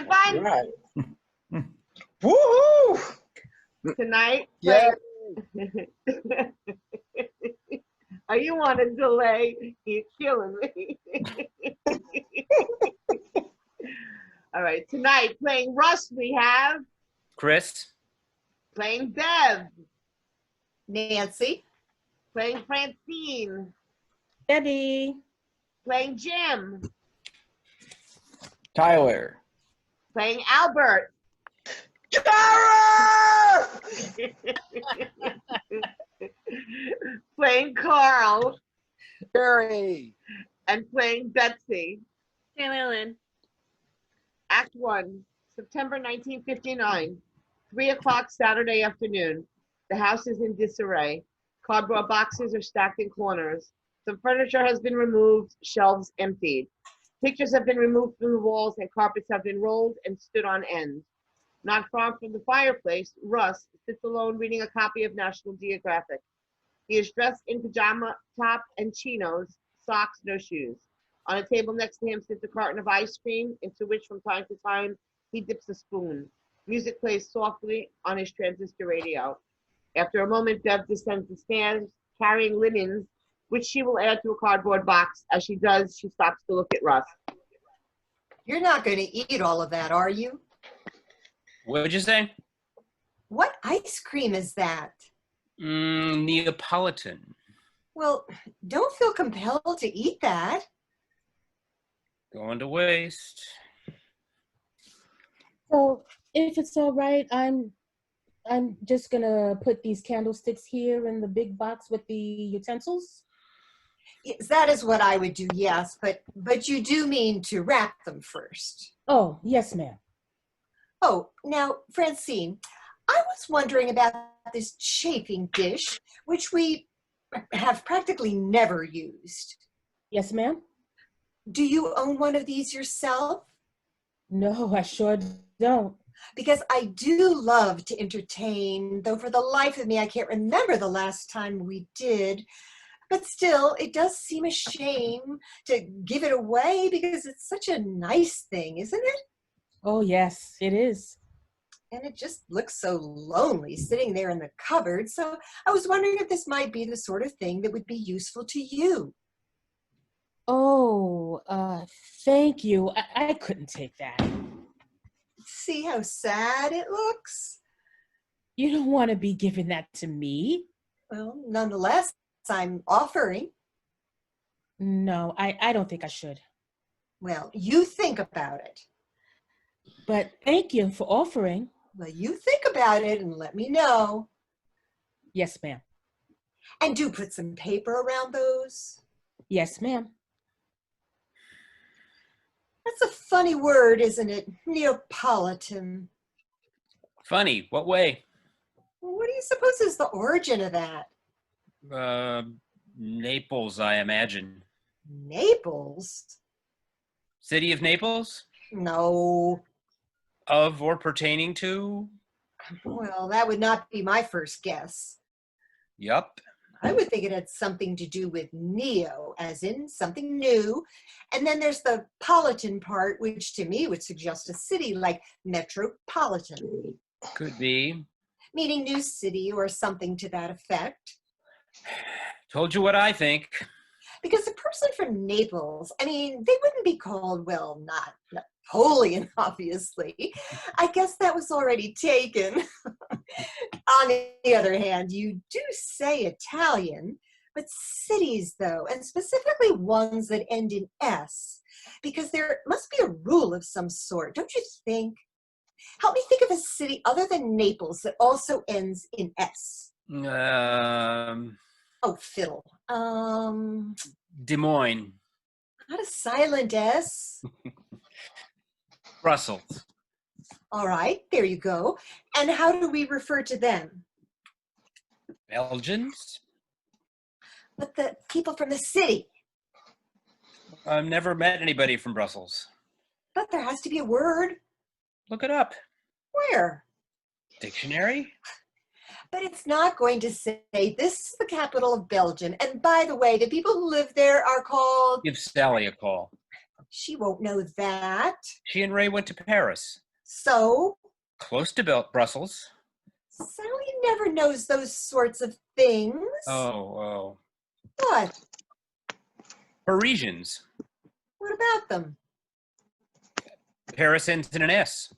fun? Right. Woohoo! Tonight, Yeah. are you on a delay? You're killing me. All right, tonight playing Russ we have Chris. playing Bev, Nancy. playing Francine, Debbie. playing Jim, Tyler. playing Albert, Tara! playing Carl, Jerry. and playing Betsy. Taylor Lynn. Act 1, September 1959, 3 o'clock Saturday afternoon. The house is in disarray. Cardboard boxes are stacked in corners. Some furniture has been removed, shelves emptied. Pictures have been removed from the walls and carpets have been rolled and stood on end. Not far from the fireplace, Russ sits alone reading a copy of National Geographic. He is dressed in pajama top and chinos, socks, no shoes. On a table next to him sits a carton of ice cream, into which from time to time he dips a spoon. Music plays softly on his transistor radio. After a moment, Bev descends the stairs, carrying linens, which she will add to a cardboard box. As she does, she stops to look at Russ. You're not going to eat all of that, are you? What did you say? What ice cream is that? Neapolitan. Well, don't feel compelled to eat that. Going to waste. So if it's all right, I'm just gonna put these candlesticks here in the big box with the utensils. Yes, that is what I would do, yes, but you do mean to wrap them first. Oh, yes, ma'am. Oh, now, Francine, I was wondering about this chafing dish, which we have practically never used. Yes, ma'am. Do you own one of these yourself? No, I sure don't. Because I do love to entertain, though for the life of me, I can't remember the last time we did. But still, it does seem a shame to give it away because it's such a nice thing, isn't it? Oh, yes, it is. And it just looks so lonely sitting there in the cupboard. So I was wondering if this might be the sort of thing that would be useful to you. Oh, thank you. I couldn't take that. See how sad it looks? You don't want to be giving that to me. Well, nonetheless, I'm offering. No, I don't think I should. Well, you think about it. But thank you for offering. Well, you think about it and let me know. Yes, ma'am. And do put some paper around those. Yes, ma'am. That's a funny word, isn't it? Neapolitan. Funny. What way? Well, what do you suppose is the origin of that? Naples, I imagine. Naples? City of Naples? No. Of or pertaining to? Well, that would not be my first guess. Yup. I would think it had something to do with neo, as in something new. And then there's the politan part, which to me would suggest a city like metropolitan. Could be. Meaning new city or something to that effect. Told you what I think. Because a person from Naples, I mean, they wouldn't be called, well, not Napoleon, obviously. I guess that was already taken. On the other hand, you do say Italian, but cities, though, and specifically ones that end in S, because there must be a rule of some sort, don't you think? Help me think of a city other than Naples that also ends in S. Oh, fiddle. Des Moines. Not a silent S. Brussels. All right, there you go. And how do we refer to them? Belgians? But the people from the city. I've never met anybody from Brussels. But there has to be a word. Look it up. Where? Dictionary? But it's not going to say, this is the capital of Belgium. And by the way, the people who live there are called... Give Sally a call. She won't know that. She and Ray went to Paris. So, Close to Brussels. Sally never knows those sorts of things. Oh. What? Parisians. What about them? Paris ends in an S.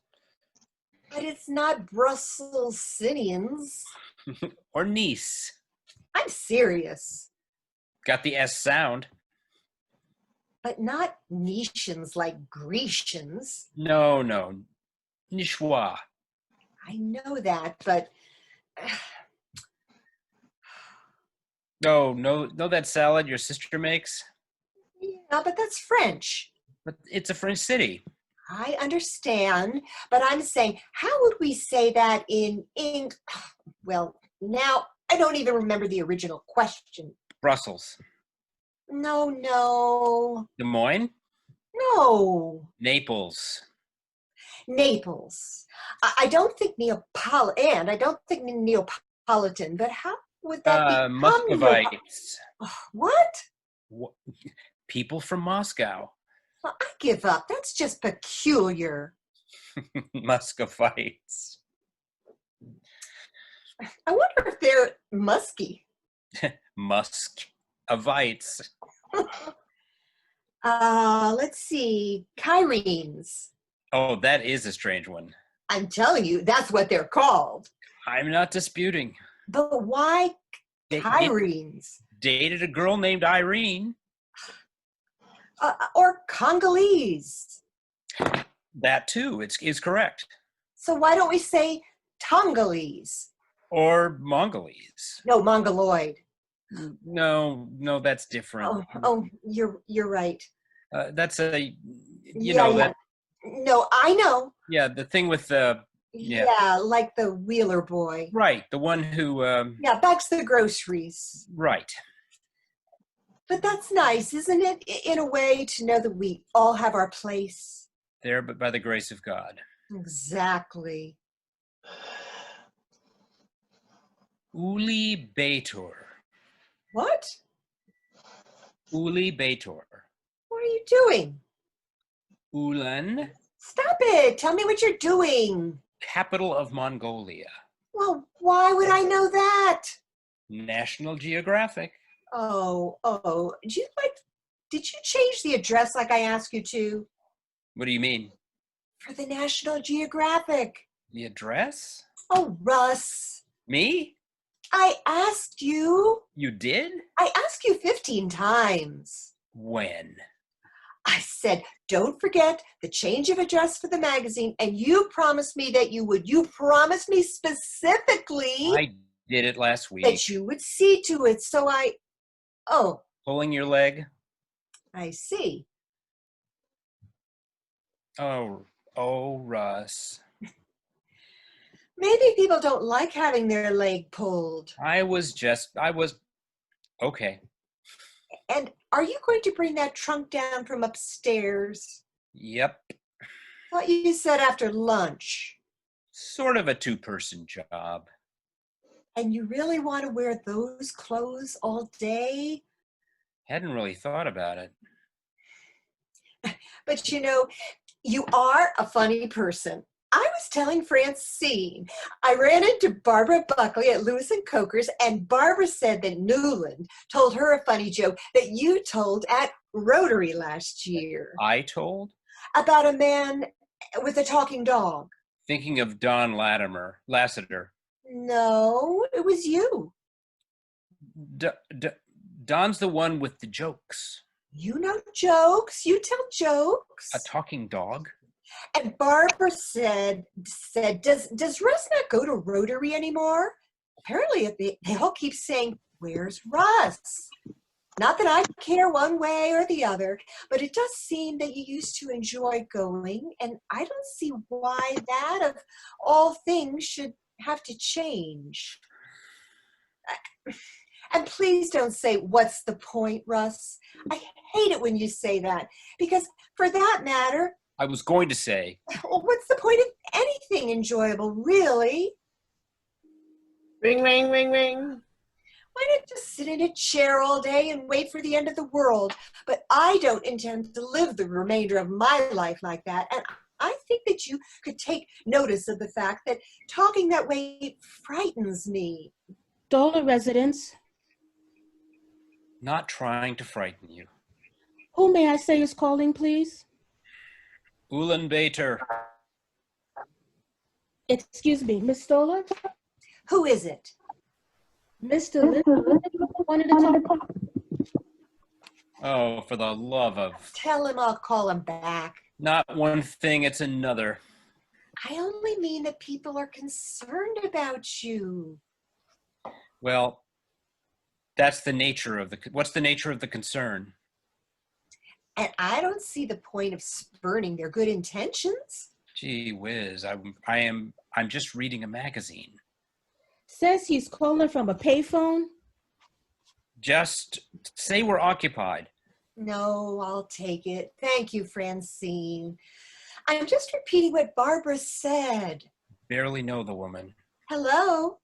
But it's not Brusselsinians. Or Nice. I'm serious. Got the S sound. But not Netians like Grecians. No. Niçois. I know that, but No, that salad your sister makes? yeah, but that's French. But it's a French city. I understand, but I'm saying, how would we say that in English? Well, now I don't even remember the original question. Brussels. No. Des Moines? No. Naples. Naples. I don't think Neapolitan, but how would that become Muscovites. What? People from Moscow. Well, I give up. That's just peculiar. Muscovites. I wonder if they're musky. Muscovites. Let's see. Kyrenes. Oh, that is a strange one. I'm telling you, that's what they're called. I'm not disputing. But why Kyrenes? Dated a girl named Irene. Or Congolese. That too is correct. So why don't we say Tongolese? Or Mongolese. No, Mongoloid. No, that's different. Oh, you're right. That's a, Yeah. No, I know. Yeah, the thing with the. Yeah, like the Wheeler boy. Right, the one who. Bags the groceries. Right. But that's nice, isn't it? In a way, to know that we all have our place. There, but by the grace of God. Exactly. Uli Betor. What? Uli Betor. What are you doing? Ulan, Stop it. Tell me what you're doing. capital of Mongolia. Well, why would I know that? National Geographic. Oh. Did you change the address like I asked you to? What do you mean? For the National Geographic. The address? Oh, Russ. Me? I asked you. You did? I asked you 15 times. When? I said, don't forget the change of address for the magazine, and you promised me that you would. You promised me specifically I did it last week. that you would see to it. So Pulling your leg? I see. Oh, Russ. Maybe people don't like having their leg pulled. I was okay. And are you going to bring that trunk down from upstairs? Yep. Thought you said after lunch. Sort of a two-person job. And you really want to wear those clothes all day? Hadn't really thought about it. But you are a funny person. I was telling Francine, I ran into Barbara Buckley at Lewis and Coker's, and Barbara said that Newland told her a funny joke that you told at Rotary last year. I told? About a man with a talking dog. Thinking of Don Lassiter. No, it was you. Don's the one with the jokes. You know jokes. You tell jokes. A talking dog? And Barbara said, does Russ not go to Rotary anymore? Apparently they all keep saying, where's Russ? Not that I care one way or the other, but it does seem that you used to enjoy going, and I don't see why that of all things should have to change. And please don't say, what's the point, Russ? I hate it when you say that, because for that matter, I was going to say. well, what's the point of anything enjoyable, really? Ring, ring, ring, ring. Why not just sit in a chair all day and wait for the end of the world? But I don't intend to live the remainder of my life like that. And I think that you could take notice of the fact that talking that way frightens me. Stoller residence. Not trying to frighten you. Who may I say is calling, please? Ulaanbaatar. Excuse me, Miss Stoller? Who is it? Mr. Littleton wanted to talk. Oh, for the love of... Tell him I'll call him back. Not one thing, it's another. I only mean that people are concerned about you. Well, that's the nature of the... What's the nature of the concern? And I don't see the point of spurning their good intentions. Gee whiz, I'm just reading a magazine. Says he's calling from a payphone. Just say we're occupied. No, I'll take it. Thank you, Francine. I'm just repeating what Barbara said. Barely know the woman. Hello?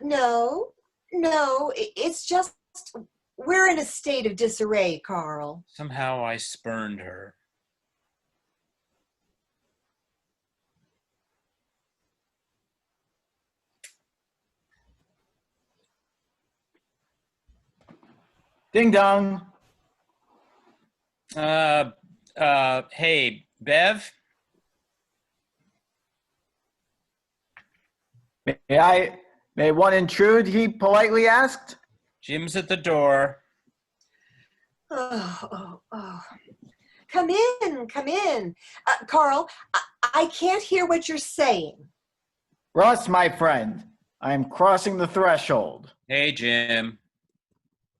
No, it's just, we're in a state of disarray, Carl. Somehow I spurned her. Ding dong. Hey, Bev? May one intrude, he politely asked. Jim's at the door. Oh. Come in. Carl, I can't hear what you're saying. Russ, my friend, I am crossing the threshold. Hey, Jim.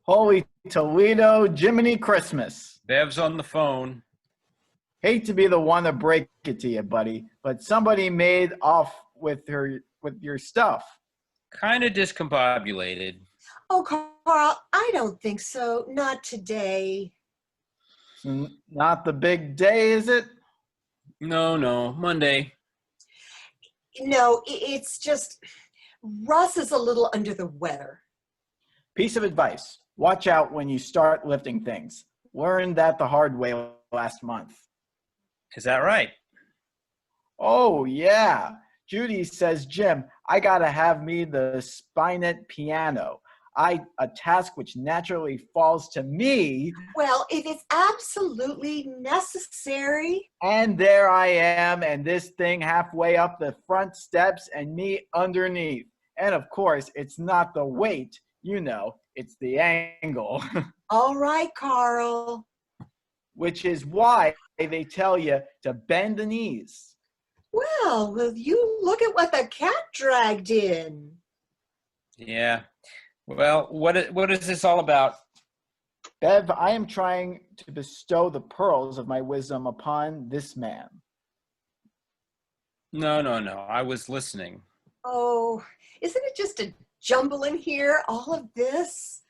Holy Toledo, Jiminy Christmas. Bev's on the phone. Hate to be the one to break it to you, buddy, but somebody made off with your stuff. Kind of discombobulated. Oh, Carl, I don't think so. Not today. Not the big day, is it? No, Monday. No, it's just, Russ is a little under the weather. Piece of advice. Watch out when you start lifting things. Learned that the hard way last month. Is that right? Oh, yeah. Judy says, Jim, I gotta have me the spinet piano. A task which naturally falls to me. Well, if it's absolutely necessary. And there I am, and this thing halfway up the front steps and me underneath. And of course, it's not the weight, you know, it's the angle. All right, Carl. Which is why they tell you to bend the knees. Well, will you look at what the cat dragged in? Yeah. Well, what is this all about? Bev, I am trying to bestow the pearls of my wisdom upon this man. No. I was listening. Oh, isn't it just a jumble in here, all of this?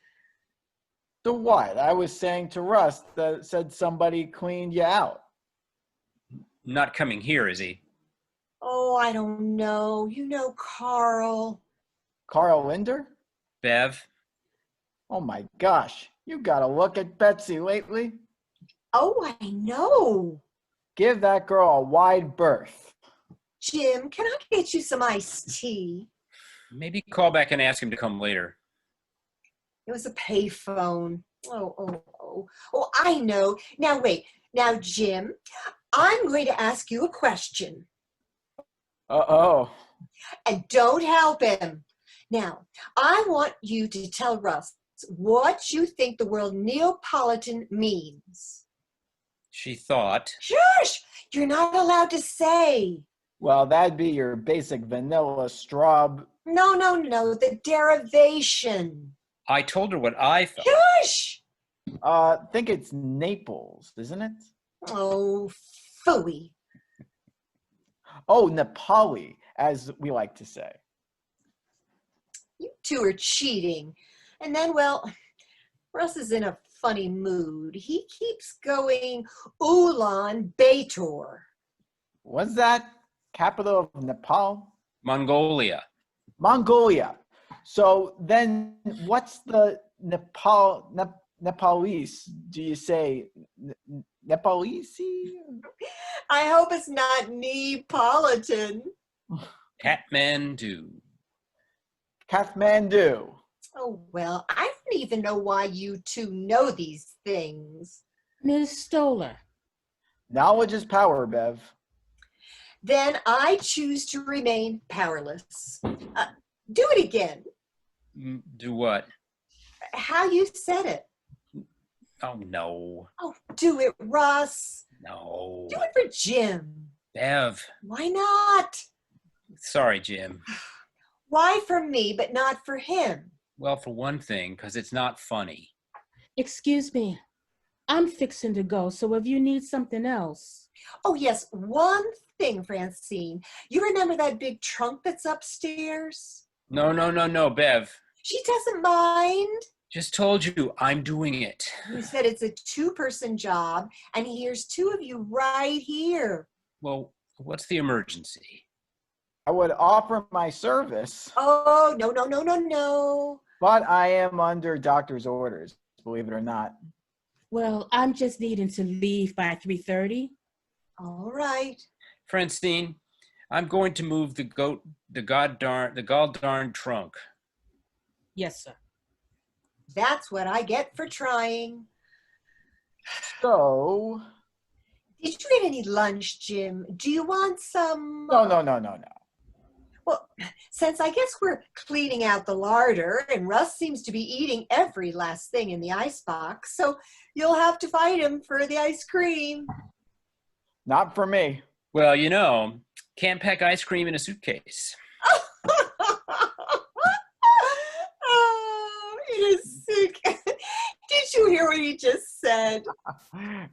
So what? I was saying to Russ that said somebody cleaned you out. Not coming here, is he? Oh, I don't know. You know Carl. Carl Linder? Bev? Oh my gosh, you gotta look at Betsy lately. Oh, I know. Give that girl a wide berth. Jim, can I get you some iced tea? Maybe call back and ask him to come later. It was a payphone. Oh, I know. Now, wait. Now, Jim, I'm going to ask you a question. Uh-oh. And don't help him. Now, I want you to tell Russ what you think the word Neapolitan means. She thought. Shush! You're not allowed to say. Well, that'd be your basic vanilla straw. No, the derivation. I told her what I thought. Shush! Think it's Naples, isn't it? Oh, phooey. Oh, Nepali, as we like to say. You two are cheating. And then, well, Russ is in a funny mood. He keeps going Ulaanbaatar. What's that? Capital of Nepal? Mongolia. Mongolia. So then what's the Nepalese? Do you say Nepalese? I hope it's not Neapolitan. Kathmandu. Kathmandu. Oh, well, I don't even know why you two know these things. Ms. Stoller. Knowledge is power, Bev. Then I choose to remain powerless. Do it again. Do what? How you said it. Oh, no. Oh, do it, Russ. No. Do it for Jim. Bev. Why not? Sorry, Jim. Why for me, but not for him? Well, for one thing, because it's not funny. Excuse me. I'm fixing to go, so if you need something else. Oh, yes, one thing, Francine. You remember that big trunk that's upstairs? No, Bev. She doesn't mind. Just told you I'm doing it. You said it's a two-person job, and here's two of you right here. Well, what's the emergency? I would offer my service, Oh, no. but I am under doctor's orders, believe it or not. Well, I'm just needing to leave by 3:30. All right. Francine, I'm going to move the gall-darn trunk. Yes, sir. That's what I get for trying. So, Did you eat any lunch, Jim? Do you want some? no. Well, since I guess we're cleaning out the larder and Russ seems to be eating every last thing in the icebox, so you'll have to fight him for the ice cream. Not for me. Well, can't pack ice cream in a suitcase. Oh, it is sick. Did you hear what he just said?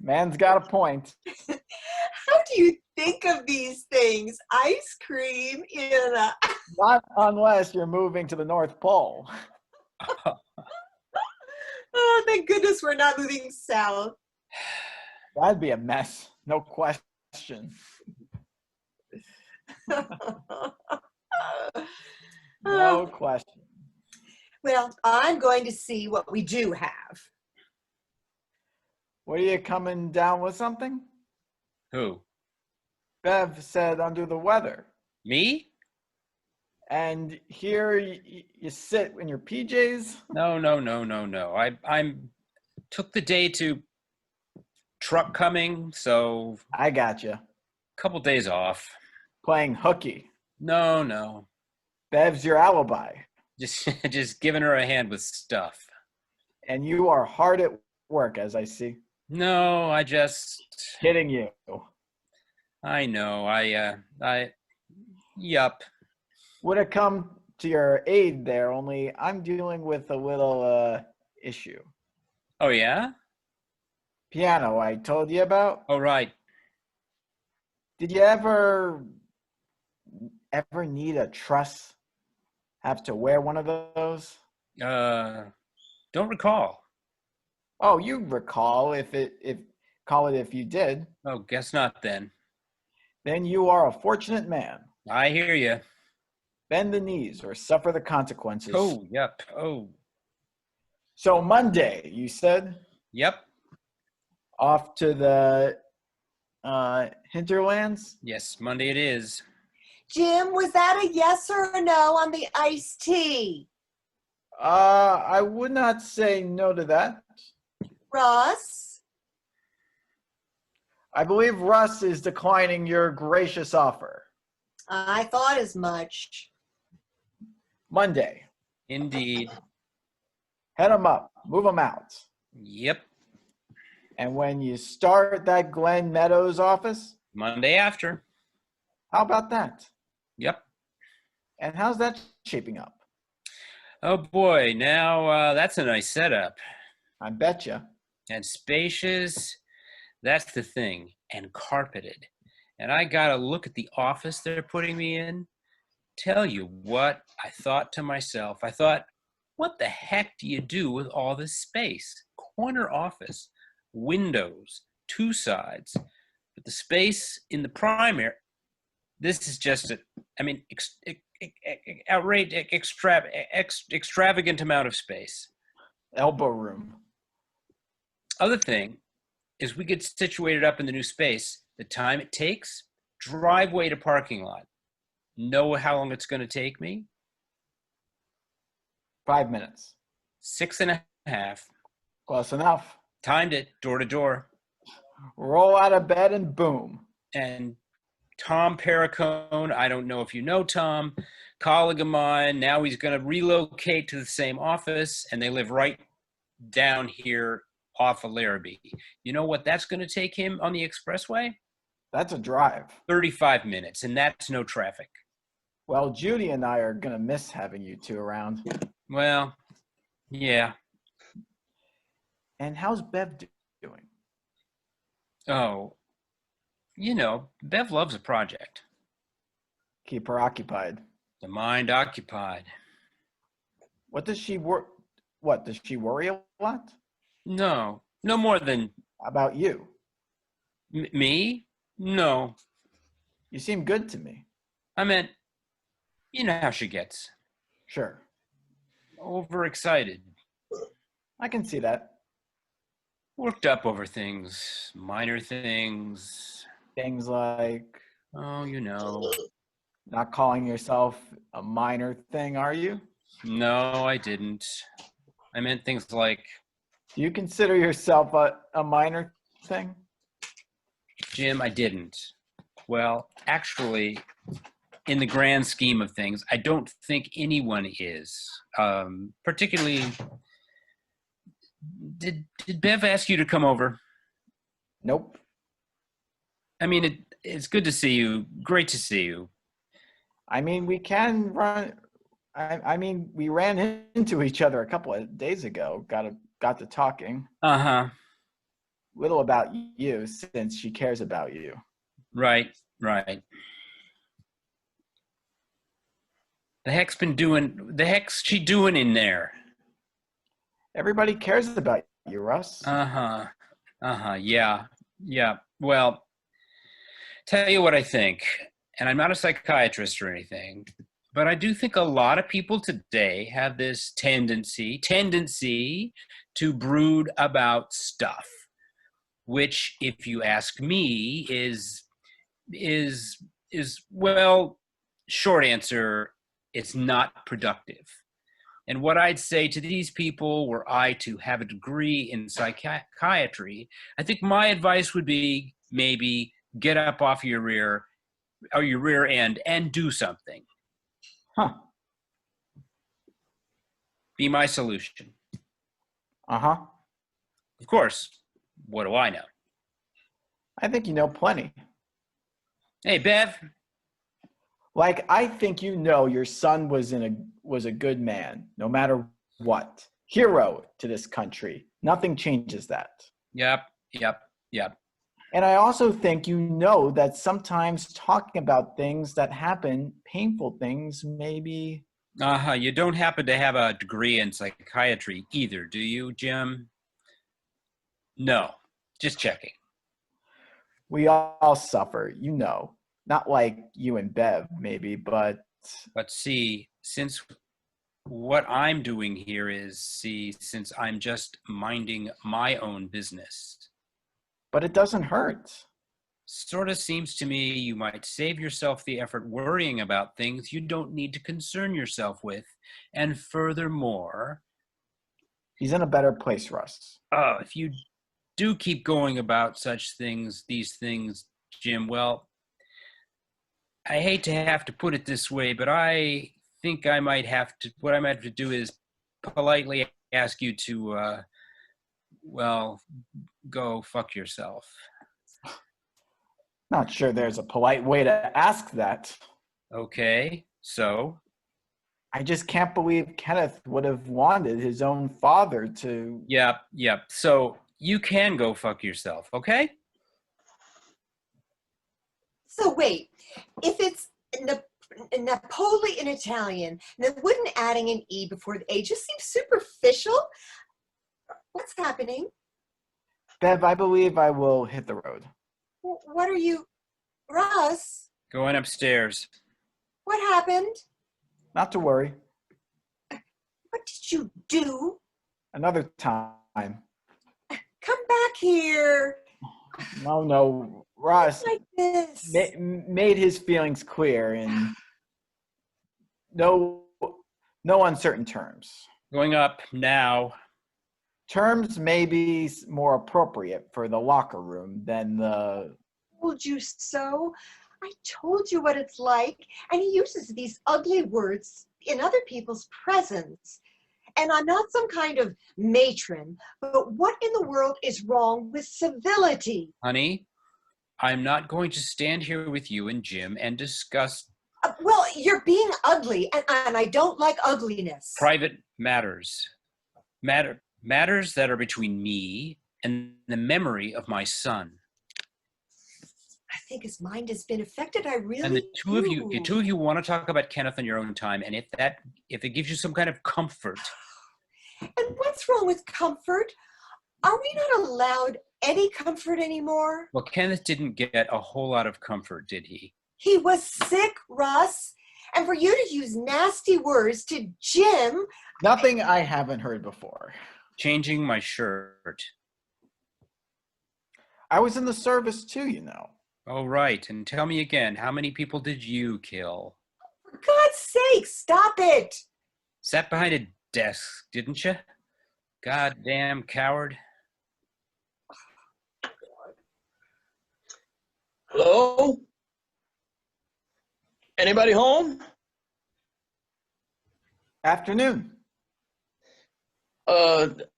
Man's got a point. How do you think of these things? Ice cream in a... Not unless you're moving to the North Pole. Oh, thank goodness we're not moving south. That'd be a mess. No question. No question. Well, I'm going to see what we do have. What, are you coming down with something? Who? Bev said under the weather. Me? And here you sit in your PJs? No. I'm took the day to truck coming, so I got you. couple days off. Playing hooky. No. Bev's your alibi. Just giving her a hand with stuff. And you are hard at work, as I see. No, I just... Kidding you. I know, yup. Would have come to your aid there, only I'm dealing with a little issue. Oh, yeah? Piano I told you about. Oh, right. Did you ever need a truss? Have to wear one of those? Don't recall. Oh, you recall if you did. Oh, guess not then. Then you are a fortunate man. I hear you. Bend the knees or suffer the consequences. Oh, yep. Oh, So Monday, you said? yep. Off to the hinterlands? Yes, Monday it is. Jim, was that a yes or a no on the iced tea? I would not say no to that. Russ? I believe Russ is declining your gracious offer. I thought as much. Monday. Indeed. Head them up. Move them out. Yep. And when you start that Glen Meadows office, Monday after. how about that? Yep. And how's that shaping up? Oh boy, now that's a nice setup. I betcha. And spacious, that's the thing, and carpeted. And I gotta look at the office they're putting me in. Tell you what, I thought to myself, what the heck do you do with all this space? Corner office, windows, two sides. But the space in the primary, this is just extravagant amount of space. Elbow room. Other thing is we get situated up in the new space. The time it takes, driveway to parking lot. Know how long it's going to take me? 5 minutes. 6.5. Close enough. Timed it, door to door. Roll out of bed and boom. And Tom Perricone, I don't know if you know Tom, colleague of mine, now he's going to relocate to the same office, and they live right down here off of Larrabee. You know what that's going to take him on the expressway? That's a drive. 35 minutes, and that's no traffic. Well, Judy and I are going to miss having you two around. Well, yeah. And how's Bev doing? Oh, you know, Bev loves a project. Keep her occupied. The mind occupied. What does she worry a lot? No more than About you? me? No. You seem good to me. I meant, you know how she gets. Sure. Overexcited. I can see that. Worked up over things, minor things. Things like Oh, you know. not calling yourself a minor thing, are you? No, I didn't. I meant things like, Do you consider yourself a minor thing? Jim, I didn't. Well, actually, in the grand scheme of things, I don't think anyone is. Particularly, did Bev ask you to come over? Nope. I mean, it's good to see you. Great to see you. I mean, we can run. We ran into each other a couple of days ago. Got to talking. Uh-huh. Little about you, since she cares about you. Right. The heck's she doing in there? Everybody cares about you, Russ. Yeah. Well, tell you what I think, and I'm not a psychiatrist or anything, but I do think a lot of people today have this tendency to brood about stuff, which, if you ask me, is well, short answer, it's not productive. And what I'd say to these people, were I to have a degree in psychiatry, I think my advice would be maybe get up off your rear end and do something. Huh. Be my solution. Uh-huh. Of course, what do I know? I think you know plenty. Hey, Bev. Like, I think you know your son was a good man, no matter what. Hero to this country. Nothing changes that. Yep. And I also think you know that sometimes talking about things that happen, painful things, maybe. You don't happen to have a degree in psychiatry either, do you, Jim? No, just checking. We all suffer, you know. Not like you and Bev, maybe, but... But see, since what I'm doing here is, since I'm just minding my own business. But it doesn't hurt. Sort of seems to me you might save yourself the effort worrying about things you don't need to concern yourself with. And furthermore... He's in a better place, Russ. If you do keep going about these things, Jim, well, I hate to have to put it this way, but I think what I might have to do is politely ask you to, go fuck yourself. Not sure there's a polite way to ask that. Okay, so? I just can't believe Kenneth would have wanted his own father to... Yep. So you can go fuck yourself, okay? So wait, if it's Napoli in Italian, then wouldn't adding an E before the A just seem superficial? What's happening? Bev, I believe I will hit the road. What are you, Russ? Going upstairs. What happened? Not to worry. What did you do? Another time. Come back here. No. Ross Like this. made his feelings clear in no uncertain terms. Going up now. Terms may be more appropriate for the locker room than the... Told you so. I told you what it's like. And he uses these ugly words in other people's presence. And I'm not some kind of matron, but what in the world is wrong with civility? Honey, I'm not going to stand here with you and Jim and discuss Well, you're being ugly, and I don't like ugliness. private matters. Matters that are between me and the memory of my son. I think his mind has been affected. I really And the two of do. you want to talk about Kenneth on your own time, and if it gives you some kind of comfort. And what's wrong with comfort? Are we not allowed any comfort anymore? Well, Kenneth didn't get a whole lot of comfort, did he? He was sick, Russ. And for you to use nasty words to Jim. Nothing I haven't heard before. Changing my shirt. I was in the service too, you know. Oh, right. And tell me again, how many people did you kill? For God's sake, stop it. Sat behind a desk, didn't you? Goddamn coward. Hello? Anybody home? Afternoon.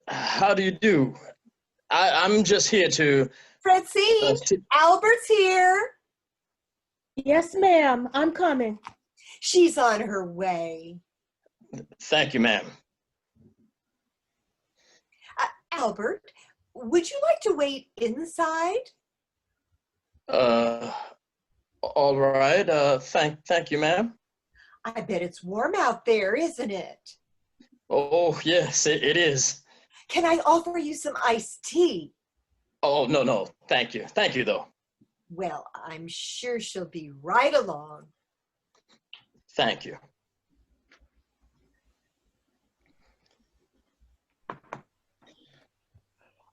How do you do? I'm just here to... Francine, Albert's here. Yes, ma'am. I'm coming. She's on her way. Thank you, ma'am. Albert, would you like to wait inside? All right. Thank you, ma'am. I bet it's warm out there, isn't it? Oh, yes, it is. Can I offer you some iced tea? Oh, no. Thank you. Thank you, though. Well, I'm sure she'll be right along. Thank you.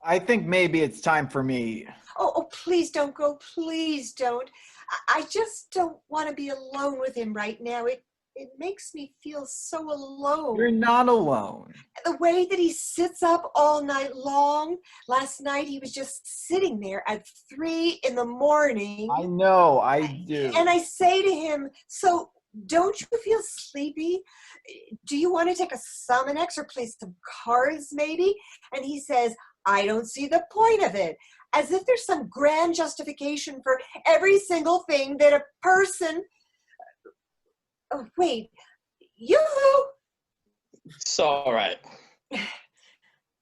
I think maybe it's time for me. Oh, please don't go. Please don't. I just don't want to be alone with him right now. It makes me feel so alone. You're not alone. The way that he sits up all night long. Last night he was just sitting there at 3 in the morning. I know, I do. And I say to him, so don't you feel sleepy? Do you want to take a Summonex or play some cards maybe? And he says, I don't see the point of it. As if there's some grand justification for every single thing that a person... Oh, wait. Yoo-hoo! It's all right.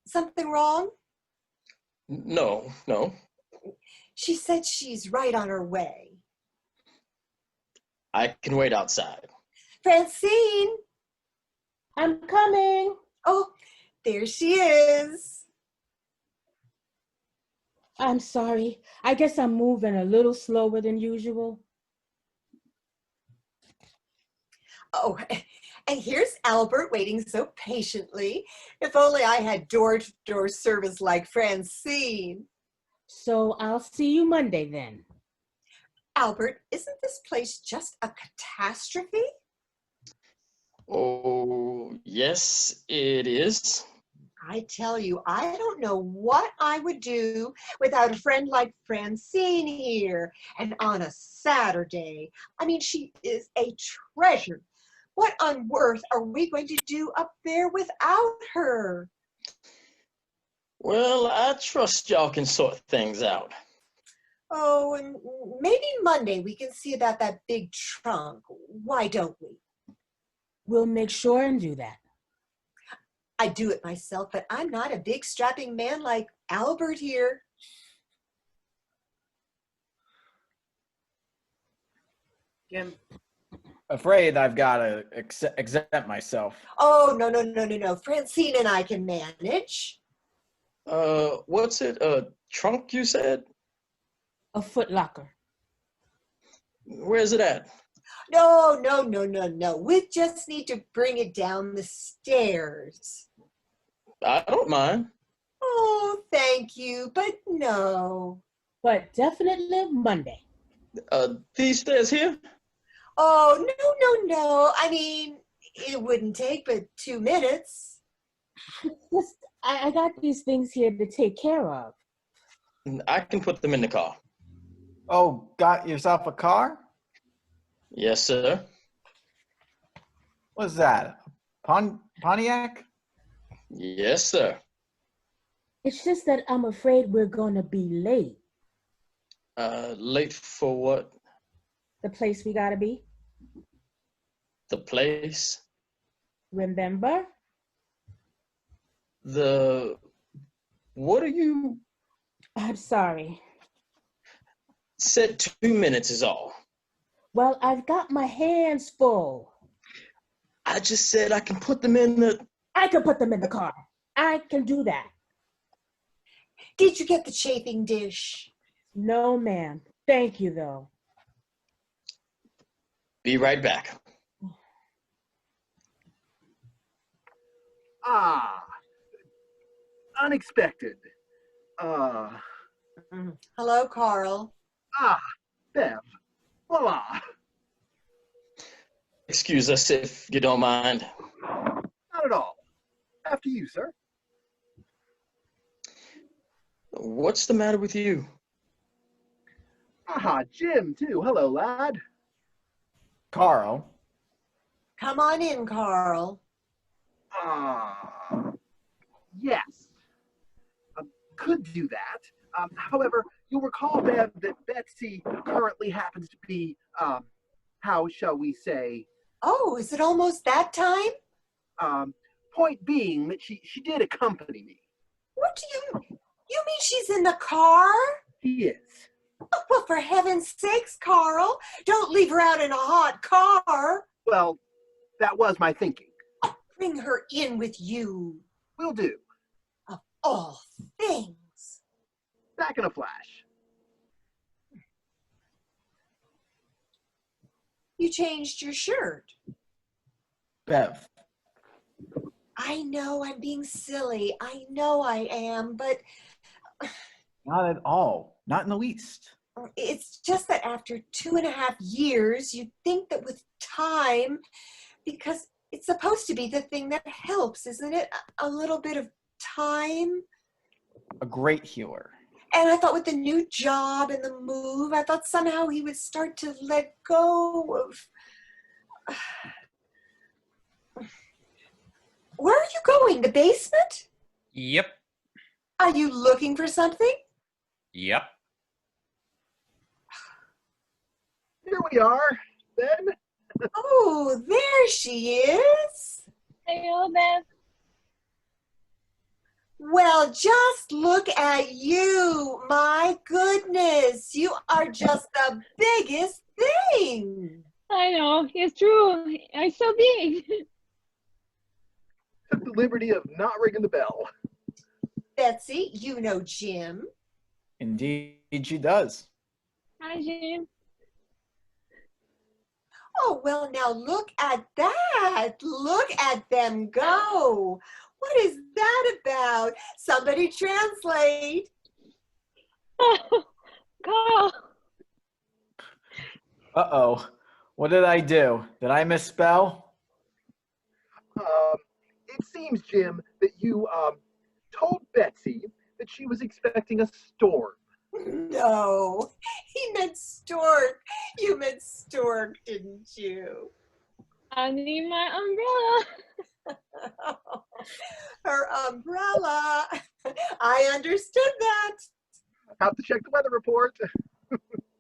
Something wrong? No. She said she's right on her way. I can wait outside. Francine! I'm coming. Oh, there she is. I'm sorry. I guess I'm moving a little slower than usual. Oh, and here's Albert waiting so patiently. If only I had door-to-door service like Francine. So I'll see you Monday then. Albert, isn't this place just a catastrophe? Oh, yes, it is. I tell you, I don't know what I would do without a friend like Francine here. And on a Saturday. I mean, she is a treasure. What on earth are we going to do up there without her? Well, I trust y'all can sort things out. Oh, and maybe Monday we can see about that big trunk. Why don't we? We'll make sure and do that. I do it myself, but I'm not a big strapping man like Albert here. Jim, Afraid I've got to exempt myself. Oh, no. Francine and I can manage. What's it? Trunk, you said? A Foot Locker. Where's it at? No. We just need to bring it down the stairs. I don't mind. Oh, thank you, but no. But definitely Monday. These stairs here? Oh, no. I mean, it wouldn't take but 2 minutes. Just, I got these things here to take care of. I can put them in the car. Oh, got yourself a car? Yes, sir. What's that? Pontiac? Yes, sir. It's just that I'm afraid we're going to be late. Late for what? The place we got to be. The place? Remember? What are you? I'm sorry. Said 2 minutes is all. Well, I've got my hands full. I just said I can put them in the... I can put them in the car. I can do that. Did you get the chafing dish? No, ma'am. Thank you, though. Be right back. Ah, unexpected. Hello, Carl. Bev. Voila. Excuse us if you don't mind. Not at all. After you, sir. What's the matter with you? Aha, Jim, too. Hello, lad. Carl. Come on in, Carl. Yes. Could do that. However, you'll recall, Bev, that Betsy currently happens to be, how shall we say, Oh, is it almost that time? point being that she did accompany me. What do you mean she's in the car? She is. Oh, well, for heaven's sakes, Carl, don't leave her out in a hot car. Well, that was my thinking. Bring her in with you. Will do. Of all things. Back in a flash. You changed your shirt. Bev. I know I'm being silly. I know I am, but Not at all. Not in the least. it's just that after 2.5 years, you'd think that with time, because it's supposed to be the thing that helps, isn't it? A little bit of time. A great healer. And I thought with the new job and the move, I thought somehow he would start to let go of... Where are you going? The basement? Yep. Are you looking for something? Yep. Here we are, then. Oh, there she is. Hello, Beth. Well, just look at you. My goodness, you are just the biggest thing. I know, it's true. I'm so big. Took the liberty of not ringing the bell. Betsy, you know Jim. Indeed, she does. Hi, Jim. Oh, well, now look at that. Look at them go. What is that about? Somebody translate. Carl. Uh-oh. What did I do? Did I misspell? It seems, Jim, that you told Betsy that she was expecting a storm. No, he meant stork. You meant stork, didn't you? I need my umbrella. Her umbrella. I understood that. Have to check the weather report.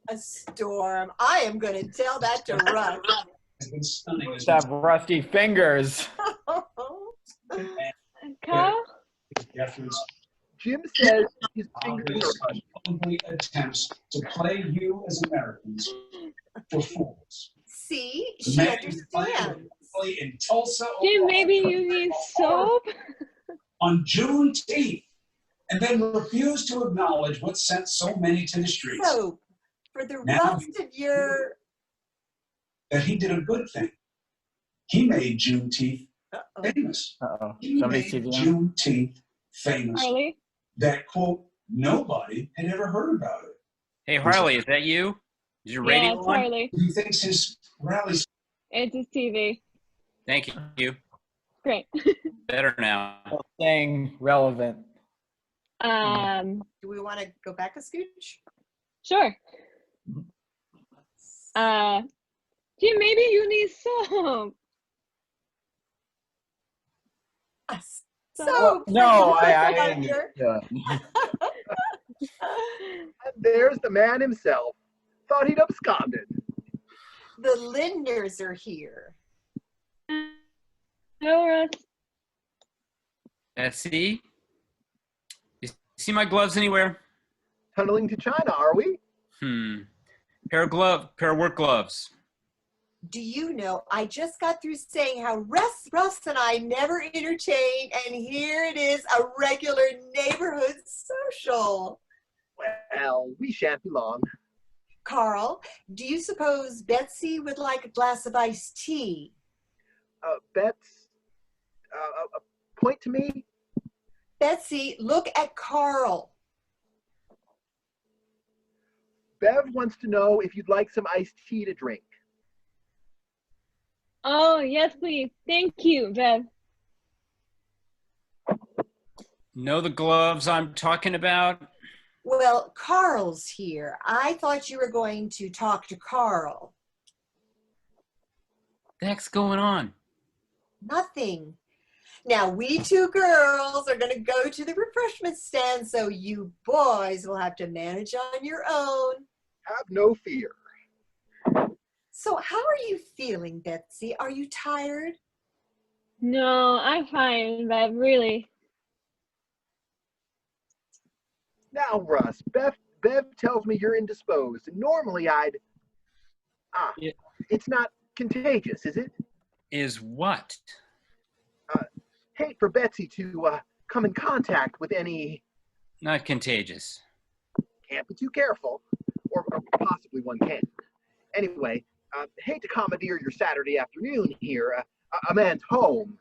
A storm. I am going to tell that to Russ. Just have rusty fingers. Carl? Jim says his fingers are Probably attempts to play you as Americans for fools. See, The she man understands. in Tulsa, Jim, Oklahoma, maybe you need soap? on Juneteenth, and then refused to acknowledge what sent so many to the streets. So, for the Now rest of your... that he did a good thing. He made Juneteenth famous. Uh-oh. He Somebody made see the Juneteenth famous. Harley? That, quote, nobody had ever heard about it. Hey, Harley, is that you? Is your Yeah, radio it's on? Harley. He thinks his rallies. It's his TV. Thank you. Great. Better now. Staying relevant. Do we want to go back a scooch? Sure. Jim, maybe you need soap. So, No, I Roger. And there's the man himself. Thought he'd absconded. The Lindners are here. No, Russ. See? You see my gloves anywhere? Tunneling to China, are we? Pair of work gloves. Do you know, I just got through saying how Russ and I never entertain, and here it is, a regular neighborhood social. Well, we shan't be long. Carl, do you suppose Betsy would like a glass of iced tea? Bets, point to me. Betsy, look at Carl. Bev wants to know if you'd like some iced tea to drink. Oh, yes, please. Thank you, Bev. Know the gloves I'm talking about? Well, Carl's here. I thought you were going to talk to Carl. The heck's going on? Nothing. Now, we two girls are going to go to the refreshment stand, so you boys will have to manage on your own. Have no fear. So how are you feeling, Betsy? Are you tired? No, I'm fine, Bev, really. Now, Russ, Bev tells me you're indisposed, and normally I'd... Yeah. It's not contagious, is it? Is what? Hate for Betsy to come in contact with any... Not contagious. Can't be too careful, or possibly one can. Anyway, hate to commandeer your Saturday afternoon here, a man's home,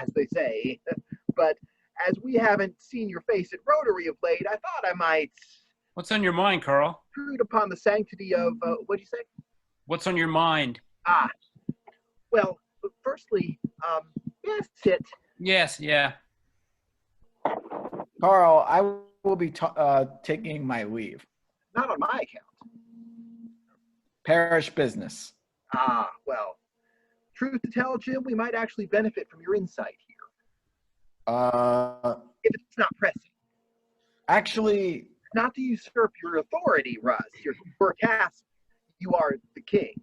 as they say, but as we haven't seen your face at Rotary of late, I thought I might... What's on your mind, Carl? Intrude upon the sanctity of, what'd you say? What's on your mind? Well, firstly, yes, sit. Yes, yeah. Carl, I will be taking my leave. Not on my account. Parish business. Well, truth to tell, Jim, we might actually benefit from your insight here. If it's not pressing. Actually... Not to usurp your authority, Russ. You're a castle. You are the king.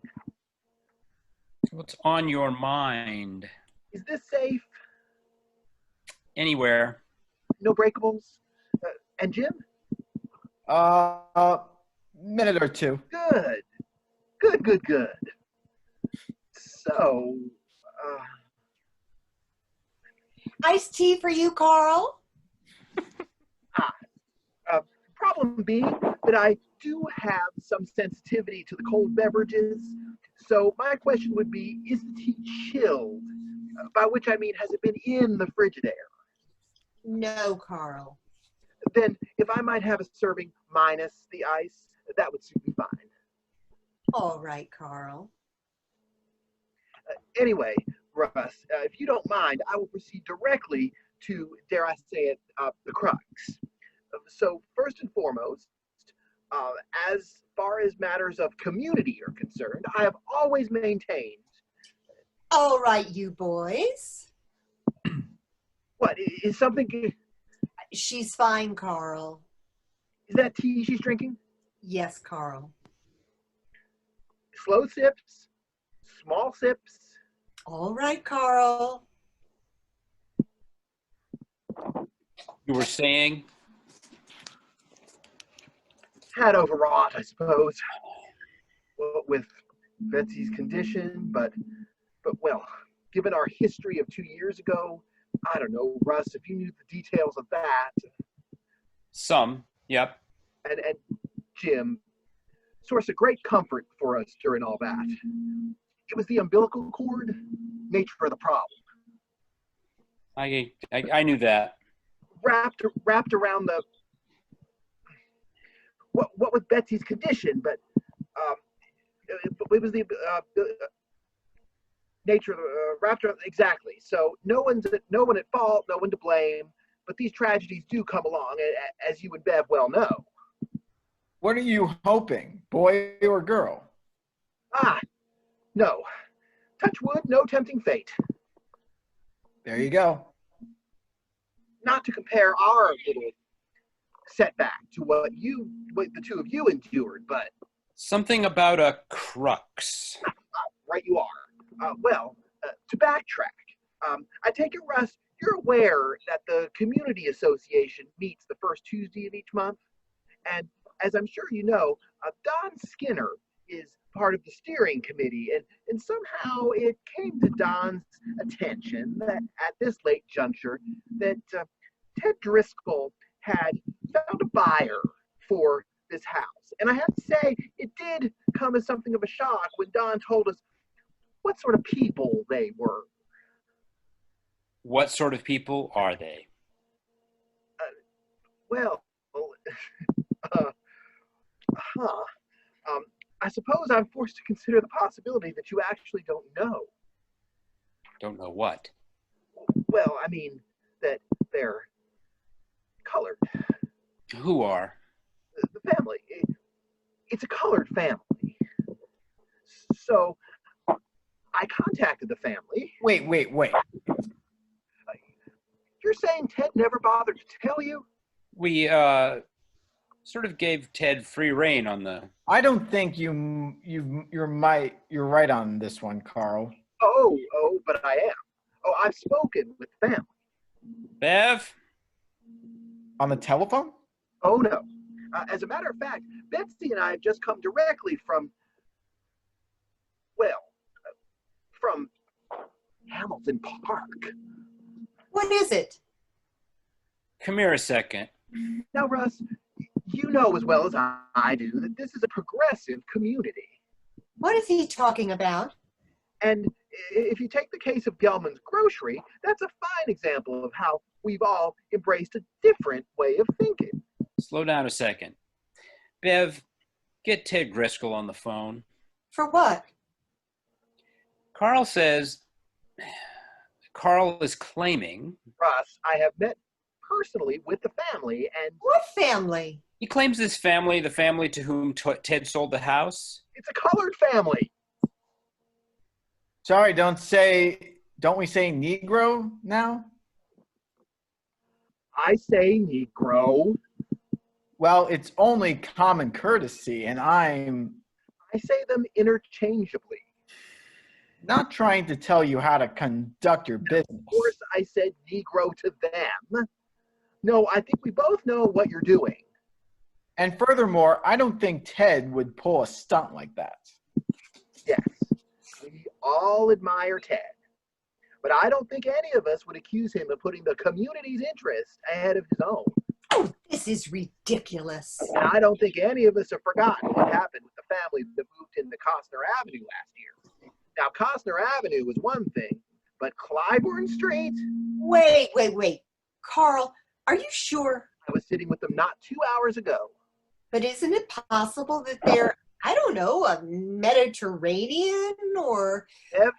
What's on your mind? Is this safe? Anywhere. No breakables? And Jim? Minute or two. Good. So, Iced tea for you, Carl? problem being that I do have some sensitivity to the cold beverages. So my question would be, is the tea chilled? By which I mean, has it been in the Frigidaire? No, Carl. Then if I might have a serving minus the ice, that would suit me fine. All right, Carl. Anyway, Russ, if you don't mind, I will proceed directly to, dare I say it, the crux. So first and foremost, as far as matters of community are concerned, I have always maintained. All right, you boys. What, is something... She's fine, Carl. Is that tea she's drinking? Yes, Carl. Slow sips? Small sips? All right, Carl. You were saying? Had overwrought, I suppose. Well, with Betsy's condition, but well, given our history of 2 years ago, I don't know, Russ, if you knew the details of that. Some, yep. And Jim, source of great comfort for us during all that. It was the umbilical cord, nature of the problem. I knew that. Wrapped around the what was Betsy's condition, but it was the nature of wrapped around exactly. So no one at fault, no one to blame. But these tragedies do come along, as you and Bev well know. What are you hoping, boy or girl? No. Touch wood, no tempting fate. There you go. Not to compare our little setback to what the two of you endured, but Something about a crux. right you are. To backtrack, I take it, Russ, you're aware that the community association meets the first Tuesday of each month, and as I'm sure you know, Don Skinner is part of the steering committee, and somehow it came to Don's attention that at this late juncture that Ted Driscoll had found a buyer for this house. And I have to say, it did come as something of a shock when Don told us what sort of people they were. What sort of people are they? I suppose I'm forced to consider the possibility that you actually don't know. Don't know what. Well, I mean, that they're colored. Who are? The family. It's a colored family. So I contacted the family. Wait. You're saying Ted never bothered to tell you? We sort of gave Ted free rein on the. I don't think you're right on this one, Carl. Oh, but I am. Oh, I've spoken with the family. Bev? On the telephone? Oh, no. As a matter of fact, Betsy and I have just come directly from Hamilton Park. What is it? Come here a second. Now, Russ, you know as well as I do that this is a progressive community. What is he talking about? And if you take the case of Gelman's Grocery, that's a fine example of how we've all embraced a different way of thinking. Slow down a second. Bev, get Ted Driscoll on the phone. For what? Carl is claiming. Russ, I have met personally with the family and... What family? He claims this family, the family to whom Ted sold the house. It's a colored family. Sorry, don't we say Negro now? I say Negro. Well, it's only common courtesy, and I say them interchangeably. Not trying to tell you how to conduct your business. Of course, I said Negro to them. No, I think we both know what you're doing. And furthermore, I don't think Ted would pull a stunt like that. Yes, we all admire Ted. But I don't think any of us would accuse him of putting the community's interest ahead of his own. Oh, this is ridiculous. And I don't think any of us have forgotten what happened with the family that moved into Costner Avenue last year. Now, Costner Avenue was one thing, but Clybourne Street? Wait. Carl, are you sure? I was sitting with them not 2 hours ago. But isn't it possible that they're, I don't know, a Mediterranean or... Ev,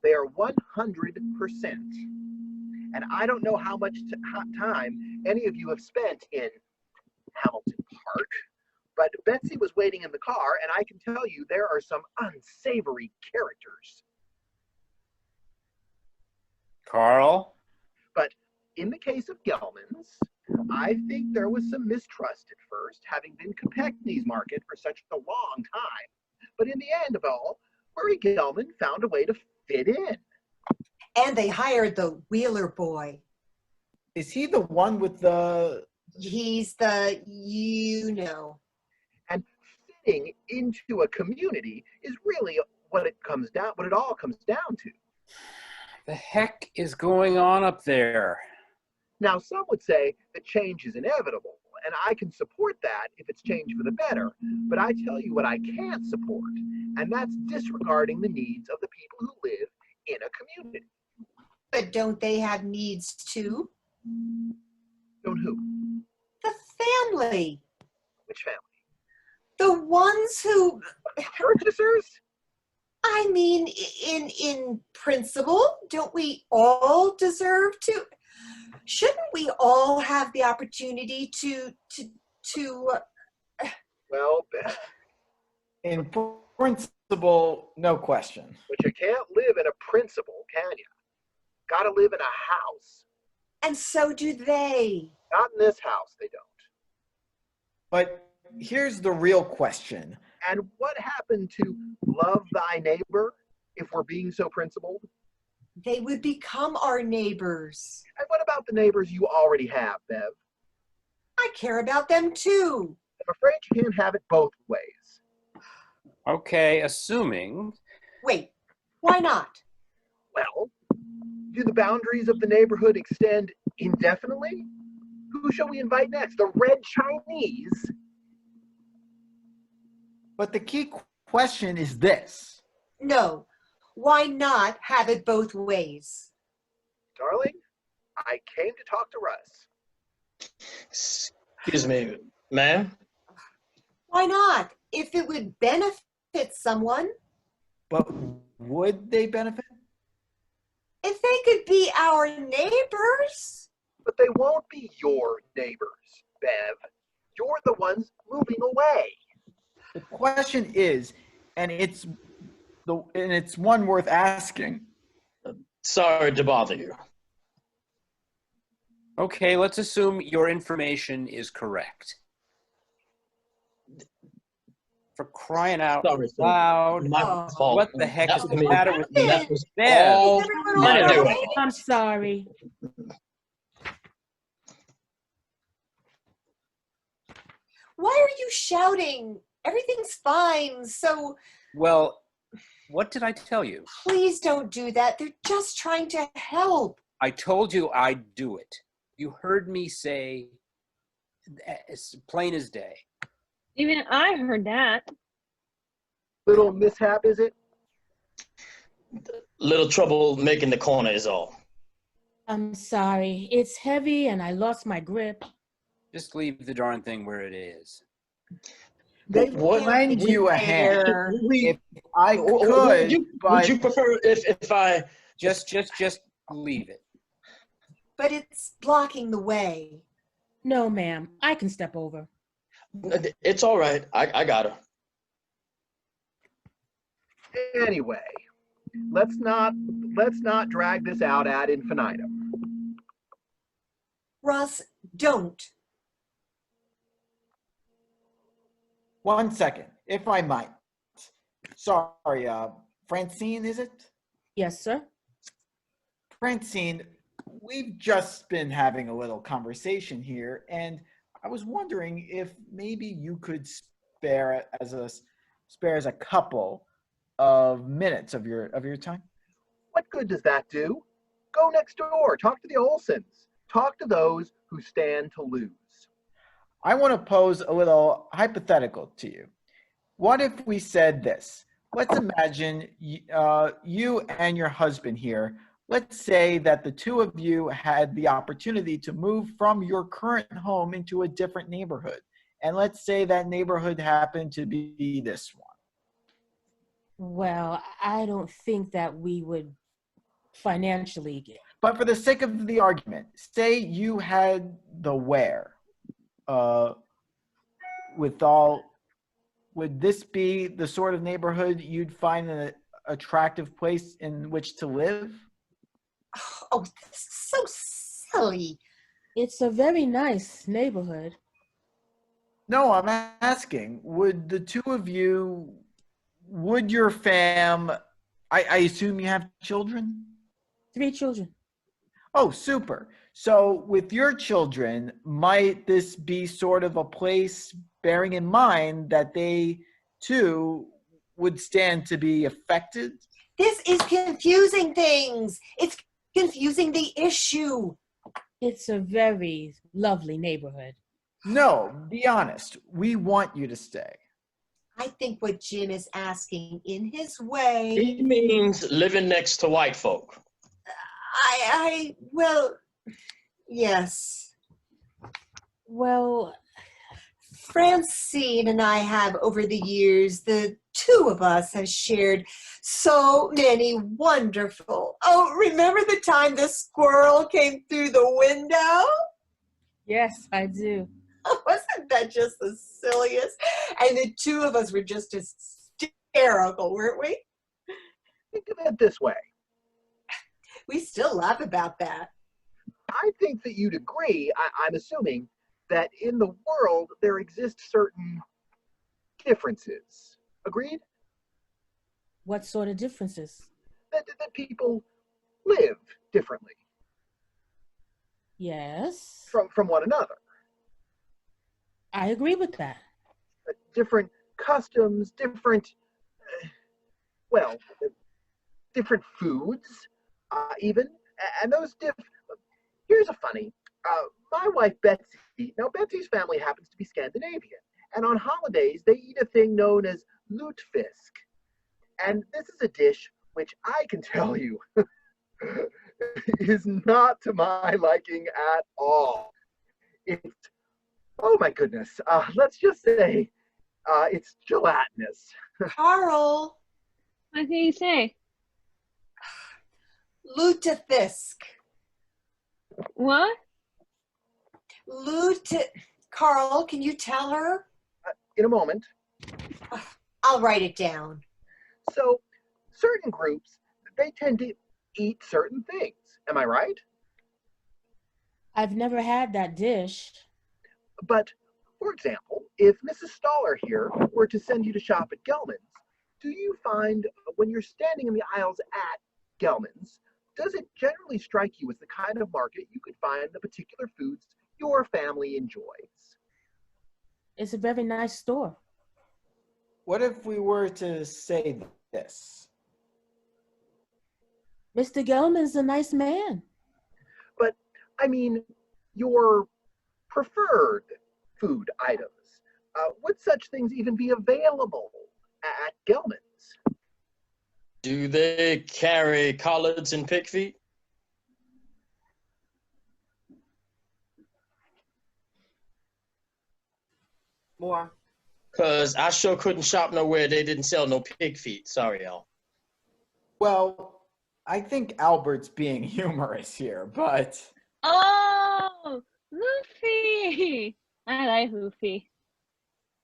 they are 100%. And I don't know how much time any of you have spent in Hamilton Park, but Betsy was waiting in the car, and I can tell you there are some unsavory characters. Carl? But in the case of Gelman's, I think there was some mistrust at first, having been Kopechne's market for such a long time. But in the end of all, Murray Gelman found a way to fit in. And they hired the Wheeler boy. Is he the one with the... He's the, you know. And fitting into a community is really what it all comes down to. The heck is going on up there? Now, some would say that change is inevitable, and I can support that if it's changed for the better. But I tell you what I can't support, and that's disregarding the needs of the people who live in a community. But don't they have needs too? Don't who? The family. Which family? The ones who, Purchasers? I mean, in principle, don't we all deserve to? Shouldn't we all have the opportunity to Well, Beth, In principle, no question. but you can't live in a principle, can you? Gotta live in a house. and so do they. Not in this house, they don't. But here's the real question. And what happened to love thy neighbor if we're being so principled? They would become our neighbors. And what about the neighbors you already have, Bev? I care about them too. I'm afraid you can't have it both ways. Okay, assuming. Wait, why not? Well, do the boundaries of the neighborhood extend indefinitely? Who shall we invite next? The Red Chinese? But the key question is this. No, why not have it both ways? Darling, I came to talk to Russ. Excuse me, ma'am. Why not? If it would benefit someone, But would they benefit? if they could be our neighbors. But they won't be your neighbors, Bev. You're the ones moving away. The question is, and it's one worth asking. Sorry to bother you. Okay, let's assume your information is correct. For crying out Sorry, sir. loud. My fault. What the heck is That the was me. matter with you? That was Bev. all my doing. I'm sorry. Why are you shouting? Everything's fine. So Well, what did I tell you? please don't do that. They're just trying to help. I told you I'd do it. You heard me say, it's plain as day. Even I heard that. Little mishap, is it? Little trouble making the corner is all. I'm sorry. It's heavy and I lost my grip. Just leave the darn thing where it is. They What? lend you a hand if I Would could, you but prefer if I? Just leave it. But it's blocking the way. No, ma'am. I can step over. It's all right. I got her. Anyway, let's not drag this out ad infinitum. Russ, don't. 1 second, if I might. Sorry, Francine, is it? Yes, sir. Francine, we've just been having a little conversation here, and I was wondering if maybe you could spare as a couple of minutes of your time. What good does that do? Go next door, talk to the Olsons, talk to those who stand to lose. I want to pose a little hypothetical to you. What if we said this? Let's imagine you and your husband here. Let's say that the two of you had the opportunity to move from your current home into a different neighborhood. And let's say that neighborhood happened to be this one. Well, I don't think that we would financially get. But for the sake of the argument, say you had the where. Would this be the sort of neighborhood you'd find an attractive place in which to live? Oh, this is so silly. It's a very nice neighborhood. No, I'm asking, would the two of you, would your fam, I assume you have children? 3 children. Oh, super. So with your children, might this be sort of a place, bearing in mind that they too would stand to be affected? This is confusing things. It's confusing the issue. It's a very lovely neighborhood. No, be honest. We want you to stay. I think what Jim is asking in his way. He means living next to white folk. Well, yes. Well, Francine and I have, over the years, the two of us have shared so many wonderful. Oh, remember the time the squirrel came through the window? yes, I do. Wasn't that just the silliest? And the two of us were just hysterical, weren't we? Think of it this way. We still laugh about that. I think that you'd agree, I'm assuming, that in the world there exist certain differences. Agreed? What sort of differences? That people live differently Yes, from one another. I agree with that. Different customs, different, well, different foods, even. And those here's a funny. My wife Betsy, now Betsy's family happens to be Scandinavian, and on holidays they eat a thing known as lutefisk. And this is a dish which I can tell you is not to my liking at all. It's, oh my goodness, let's just say it's gelatinous. Carl, What did he say? lutefisk. What? Carl, can you tell her? In a moment. I'll write it down. So, certain groups, they tend to eat certain things. Am I right? I've never had that dish. But, for example, if Mrs. Stoller here were to send you to shop at Gelman's, do you find when you're standing in the aisles at Gelman's, does it generally strike you as the kind of market you could find the particular foods your family enjoys? It's a very nice store. What if we were to say this? Mr. Gelman's a nice man. But, I mean, your preferred food items. Would such things even be available at Gelman's? Do they carry collards and pig feet? More. Because I sure couldn't shop nowhere they didn't sell no pig feet. Sorry, y'all. Well, I think Albert's being humorous here, but Oh, Luffy. I like Luffy.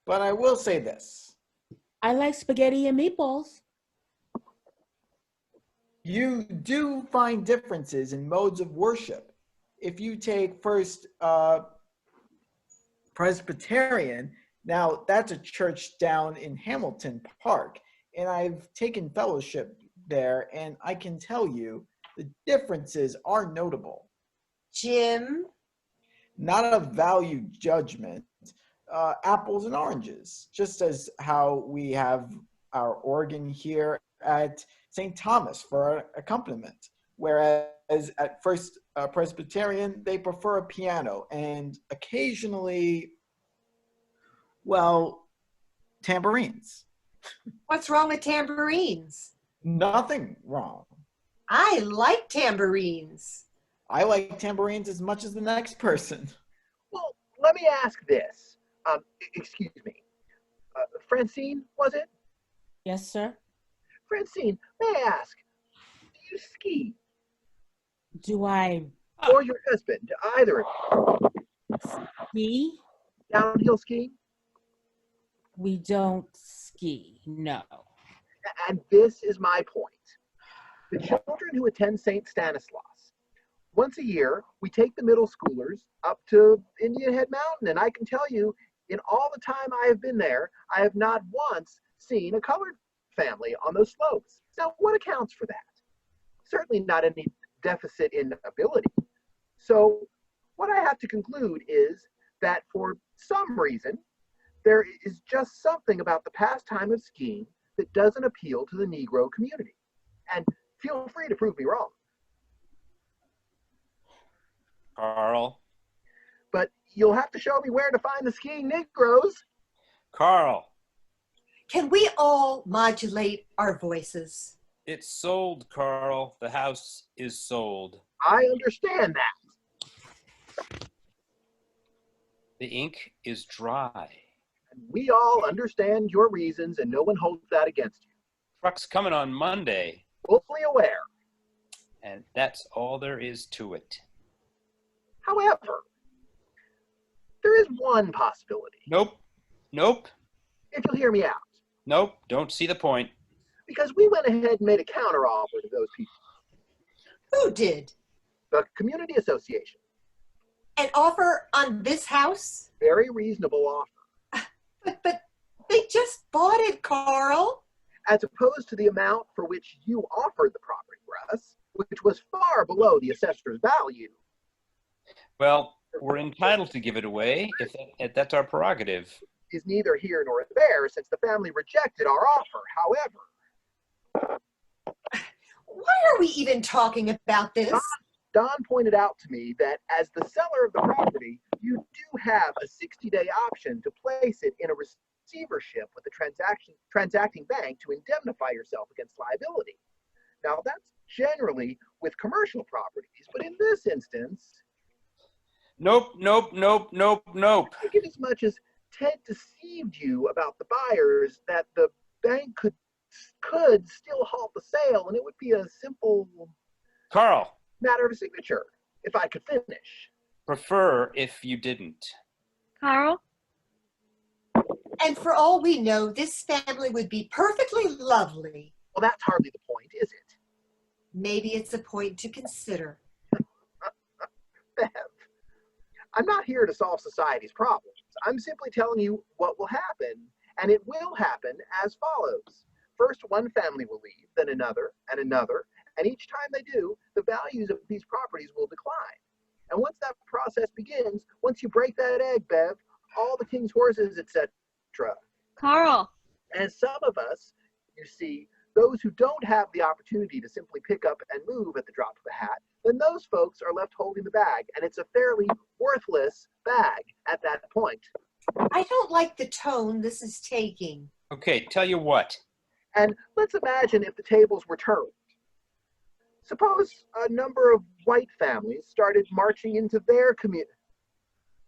I will say this. I like spaghetti and meatballs. You do find differences in modes of worship. If you take first Presbyterian, now that's a church down in Hamilton Park, and I've taken fellowship there, and I can tell you the differences are notable. Jim? Not a value judgment, apples and oranges, just as how we have our organ here at St. Thomas for accompaniment, whereas at First Presbyterian, they prefer a piano and occasionally, well, tambourines. What's wrong with tambourines? Nothing wrong. I like tambourines. I like tambourines as much as the next person. Well, let me ask this. Excuse me. Francine, was it? Yes, sir. Francine, may I ask, do you ski? Do I Or your husband, either of ski? you? Downhill skiing? We don't ski, no. And this is my point. The children who attend St. Stanislaus, once a year, we take the middle schoolers up to Indian Head Mountain, and I can tell you, in all the time I have been there, I have not once seen a colored family on those slopes. Now, what accounts for that? Certainly not any deficit in ability. So what I have to conclude is that for some reason, there is just something about the pastime of skiing that doesn't appeal to the Negro community. And feel free to prove me wrong. Carl. But you'll have to show me where to find the skiing Negroes. Carl, Can we all modulate our voices? it's sold, Carl. The house is sold. I understand that. The ink is dry. And we all understand your reasons, and no one holds that against you. Truck's coming on Monday, Fully aware. and that's all there is to it. However, there is one possibility, Nope. Nope. if you'll hear me out. Nope. Don't see the point. Because we went ahead and made a counteroffer to those people. Who did? The Community Association. An offer on this house? Very reasonable offer. But they just bought it, Carl. As opposed to the amount for which you offered the property, Russ, which was far below the assessor's value. Well, we're entitled to give it away if that's our prerogative. Is neither here nor there, since the family rejected our offer. However, Why are we even talking about this? Don pointed out to me that as the seller of the property, you do have a 60-day option to place it in a receivership with the transacting bank to indemnify yourself against liability. Now, that's generally with commercial properties, but in this instance, Nope. Nope. Nope. Nope. Nope. I think as much as Ted deceived you about the buyers, that the bank could still halt the sale, and it would be a simple Carl, matter of a signature, if I could finish. prefer if you didn't. Carl? And for all we know, this family would be perfectly lovely. Well, that's hardly the point, is it? Maybe it's a point to consider. Bev, I'm not here to solve society's problems. I'm simply telling you what will happen, and it will happen as follows. First, one family will leave, then another, and another, and each time they do, the values of these properties will decline. And once that process begins, once you break that egg, Bev, all the king's horses, etc. Carl? And some of us, you see, those who don't have the opportunity to simply pick up and move at the drop of a hat, then those folks are left holding the bag, and it's a fairly worthless bag at that point. I don't like the tone this is taking. Okay, tell you what. And let's imagine if the tables were turned. Suppose a number of white families started marching into their community.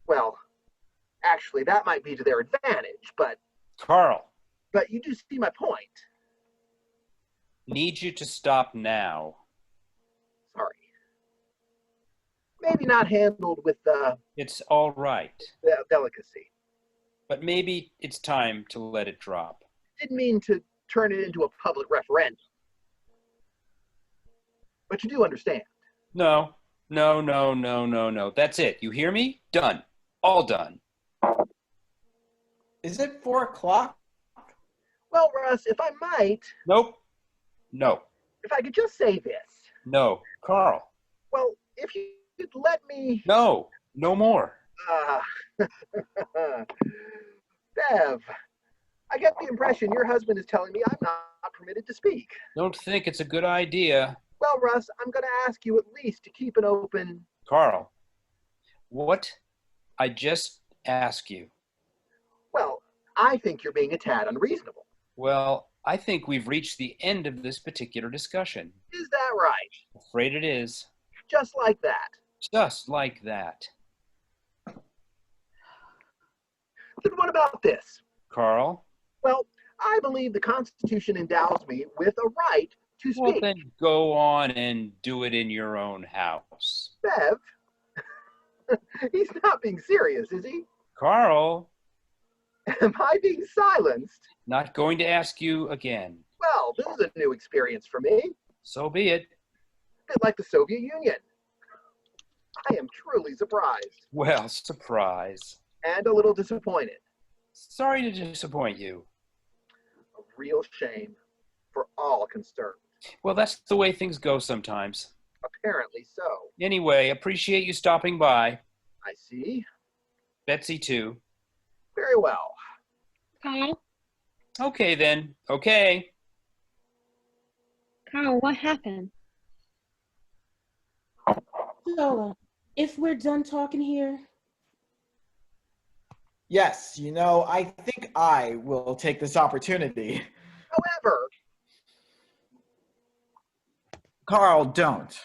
Well, actually, that might be to their advantage, but Carl, you do see my point. need you to stop now. Sorry. Maybe not handled with It's all right, delicacy. but maybe it's time to let it drop. Didn't mean to turn it into a public referendum. But you do understand. No. That's it. You hear me? Done. All done. Is it 4 o'clock? Well, Russ, if I might, Nope. No. if I could just say this. No. Carl. Well, if you could let me... No. No more. Bev, I get the impression your husband is telling me I'm not permitted to speak. Don't think it's a good idea. Well, Russ, I'm going to ask you at least to keep an open... Carl, what I just asked you. Well, I think you're being a tad unreasonable. Well, I think we've reached the end of this particular discussion. Is that right? Afraid it is. Just like that. Just like that. Then what about this? Carl? Well, I believe the Constitution endows me with a right to Well, speak. then go on and do it in your own house. Bev, he's not being serious, is he? Carl, Am I being silenced? not going to ask you again. Well, this is a new experience for me. So be it. A bit like the Soviet Union. I am truly surprised Well, surprise. and a little disappointed. Sorry to disappoint you. A real shame for all concerned. Well, that's the way things go sometimes. Apparently so. Anyway, appreciate you stopping by. I see. Betsy, too. Very well. Carl? Okay, then. Okay. Carl, what happened? So, if we're done talking here, Yes, I think I will take this opportunity. However, Carl, don't.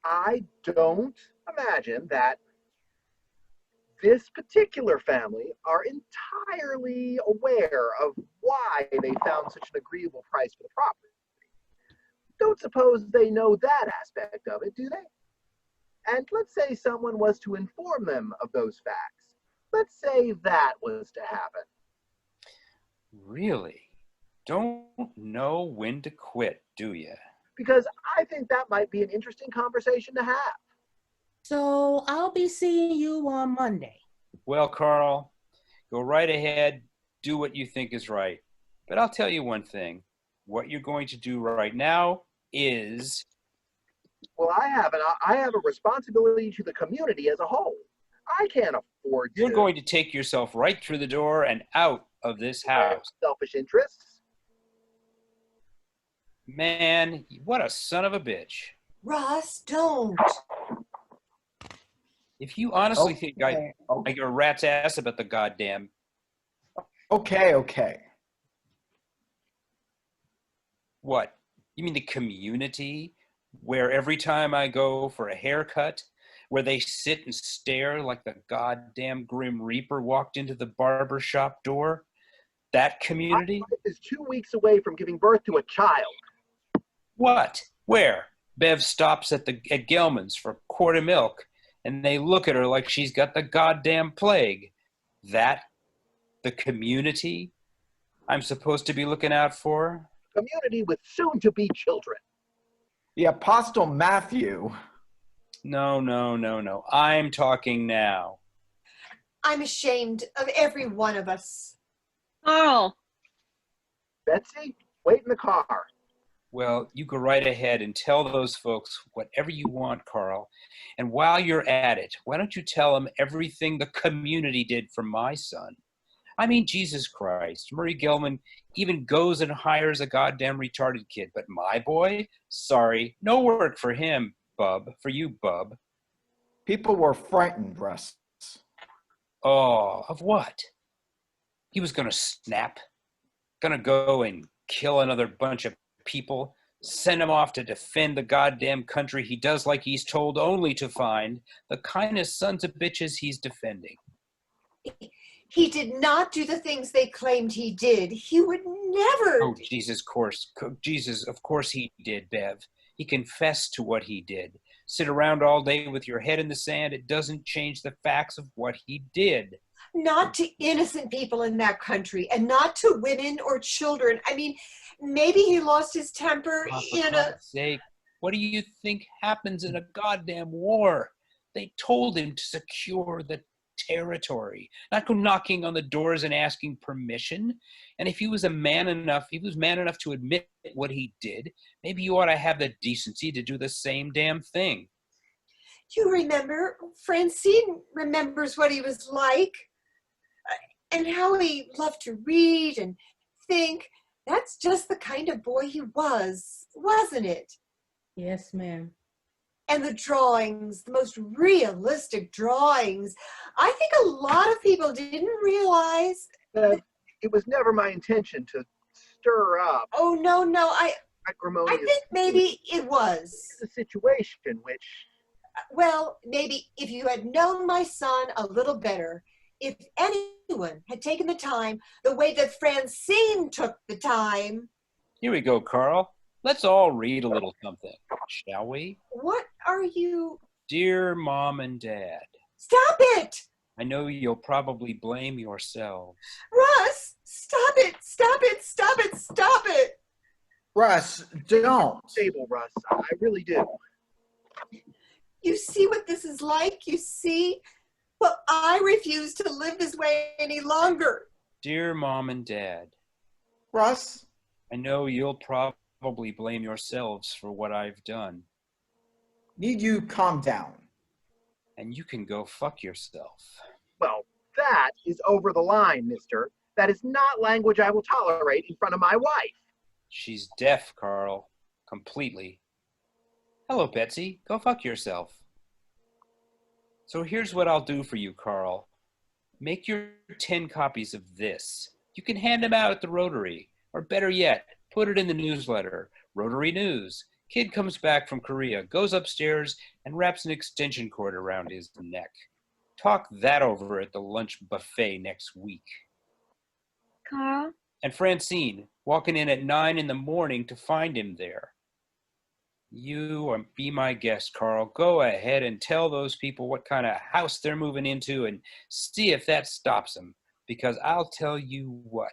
I don't imagine that this particular family are entirely aware of why they found such an agreeable price for the property. Don't suppose they know that aspect of it, do they? And let's say someone was to inform them of those facts. Let's say that was to happen. Really? Don't know when to quit, do you? Because I think that might be an interesting conversation to have. So I'll be seeing you on Monday. Well, Carl, go right ahead, do what you think is right. But I'll tell you one thing. What you're going to do right now is... Well, I have a responsibility to the community as a whole. I can't afford to. You're going to take yourself right through the door and out of this house. Selfish interests. Man, what a son of a bitch. Ross, don't. If you honestly think I give a rat's ass about the goddamn... Okay. What? You mean the community? Where every time I go for a haircut, where they sit and stare like the goddamn Grim Reaper walked into the barber shop door? That community? My wife is 2 weeks away from giving birth to a child. What? Where? Bev stops at Gelman's for a quart of milk, and they look at her like she's got the goddamn plague. That the community I'm supposed to be looking out for? Community with soon-to-be children. The Apostle Matthew. No. I'm talking now. I'm ashamed of every one of us. Carl. Betsy, wait in the car. Well, you go right ahead and tell those folks whatever you want, Carl. And while you're at it, why don't you tell them everything the community did for my son? I mean, Jesus Christ, Murray Gilman even goes and hires a goddamn retarded kid. But my boy, sorry, no work for him, bub. For you, bub. People were frightened, Russ. Oh, of what? He was going to snap? Going to go and kill another bunch of people? Send him off to defend the goddamn country he does like he's told only to find the kindest sons of bitches he's defending. He did not do the things they claimed he did. He would never. Oh, Jesus, of course he did, Bev. He confessed to what he did. Sit around all day with your head in the sand. It doesn't change the facts of what he did. Not to innocent people in that country, and not to women or children. I mean, maybe he lost his temper For God's sake, what do you think happens in a goddamn war? They told him to secure the territory, not go knocking on the doors and asking permission. And if he was man enough to admit what he did, maybe you ought to have the decency to do the same damn thing. You remember, Francine remembers what he was like, and how he loved to read and think. That's just the kind of boy he was, wasn't it? Yes, ma'am. And the drawings, the most realistic drawings. I think a lot of people didn't realize that it was never my intention to stir up. Oh, no, I think maybe it was. A situation which... Well, maybe if you had known my son a little better, if anyone had taken the time the way that Francine took the time. Here we go, Carl. Let's all read a little something, shall we? What are you? Dear Mom and Dad. Stop it! I know you'll probably blame yourselves. Russ, stop it! Stop it! Stop it! Stop it! Russ, don't. Stable, Russ. I really do. You see what this is like? You see? Well, I refuse to live this way any longer. Dear Mom and Dad. Russ? I know you'll probably blame yourselves for what I've done. Need you calm down. And you can go fuck yourself. Well, that is over the line, mister. That is not language I will tolerate in front of my wife. She's deaf, Carl. Completely. Hello, Betsy. Go fuck yourself. So here's what I'll do for you, Carl. Make your 10 copies of this. You can hand them out at the Rotary, or better yet, put it in the newsletter, Rotary News. Kid comes back from Korea, goes upstairs, and wraps an extension cord around his neck. Talk that over at the lunch buffet next week. Carl? And Francine, walking in at 9 in the morning to find him there. Be my guest, Carl. Go ahead and tell those people what kind of house they're moving into and see if that stops them. Because I'll tell you what,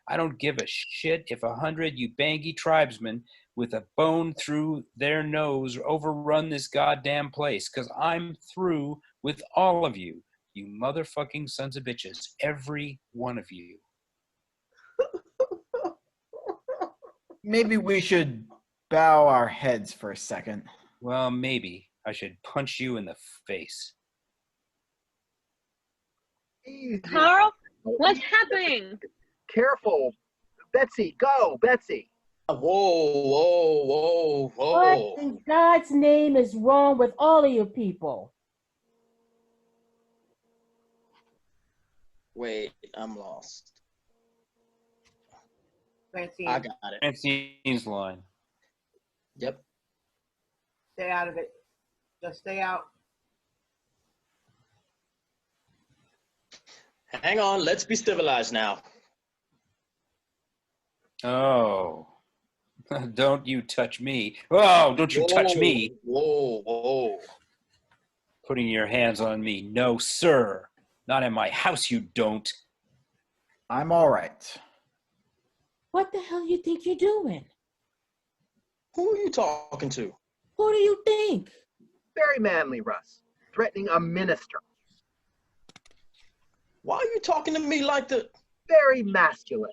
I don't give a shit if 100 Ubangi tribesmen with a bone through their nose overrun this goddamn place, because I'm through with all of you, you motherfucking sons of bitches, every one of you. Maybe we should bow our heads for a second. Well, maybe I should punch you in the face. Easy. Carl? What's happening? Careful. Betsy, go, Betsy. Whoa, whoa, whoa, What whoa. in God's name is wrong with all of you people? Wait, I'm lost. Francine, I got it. Francine's line. Yep. stay out of it. Just stay out. Hang on, let's be civilized now. Oh. Don't you touch me. Oh, don't you touch me. Whoa, whoa. Putting your hands on me. No, sir. Not in my house, you don't. I'm all right. What the hell you think you're doing? Who are you talking to? Who do you think? Very manly, Russ. Threatening a minister. Why are you talking to me like the... Very masculine.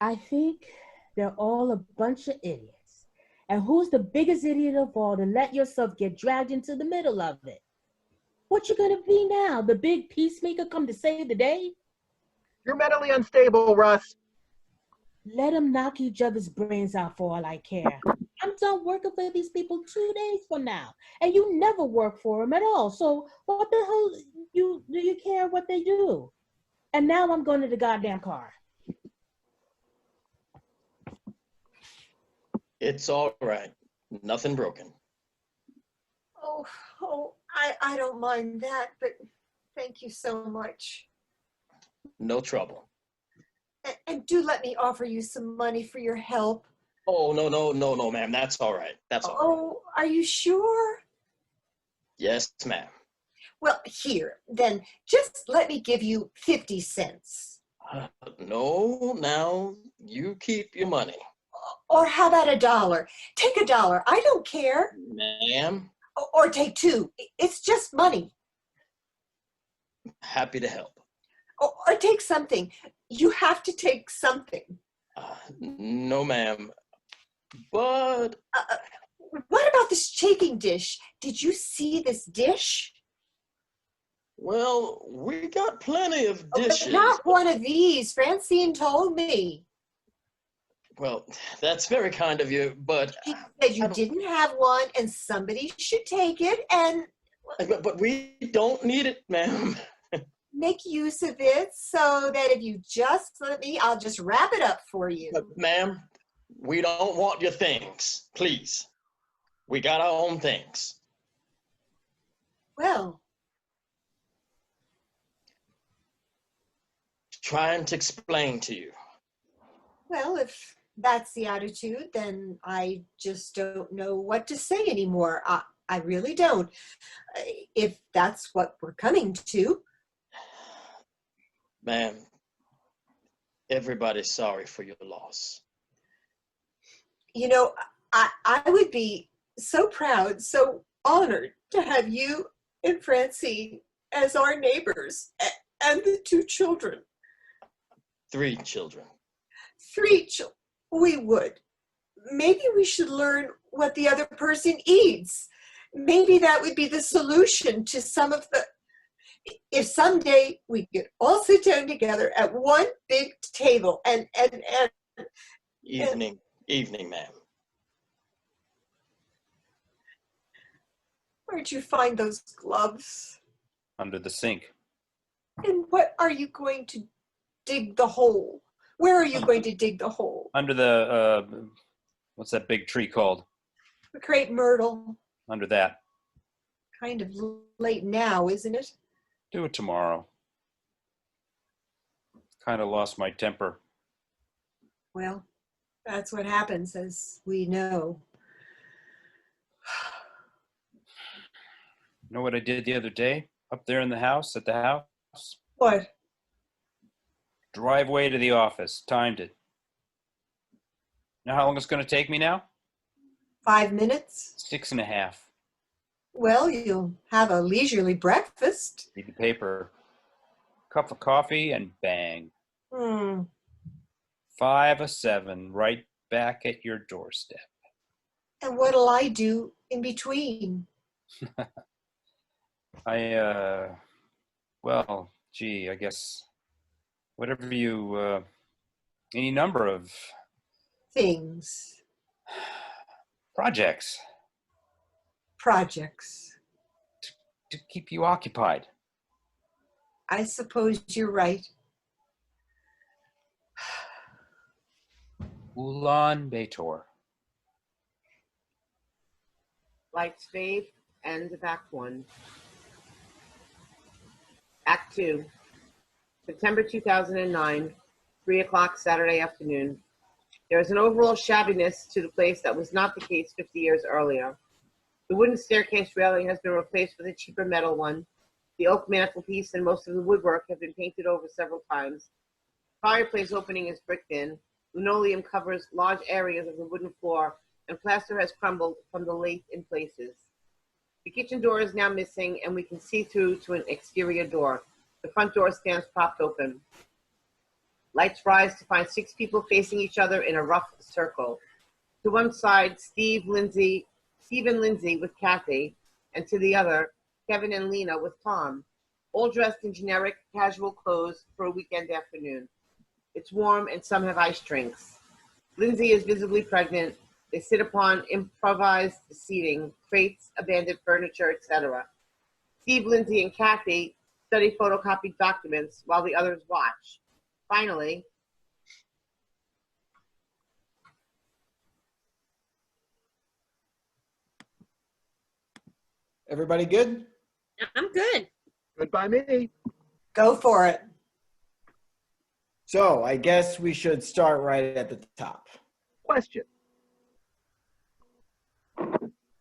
I think they're all a bunch of idiots. And who's the biggest idiot of all to let yourself get dragged into the middle of it? What you gonna be now? The big peacemaker come to save the day? You're mentally unstable, Russ. Let them knock each other's brains out for all I care. I'm done working for these people 2 days from now. And you never work for them at all. So what the hell do you care what they do? And now I'm going to the goddamn car. It's all right. Nothing broken. I don't mind that, but thank you so much. No trouble. And do let me offer you some money for your help. Oh, no, ma'am. That's all right. That's all right. Oh, are you sure? Yes, ma'am. Well, here, then just let me give you 50 cents. No, now you keep your money. Or how about $1? Take $1. I don't care. Ma'am, Or take 2. It's just money. happy to help. Or take something. You have to take something. No, ma'am. But What about this chafing dish? Did you see this dish? well, we got plenty of dishes. Not one of these. Francine told me. Well, that's very kind of you, but She said you didn't have one and somebody should take it and but we don't need it, ma'am. make use of it so that if you just let me, I'll just wrap it up for you. But, ma'am, we don't want your things, please. We got our own things. Well, Trying to explain to you. well, if that's the attitude, then I just don't know what to say anymore. I really don't. If that's what we're coming to. Ma'am, everybody's sorry for your loss. You know, I would be so proud, so honored to have you and Francine as our neighbors and the 2 children. 3 children. 3 children. We would. Maybe we should learn what the other person eats. Maybe that would be the solution to some of the... If someday we could all sit down together at one big table and Evening, ma'am. where'd you find those gloves? Under the sink. And what are you going to dig the hole? Where are you going to dig the hole? Under the, what's that big tree called? The crepe myrtle. Under that. Kind of late now, isn't it? Do it tomorrow. Kind of lost my temper. Well, that's what happens, as we know. You know what I did the other day? Up there in the house, at the house? What? Driveway to the office. Timed it. Know how long it's going to take me now? 5 minutes? 6.5. Well, you'll have a leisurely breakfast. Read the paper. Cup of coffee and bang. 5 of 7, right back at your doorstep. And what'll I do in between? Well, gee, I guess whatever you, any number of Things. projects Projects. to keep you occupied. I suppose you're right. Ulan Bator. Lights fade, end of Act 1. Act 2, September 2009, 3 o'clock Saturday afternoon. There is an overall shabbiness to the place that was not the case 50 years earlier. The wooden staircase railing has been replaced with a cheaper metal one. The oak mantelpiece and most of the woodwork have been painted over several times. Fireplace opening is bricked in. Linoleum covers large areas of the wooden floor, and plaster has crumbled from the lathe in places. The kitchen door is now missing, and we can see through to an exterior door. The front door stands propped open. Lights rise to find 6 people facing each other in a rough circle. To one side, Steve and Lindsay with Kathy, and to the other, Kevin and Lena with Tom, all dressed in generic, casual clothes for a weekend afternoon. It's warm, and some have iced drinks. Lindsay is visibly pregnant. They sit upon improvised seating, crates, abandoned furniture, etc. Steve, Lindsay, and Kathy study photocopied documents while the others watch. Finally, Everybody good? I'm good. Good by me. Go for it. So I guess we should start right at the top. Question.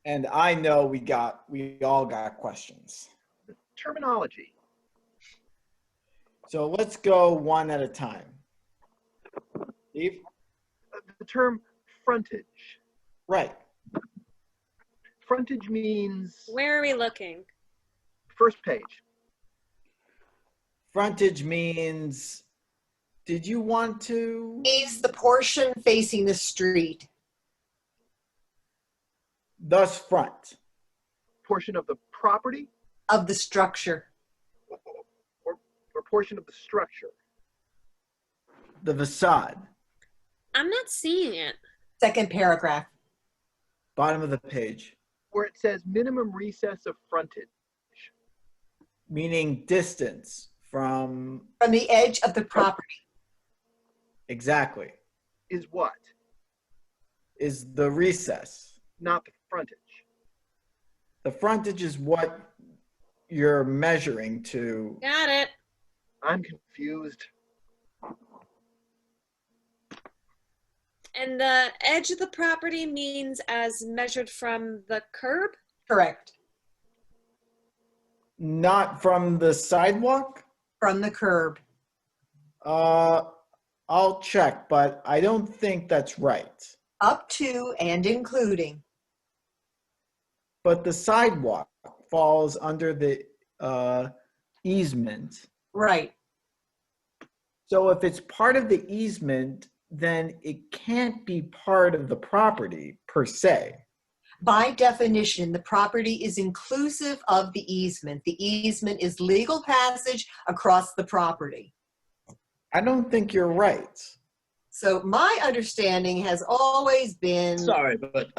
And I know we all got questions. Terminology. So let's go one at a time. Steve? The term frontage. Right. Frontage means Where are we looking? first page. Frontage means, did you want to? Is the portion facing the street. Thus front. Portion of the property Of the structure. or portion of the structure. The facade. I'm not seeing it. Second paragraph. Bottom of the page. Where it says minimum recess of frontage. Meaning distance from, From the edge of the property. exactly, Is what? is the recess. Not the frontage. The frontage is what you're measuring to. Got it. I'm confused. And the edge of the property means as measured from the curb? Correct. Not from the sidewalk? From the curb. I'll check, but I don't think that's right. Up to and including. But the sidewalk falls under the easement. Right. So if it's part of the easement, then it can't be part of the property per se. By definition, the property is inclusive of the easement. The easement is legal passage across the property. I don't think you're right. So my understanding has always been. Sorry, but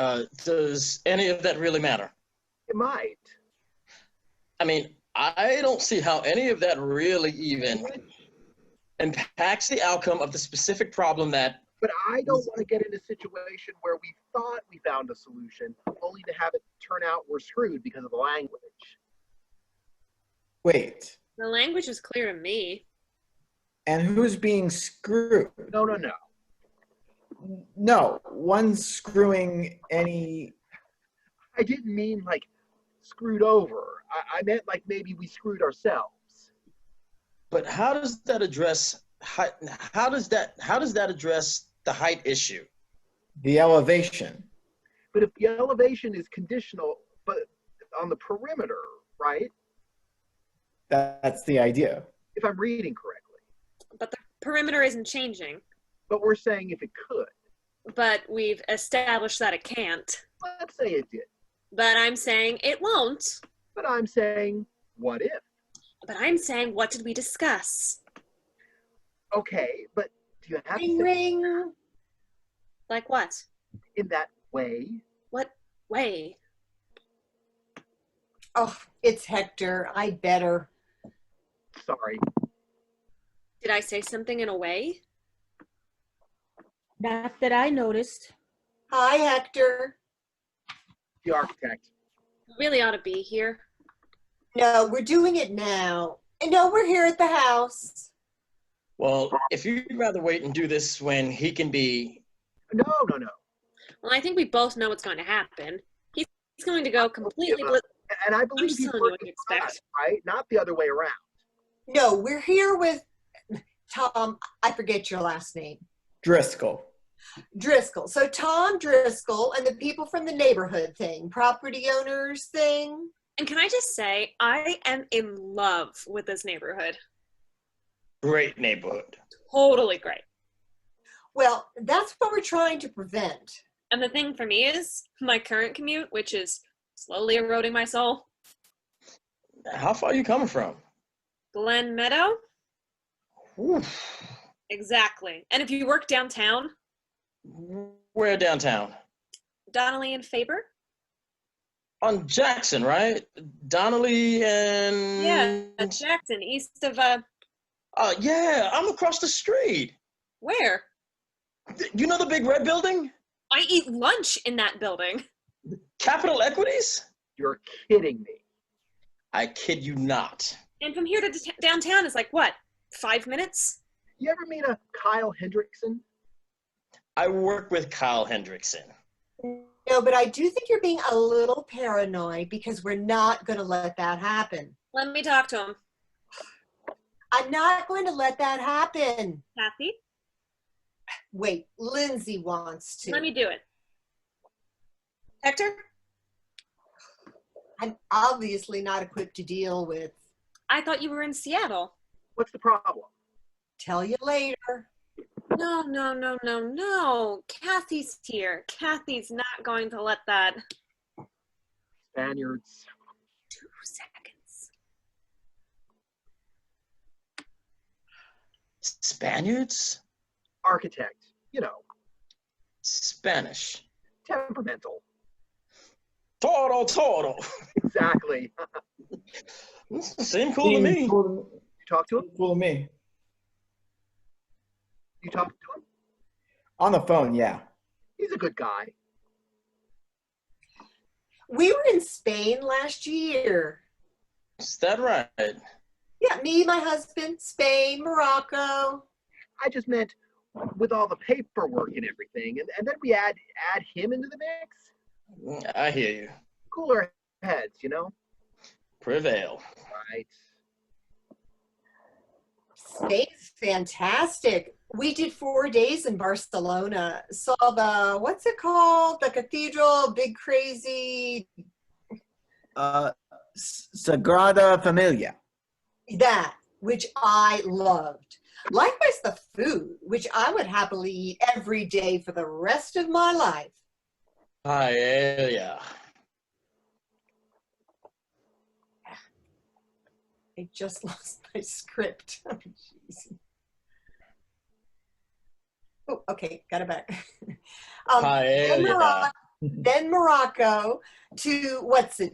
does any of that really matter? It might. I mean, I don't see how any of that really even impacts the outcome of the specific problem that. But I don't want to get in a situation where we thought we found a solution, only to have it turn out we're screwed because of the language. Wait, The language is clear to me. and who's being screwed? No, no, no. No, one's screwing any. I didn't mean like screwed over. I meant like maybe we screwed ourselves. But how does that address height? How does that address the height issue? The elevation. But if the elevation is conditional, but on the perimeter, right? That's the idea. If I'm reading correctly. But the perimeter isn't changing. But we're saying if it could. But we've established that it can't. Let's say it did. But I'm saying it won't. But I'm saying, what if? But I'm saying, what did we discuss? Okay, but do you have Ring, to ring. Like what? in that way? What way? Oh, it's Hector. I better. Sorry. Did I say something in a way? Not that I noticed. Hi, Hector. The architect. You really ought to be here. No, we're doing it now. And no, we're here at the house. Well, if you'd rather wait and do this when he can be. No, no, no. Well, I think we both know what's going to happen. He's going to go completely. And I I'm believe just he's telling you what working to for expect. us, right? Not the other way around. No, we're here with Tom. I forget your last name. Driscoll. Driscoll. So Tom Driscoll and the people from the neighborhood thing, property owners thing. And can I just say, I am in love with this neighborhood. Great neighborhood. Totally great. Well, that's what we're trying to prevent. And the thing for me is my current commute, which is slowly eroding my soul. How far are you coming from? Glen Meadow? Oof. Exactly. And if you work downtown, Where downtown? Donnelly and Faber? On Jackson, right? Donnelly and. Yeah, Jackson, east of, Yeah, I'm across the street. where? You know the big red building? I eat lunch in that building. Capital Equities? You're kidding me. I kid you not. And from here to downtown is like, what, 5 minutes? You ever meet a Kyle Hendrickson? I work with Kyle Hendrickson. No, but I do think you're being a little paranoid because we're not going to let that happen. Let me talk to him. I'm not going to let that happen. Kathy, Wait, Lindsay wants to. let me do it. Hector, I'm obviously not equipped to deal with. I thought you were in Seattle. What's the problem? Tell you later. No. Kathy's here. Kathy's not going to let that. Spaniards. 2 seconds. Spaniards? Architect. You know, Spanish. temperamental. Toro. Exactly. Seem cool to me. You talk to him? Cool to me. You talk to him? On the phone, yeah. He's a good guy. We were in Spain last year. Is that right? Yeah, me, my husband, Spain, Morocco. I just meant with all the paperwork and everything, and then we add him into the mix. I hear you. Cooler heads, you know? Prevail. Right. Spain's fantastic. We did 4 days in Barcelona. Saw the, what's it called? The cathedral, big crazy, Sagrada Familia. that, which I loved. Likewise, the food, which I would happily eat every day for the rest of my life. Paella. I just lost my script. Oh, jeez. Oh, okay, got it back. Paella. Then Morocco to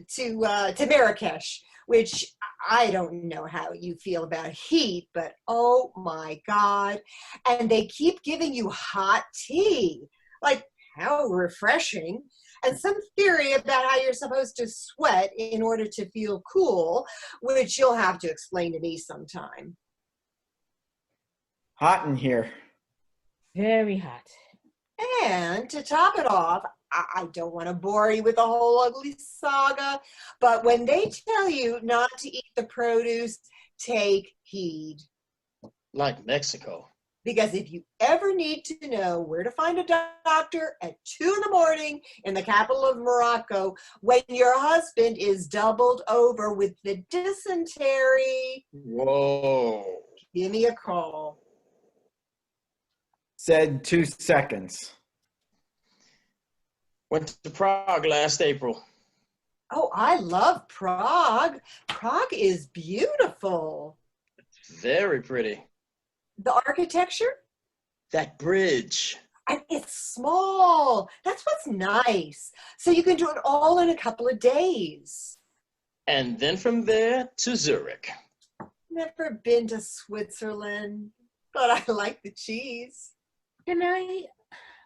to Marrakesh, which I don't know how you feel about heat, but oh my God. And they keep giving you hot tea. Like, how refreshing. And some theory about how you're supposed to sweat in order to feel cool, which you'll have to explain to me sometime. Hot in here. Very hot. And to top it off, I don't want to bore you with the whole ugly saga, but when they tell you not to eat the produce, take heed. Like Mexico. Because if you ever need to know where to find a doctor at 2 in the morning in the capital of Morocco, when your husband is doubled over with the dysentery, Whoa. give me a call. Said 2 seconds. Went to Prague last April. Oh, I love Prague. Prague is beautiful. Very pretty. The architecture? That bridge. And it's small. That's what's nice. So you can do it all in a couple of days. And then from there to Zurich. Never been to Switzerland, but I like the cheese. And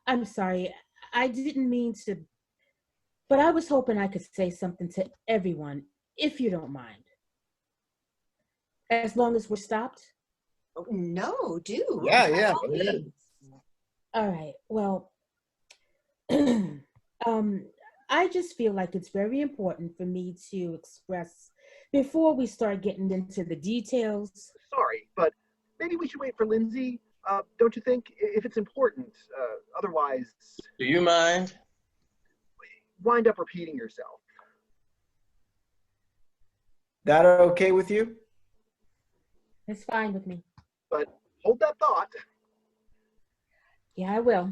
I'm sorry, I didn't mean to, but I was hoping I could say something to everyone, if you don't mind. As long as we're stopped? Oh, no, do. Yeah. All right, well, I just feel like it's very important for me to express before we start getting into the details. Sorry, but maybe we should wait for Lindsay. Don't you think? If it's important. Otherwise, Do you mind? wind up repeating yourself. That okay with you? It's fine with me. But hold that thought. Yeah, I will.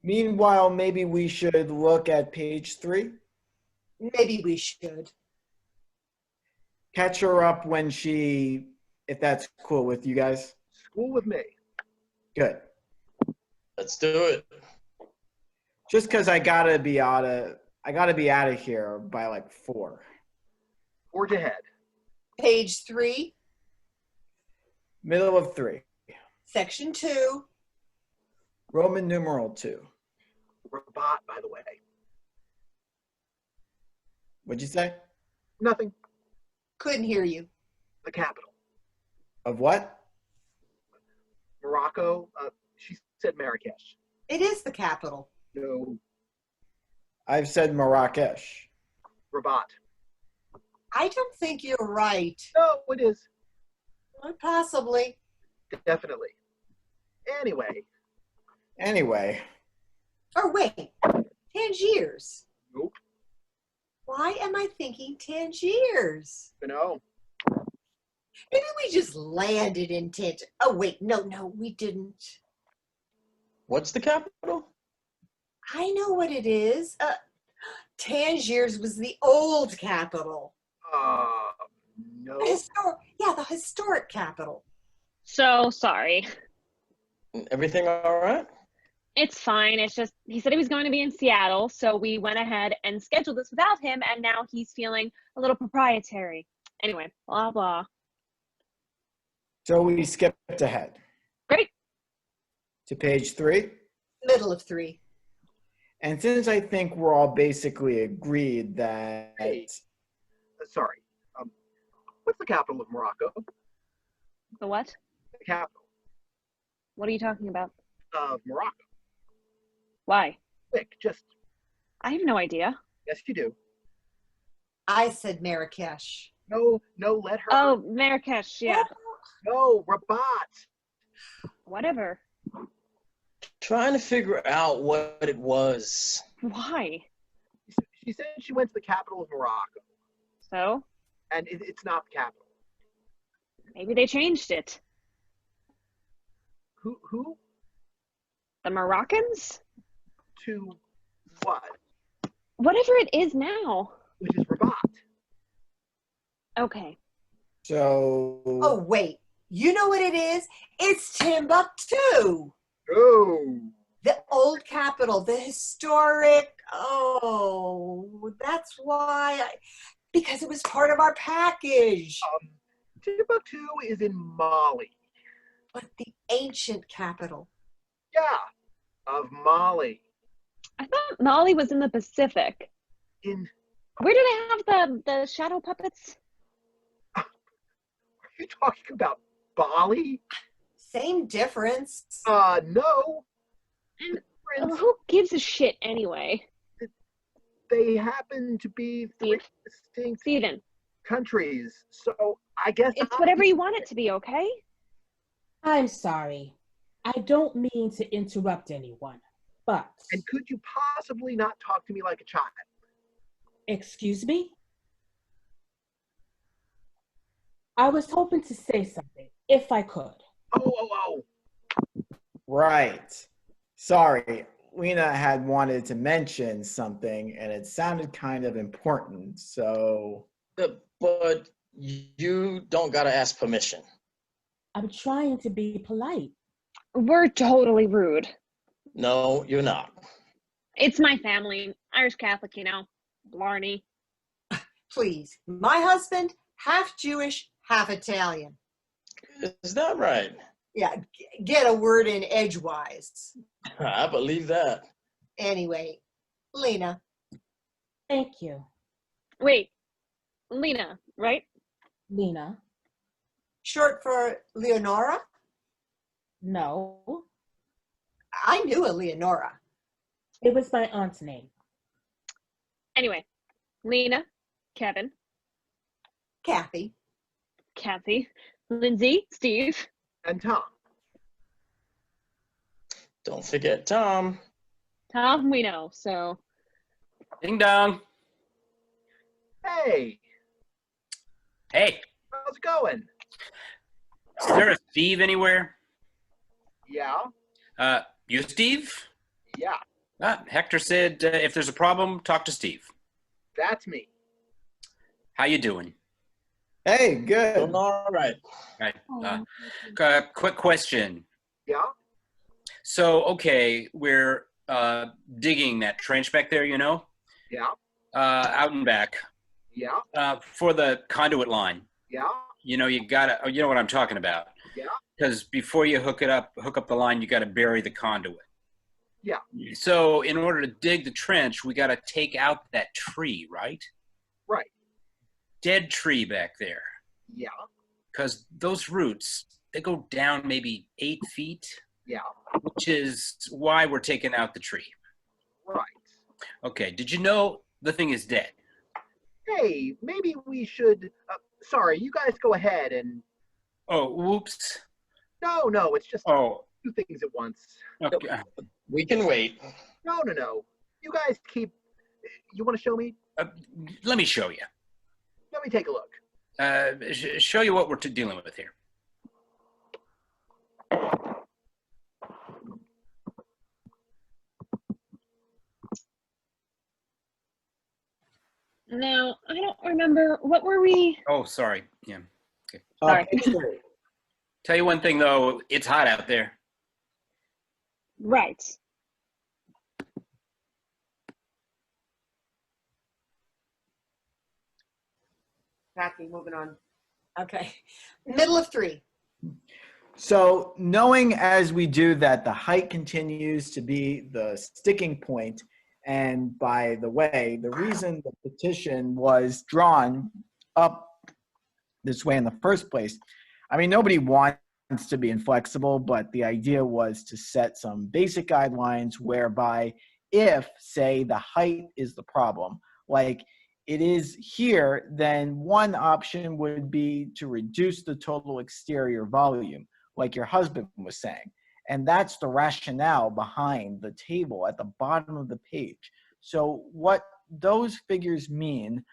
Meanwhile, maybe we should look at page 3. Maybe we should. Catch her up when if that's cool with you guys. School with me. Good. Let's do it. Just because I gotta be out of here by like 4. Forge ahead. Page 3, Middle of 3. section 2. Roman numeral 2. Rabat, by the way. What'd you say? Nothing. Couldn't hear you. The capital. Of what? Morocco. She said Marrakesh. It is the capital. No. I've said Marrakesh. Rabat. I don't think you're right. No, it is. Well, possibly. Definitely. Anyway. Or wait, Tangiers. Nope. Why am I thinking Tangiers? No. Maybe we just landed in Tangiers. Oh, wait, no, we didn't. What's the capital? I know what it is. Tangiers was the old capital. No. The historic capital. So sorry. Everything all right? It's fine. It's just, he said he was going to be in Seattle, so we went ahead and scheduled this without him, and now he's feeling a little proprietary. Anyway, blah, blah. So we skipped ahead. Great. To page 3. Middle of 3. And since I think we're all basically agreed that... Hey. Sorry. What's the capital of Morocco? The what? The capital What are you talking about? of Morocco. Why? Quick, just... I have no idea. Yes, you do. I said Marrakesh. No, let her... Oh, Marrakesh, yeah. No, Rabat. Whatever. Trying to figure out what it was. Why? She said she went to the capital of Morocco. So? And it's not the capital. Maybe they changed it. Who? The Moroccans? To what? Whatever it is now. Which is Rabat. Okay. So... Oh, wait. You know what it is? It's Timbuktu. Oh. The old capital, the historic, Oh, that's why because it was part of our package. Timbuktu is in Mali. But the ancient capital. Yeah, of Mali. I thought Mali was in the Pacific. In, Where do they have the shadow puppets? are you talking about Bali? Same difference. No. And Prince, who gives a shit anyway? they happen to be three Steve. distinct Steven, countries, so I guess it's whatever you want it to be, okay? I'm sorry. I don't mean to interrupt anyone, but And could you possibly not talk to me like a child? excuse me? I was hoping to say something, if I could. Oh. Right. Sorry, Lena had wanted to mention something and it sounded kind of important, so. But you don't gotta ask permission. I'm trying to be polite. We're totally rude. No, you're not. It's my family, Irish Catholic, you know, Blarney. Please. My husband, half Jewish, half Italian. Is that right? Yeah, get a word in edgewise. I believe that. Anyway, Lena. Thank you, Wait, Lena, right? Lena. Short for Leonora? No, I knew a Leonora. it was my aunt's name. Anyway, Lena, Kevin, Kathy. Kathy, Lindsay, Steve. And Tom. Don't forget Tom. Tom, we know, so. Ding dong. Hey, Hey, how's it going? is there a Steve anywhere? Yeah, You Steve? yeah, Hector said if there's a problem, talk to Steve. that's me. How you doing? Hey, good. Doing all right. Right. Oh, Quick question. Yeah, So, okay, we're digging that trench back there, you know, yeah, out and back yeah, for the conduit line. yeah, You know, you know what I'm talking about. yeah, Because before you hook up the line, you got to bury the conduit. yeah. So, in order to dig the trench, we got to take out that tree, right? Right. Dead tree back there. Yeah, Because those roots, they go down maybe 8 feet, yeah, which is why we're taking out the tree. right. Okay, did you know the thing is dead? Hey, maybe we should. Sorry, you guys go ahead and. Oh, whoops. No, it's just Oh, two things at once. okay. We can wait. No. You guys keep. You want to show me? Let me show you. Let me take a look. Show you what we're dealing with here. now, I don't remember, what were we? Oh, sorry. Yeah. Okay. Sorry. History. Tell you one thing though, it's hot out there. Right. Kathy, moving on. Okay. Middle of 3. So knowing as we do that the height continues to be the sticking point, and by the way, the reason the petition was drawn up this way in the first place, I mean, nobody wants to be inflexible, but the idea was to set some basic guidelines whereby if, say, the height is the problem, like it is here, then one option would be to reduce the total exterior volume, like your husband was saying. And that's the rationale behind the table at the bottom of the page. So what those figures mean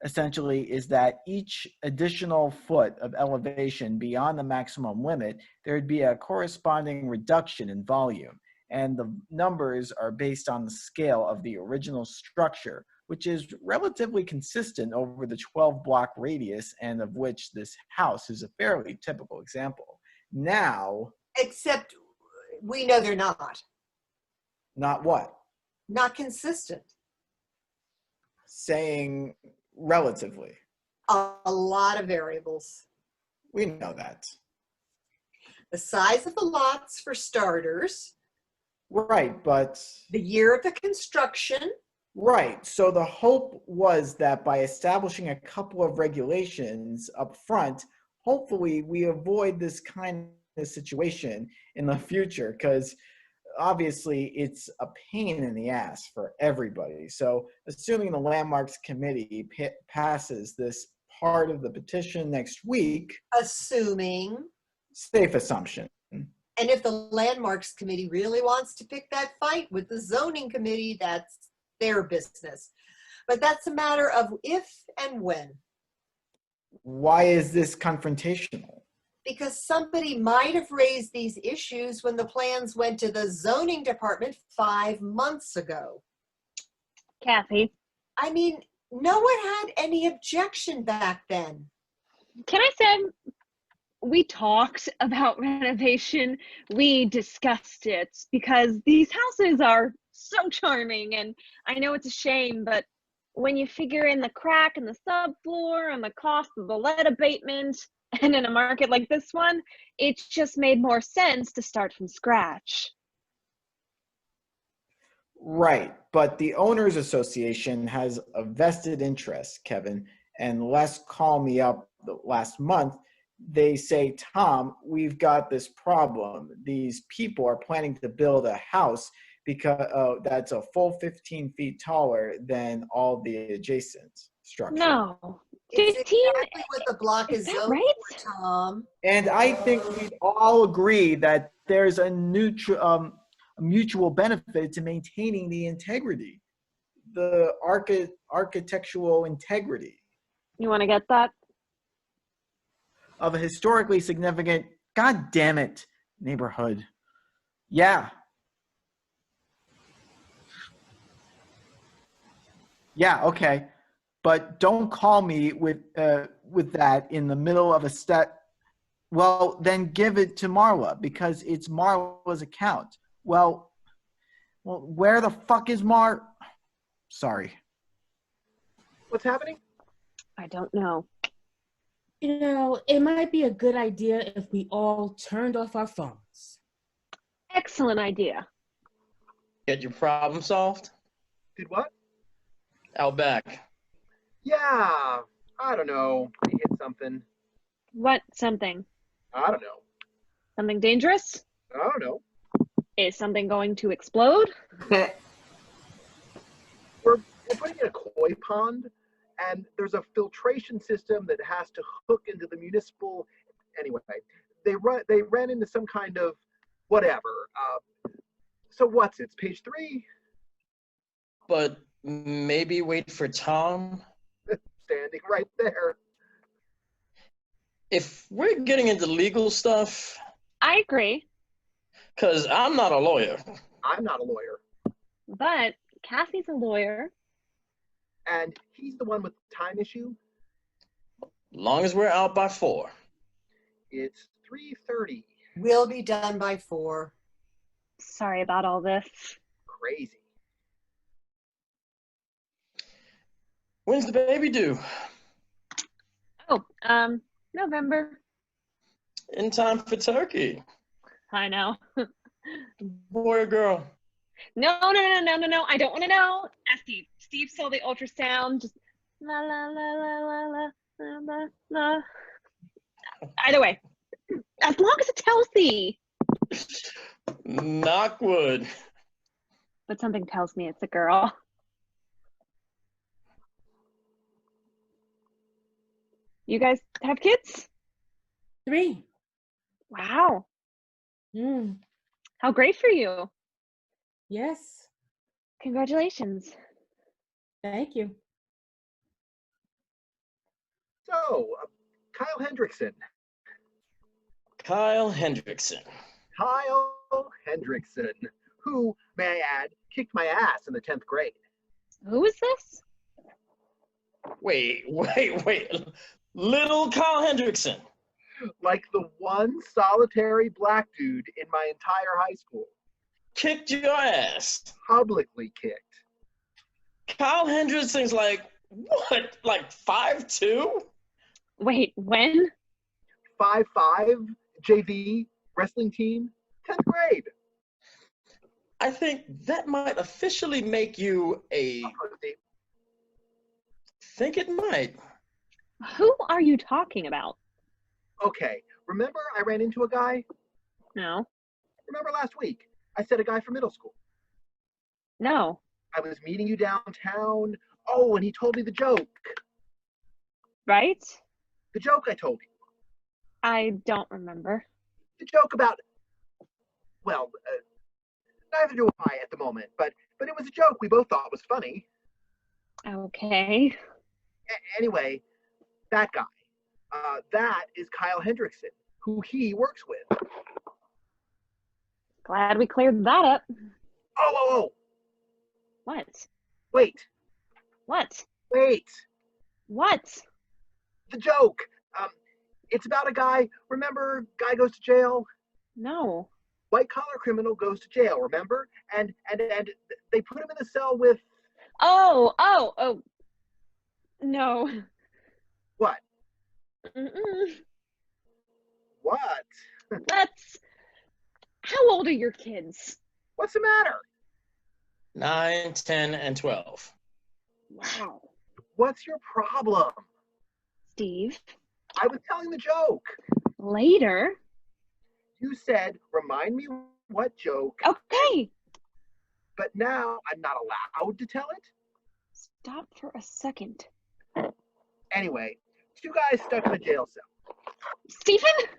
essentially is that each additional foot of elevation beyond the maximum limit, there'd be a corresponding reduction in volume. And the numbers are based on the scale of the original structure, which is relatively consistent over the 12 block radius, and of which this house is a fairly typical example. Now, Except we know they're not. not what? Not consistent. Saying relatively. A lot of variables. We know that. The size of the lots for starters, Right, but the year of the construction, right. So the hope was that by establishing a couple of regulations up front, hopefully we avoid this kind of situation in the future, because obviously it's a pain in the ass for everybody. So assuming the Landmarks Committee passes this part of the petition next week, assuming. safe assumption. And if the Landmarks Committee really wants to pick that fight with the Zoning Committee, that's their business. But that's a matter of if and when. Why is this confrontational? Because somebody might have raised these issues when the plans went to the zoning department 5 months ago. Kathy, I mean, no one had any objection back then. can I say we talked about renovation? We discussed it because these houses are so charming, and I know it's a shame, but when you figure in the crack in the subfloor and the cost of the lead abatement, and in a market like this one, it just made more sense to start from scratch. Right, but the Owners Association has a vested interest, Kevin, and Les called me up last month. They say, Tom, we've got this problem. These people are planning to build a house because that's a full 15 feet taller than all the adjacent structures. No. It's 15? exactly what the block is Is that zoned right? for, Tom. And I think we'd all agree that there's a mutual benefit to maintaining the integrity, the architectural integrity You want to get that? of a historically significant, god damn it, neighborhood. Yeah. Yeah, okay. But don't call me with that in the middle of a step. Well, then give it to Marla because it's Marla's account. Well, where the fuck is Sorry. What's happening? I don't know. You know, it might be a good idea if we all turned off our phones. Excellent idea. Get your problem solved? Did what? Out back. Yeah, I don't know. I hit something. What something? I don't know. Something dangerous? I don't know. Is something going to explode? We're putting in a koi pond, and there's a filtration system that has to hook into the municipal. Anyway, they ran into some kind of whatever. So what's it? It's page 3. But maybe wait for Tom? Standing right there. If we're getting into legal stuff, I agree, because I'm not a lawyer. I'm not a lawyer. but Kathy's a lawyer. And he's the one with the time issue. Long as we're out by 4. It's 3:30. We'll be done by 4. Sorry about all this. Crazy. When's the baby due? Oh, November. In time for turkey. I know. Boy or girl? No. I don't want to know. Ask Steve. Steve saw the ultrasound. Just la la la la la la la la la. Either way, as long as it's healthy. Knock wood. But something tells me it's a girl. You guys have kids? 3. Wow. How great for you. Yes. Congratulations. Thank you. So, Kyle Hendrickson. Kyle Hendrickson. Kyle Hendrickson, who, may I add, kicked my ass in the 10th grade. Who is this? Wait. Little Kyle Hendrickson. Like the one solitary black dude in my entire high school. kicked your ass. Publicly kicked. Kyle Hendrickson's like, what? Like 5'2"? Wait, when? 5'5", JV, wrestling team, 10th grade. I think that might officially make you a. Think it might. Who are you talking about? Okay, remember I ran into a guy? No. Remember last week? I said a guy from middle school. No. I was meeting you downtown. Oh, and he told me the joke. Right? The joke I told you. I don't remember. The joke about, well, neither do I at the moment, but it was a joke we both thought was funny. Okay. Anyway, that guy. That is Kyle Hendrickson, who he works with. Glad we cleared that up. Oh. What? Wait. What? Wait. What? The joke. It's about a guy. Remember, guy goes to jail? No. White collar criminal goes to jail. Remember? And they put him in a cell with. Oh. No. What? Mm-mm. What? Let's. How old are your kids? What's the matter? 9, 10, and 12. Wow. What's your problem? Steve. I was telling the joke. Later. You said, remind me what joke. Okay. But now I'm not allowed to tell it? Stop for a second. Anyway, 2 guys stuck in a jail cell. Stephen?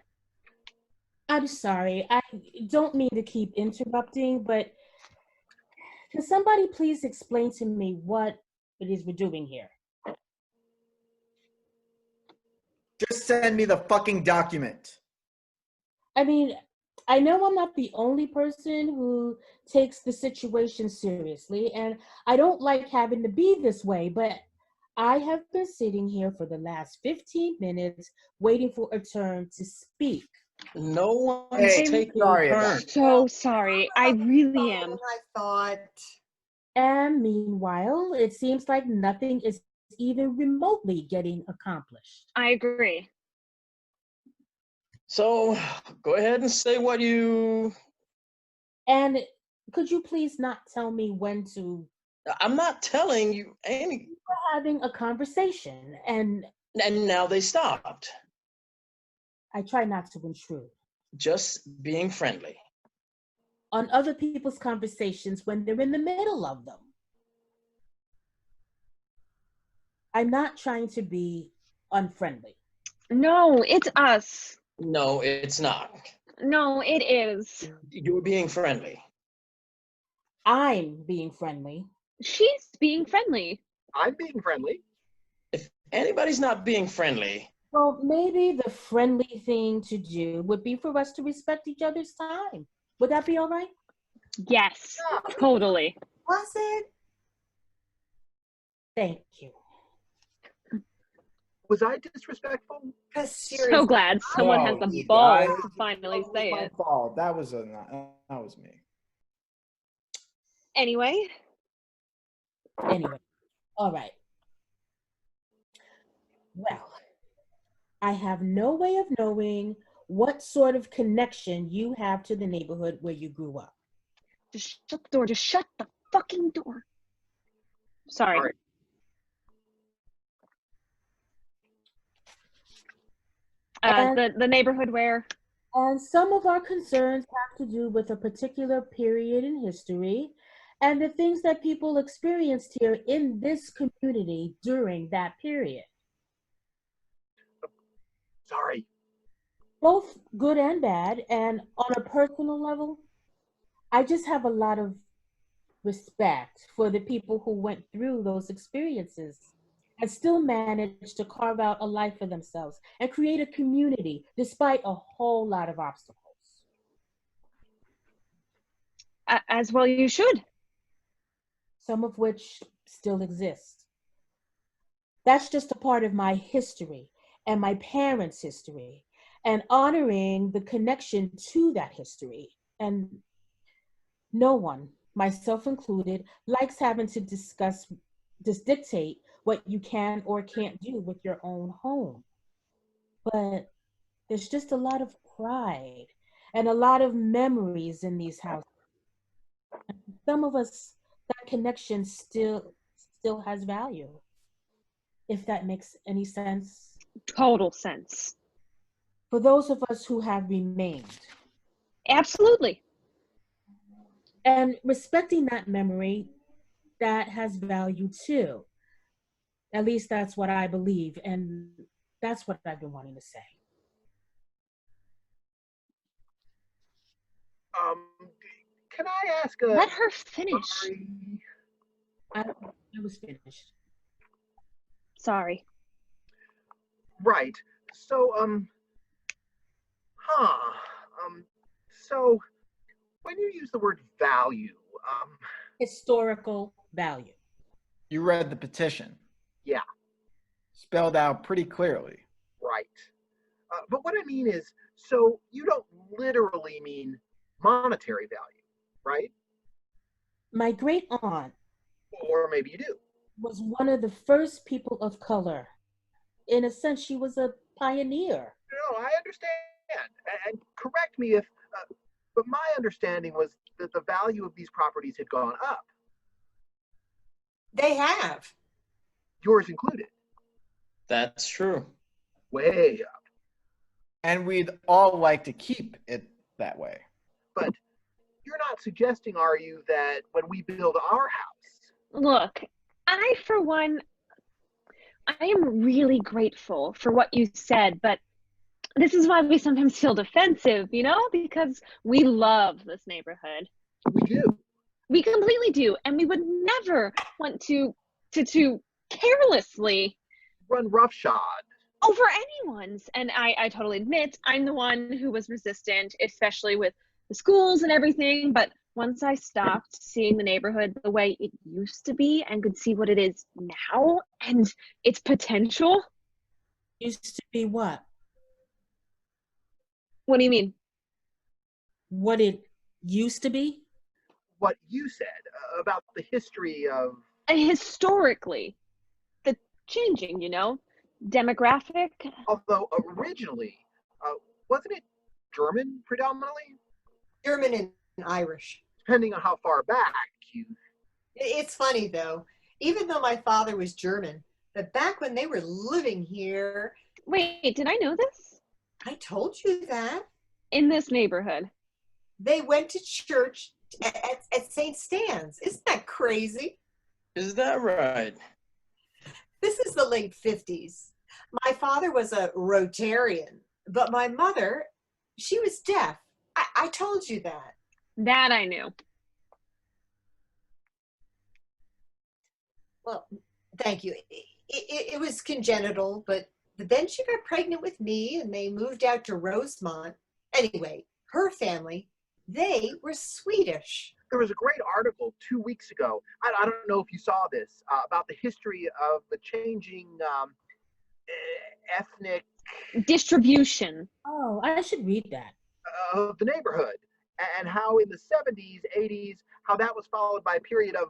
I'm sorry. I don't mean to keep interrupting, but can somebody please explain to me what it is we're doing here? Just send me the fucking document. I mean, I know I'm not the only person who takes the situation seriously, and I don't like having to be this way, but I have been sitting here for the last 15 minutes waiting for a turn to speak. No one's taking sorry a turn. So sorry. I really am. I thought. And meanwhile, it seems like nothing is even remotely getting accomplished. I agree. So go ahead and say what you. And could you please not tell me when to? I'm not telling you, Amy. We're having a conversation, and now they stopped. I try not to intrude Just being friendly. on other people's conversations when they're in the middle of them. I'm not trying to be unfriendly. No, it's us. No, it's not. No, it is. You're being friendly. I'm being friendly. She's being friendly. I'm being friendly. If anybody's not being friendly, Well, maybe the friendly thing to do would be for us to respect each other's time. Would that be all right? Yes, totally. Was it? Thank you. Was I disrespectful? So glad someone has the balls to finally say it. Fault. That was me. Anyway, All right. Well, I have no way of knowing what sort of connection you have to the neighborhood where you grew up. just shut the door. Just shut the fucking door. Sorry. All right. The neighborhood where? And some of our concerns have to do with a particular period in history and the things that people experienced here in this community during that period. Sorry. Both good and bad. And on a personal level, I just have a lot of respect for the people who went through those experiences and still managed to carve out a life for themselves and create a community despite a whole lot of obstacles. As well you should. Some of which still exist. That's just a part of my history and my parents' history and honoring the connection to that history. And No one, myself included, likes having to dictate what you can or can't do with your own home. But there's just a lot of pride and a lot of memories in these houses. Some of us, that connection still has value, if that makes any sense. Total sense. For those of us who have remained. Absolutely. And respecting that memory, that has value too. At least that's what I believe, and that's what I've been wanting to say. Um, can I ask a? Let her finish. Sorry. I was finished. Sorry. Right. So, so when you use the word value, Historical value. You read the petition. yeah, Spelled out pretty clearly. right. But what I mean is, so you don't literally mean monetary value, right? My great aunt Or maybe you do. was one of the first people of color. In a sense, she was a pioneer. No, I understand. And correct me if, but my understanding was that the value of these properties had gone up, They have. yours included, That's true. way up. And we'd all like to keep it that way. But you're not suggesting, are you, that when we build our house, Look, I, for one, I am really grateful for what you said, but this is why we sometimes feel defensive, you know, because we love this neighborhood. we do? We completely do, and we would never want to carelessly Run roughshod. over anyone's. And I totally admit I'm the one who was resistant, especially with the schools and everything. But once I stopped seeing the neighborhood the way it used to be and could see what it is now and its potential. Used to be what? What do you mean? What it used to be? What you said about the history of. And historically, the changing, you know, demographic. Although originally, wasn't it German predominantly? German and Irish. Depending on how far back you. It's funny though, even though my father was German, but back when they were living here. Wait, did I know this? I told you that. In this neighborhood. They went to church at St. Stan's. Isn't that crazy? Is that right? This is the late 50s. My father was a Rotarian, but my mother, she was deaf. I told you that. That I knew. Well, thank you. It was congenital, but then she got pregnant with me and they moved out to Rosemont. Anyway, her family, they were Swedish. There was a great article 2 weeks ago. I don't know if you saw this, about the history of the changing ethnic Distribution. Oh, I should read that. of the neighborhood, and how in the 70s, 80s, how that was followed by a period of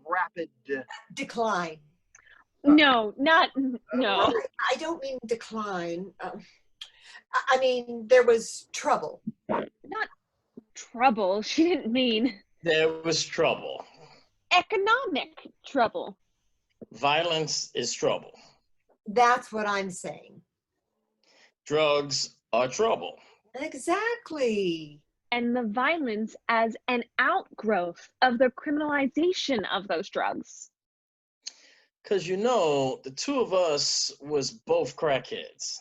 rapid Decline. No, not, no. I don't mean decline. I mean, there was trouble. Not trouble. She didn't mean There was trouble. economic trouble. Violence is trouble. That's what I'm saying. Drugs are trouble. Exactly. And the violence as an outgrowth of the criminalization of those drugs. Because, you know, the two of us was both crackheads.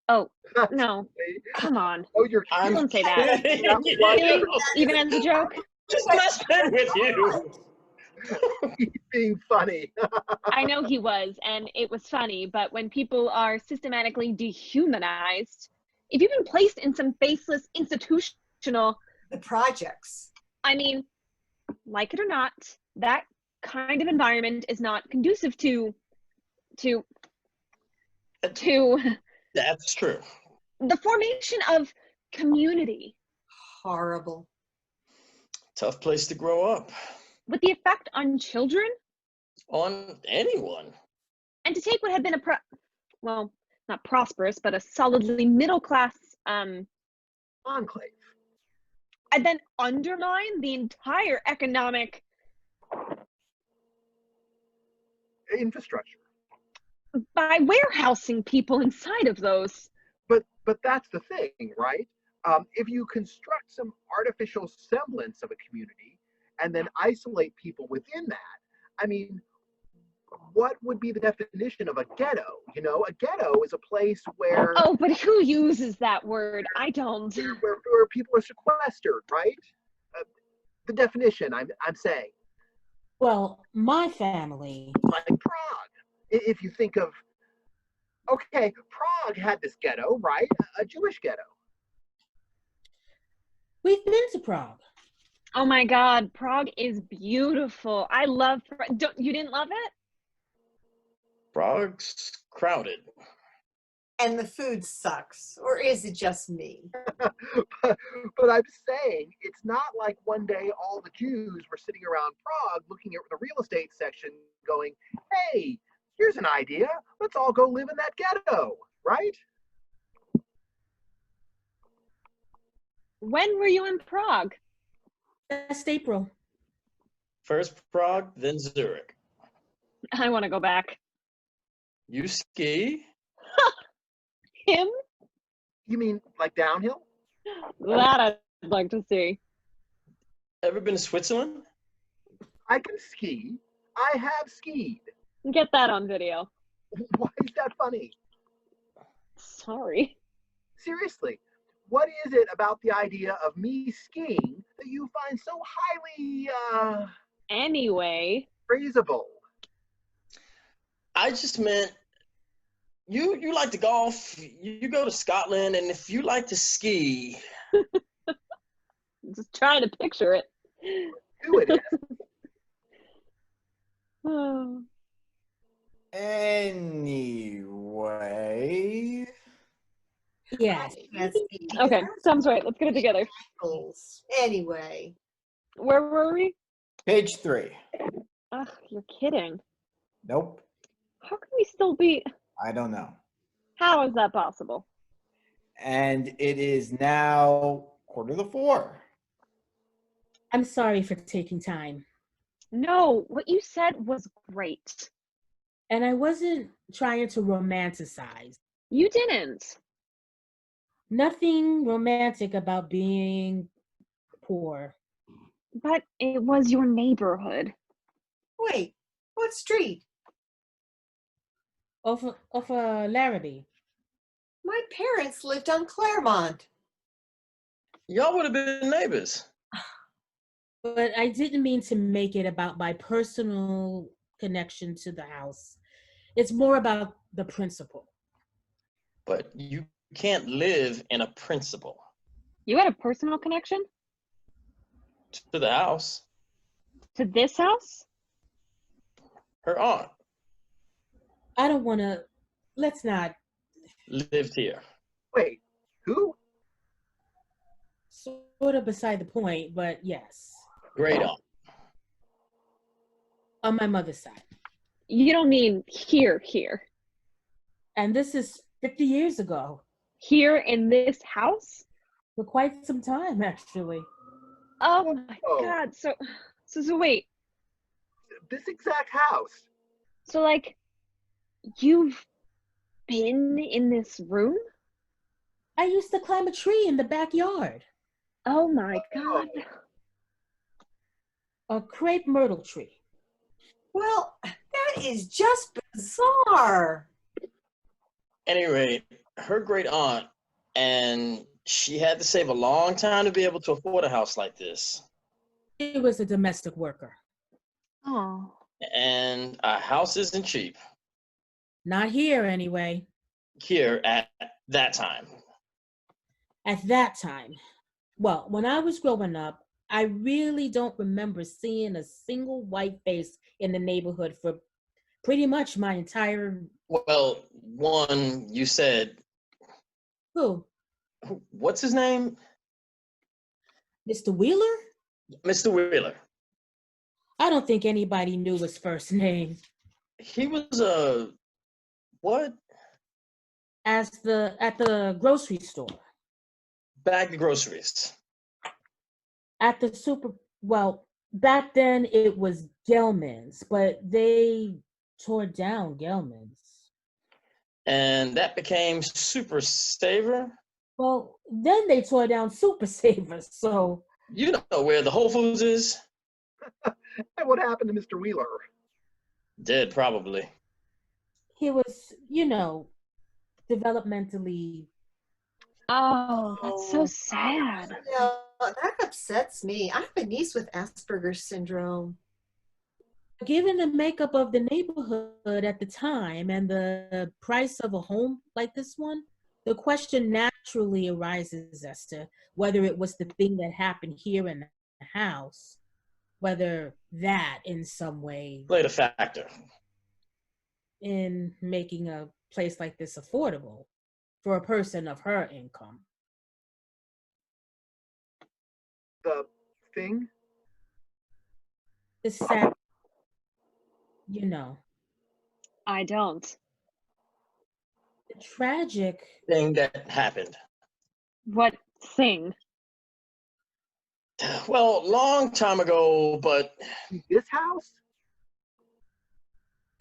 Oh, no. Come on. Oh, you're I'm Don't say that. kidding Really? you. Even as a joke? Just messing with you. He's being funny. I know he was, and it was funny, but when people are systematically dehumanized, if you've been placed in some faceless institutional, The projects. I mean, like it or not, that kind of environment is not conducive to That's true. the formation of community. horrible. Tough place to grow up. With the effect on children, On anyone. and to take what had been well, not prosperous, but a solidly middle class, Enclave. and then undermine the entire economic Infrastructure. by warehousing people inside of those. But that's the thing, right? If you construct some artificial semblance of a community and then isolate people within that, I mean, what would be the definition of a ghetto? You know, a ghetto is a place where Oh, but who uses that word? I don't. where people are sequestered, right? The definition, I'm saying, Well, my family, like Prague. If you think of, okay, Prague had this ghetto, right? A Jewish ghetto. we've been to Prague. Oh my God, Prague is beautiful. I love Prague. You didn't love it? Prague's crowded. And the food sucks. Or is it just me? but I'm saying it's not like one day all the Jews were sitting around Prague looking at the real estate section going, hey, here's an idea. Let's all go live in that ghetto, right? When were you in Prague? Last April. First Prague, then Zurich. I want to go back. You ski? Him? You mean like downhill? That I'd like to see. Ever been to Switzerland? I can ski. I have skied. Get that on video. Why is that funny? Sorry. Seriously, what is it about the idea of me skiing that you find so highly, Anyway. praisable? I just meant you like to golf, you go to Scotland, and if you like to ski. Just trying to picture it. Who it is? Oh. Anyway. Yes. Yes, because Okay, there's sounds right. Let's get it together. goals. Anyway, Where were we? Page 3. Ugh, you're kidding. Nope. How can we still be? I don't know. How is that possible? And it is now 3:45. I'm sorry for taking time. No, what you said was great. And I wasn't trying to romanticize. You didn't. Nothing romantic about being poor. But it was your neighborhood. wait, what street? Of Larrabee. My parents lived on Claremont. Y'all would have been neighbors. But I didn't mean to make it about my personal connection to the house. It's more about the principle. But you can't live in a principle. You had a personal connection To the house. to this house? Her aunt I don't want to, let's not, lived here. Wait, who? sort of beside the point, but yes, Great aunt. on my mother's side. You don't mean here. And this is 50 years ago, Here in this house? for quite some time, actually. Oh my Oh. God. So wait. This exact house. So like, you've been in this room? I used to climb a tree in the backyard, Oh my God. a crepe myrtle tree. Well, that is just bizarre. Anyway, her great aunt, and she had to save a long time to be able to afford a house like this. It was a domestic worker. Oh. And a house isn't cheap Not here, anyway. here at that time. At that time. Well, when I was growing up, I really don't remember seeing a single white face in the neighborhood for pretty much my entire. Well, one, you said, Who? what's his name? Mr. Wheeler? Mr. Wheeler. I don't think anybody knew his first name. He was a what? At the grocery store. Bag of groceries. At the well, back then it was Gelman's, but they tore down Gelman's. And that became Super Saver. Well, then they tore down Super Savers, so. You know where the Whole Foods is? And what happened to Mr. Wheeler? Dead, probably. He was, developmentally. Oh, that's so sad. No, that upsets me. I have a niece with Asperger's syndrome. Given the makeup of the neighborhood at the time and the price of a home like this one, the question naturally arises as to whether it was the thing that happened here in the house, whether that in some way Played a factor. in making a place like this affordable for a person of her income. The thing? It's sad, I don't. the tragic. Thing that happened. What thing? Well, long time ago, but This house?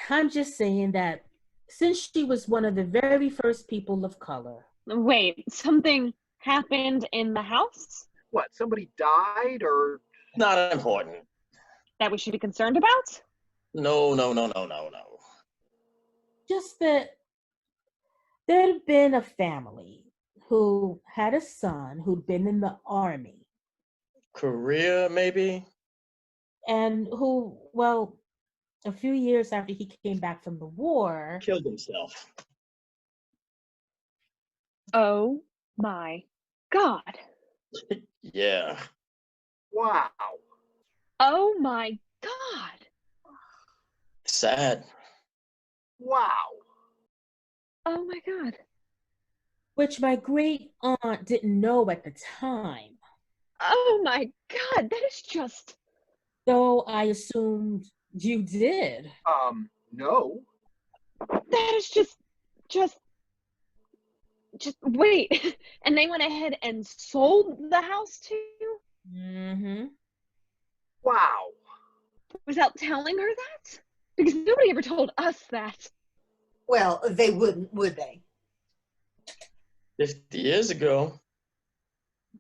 I'm just saying that since she was one of the very first people of color. Wait, something happened in the house What, somebody died or? not important. that we should be concerned about? No. Just that there had been a family who had a son who'd been in the army Korea, maybe? and who, well, a few years after he came back from the war, Killed himself. Oh my God. Yeah. Wow. Oh my God. Sad. Wow. Oh my God. which my great aunt didn't know at the time, Oh my God. That is just. though I assumed you did. No. That is just wait. And they went ahead and sold the house to you Mm-hmm. Wow. without telling her that? Because nobody ever told us that. Well, they wouldn't, would they? 50 years ago.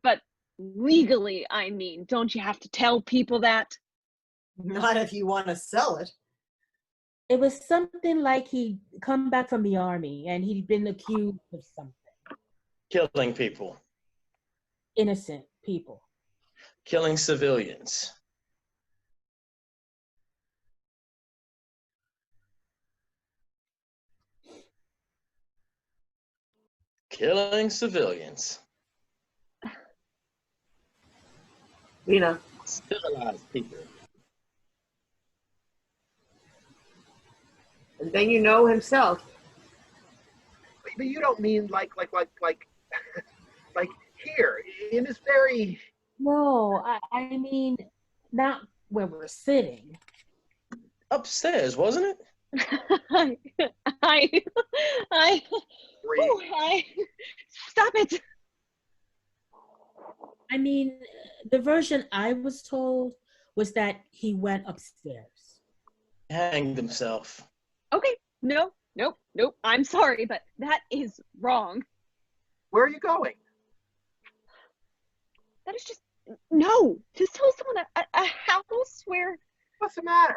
But legally, I mean, don't you have to tell people that? Not if you want to sell it. It was something like he'd come back from the army and he'd been accused of something. Killing people. Innocent people. Killing civilians. Killing civilians. Civilized people. And then himself. But you don't mean like like here in this very. No, I mean, not where we're sitting. Upstairs, wasn't it? I stop it. I mean, the version I was told was that he went upstairs. Hanged himself. Okay, nope. I'm sorry, but that is wrong. Where are you going? That is just no. To sell someone a house where What's the matter?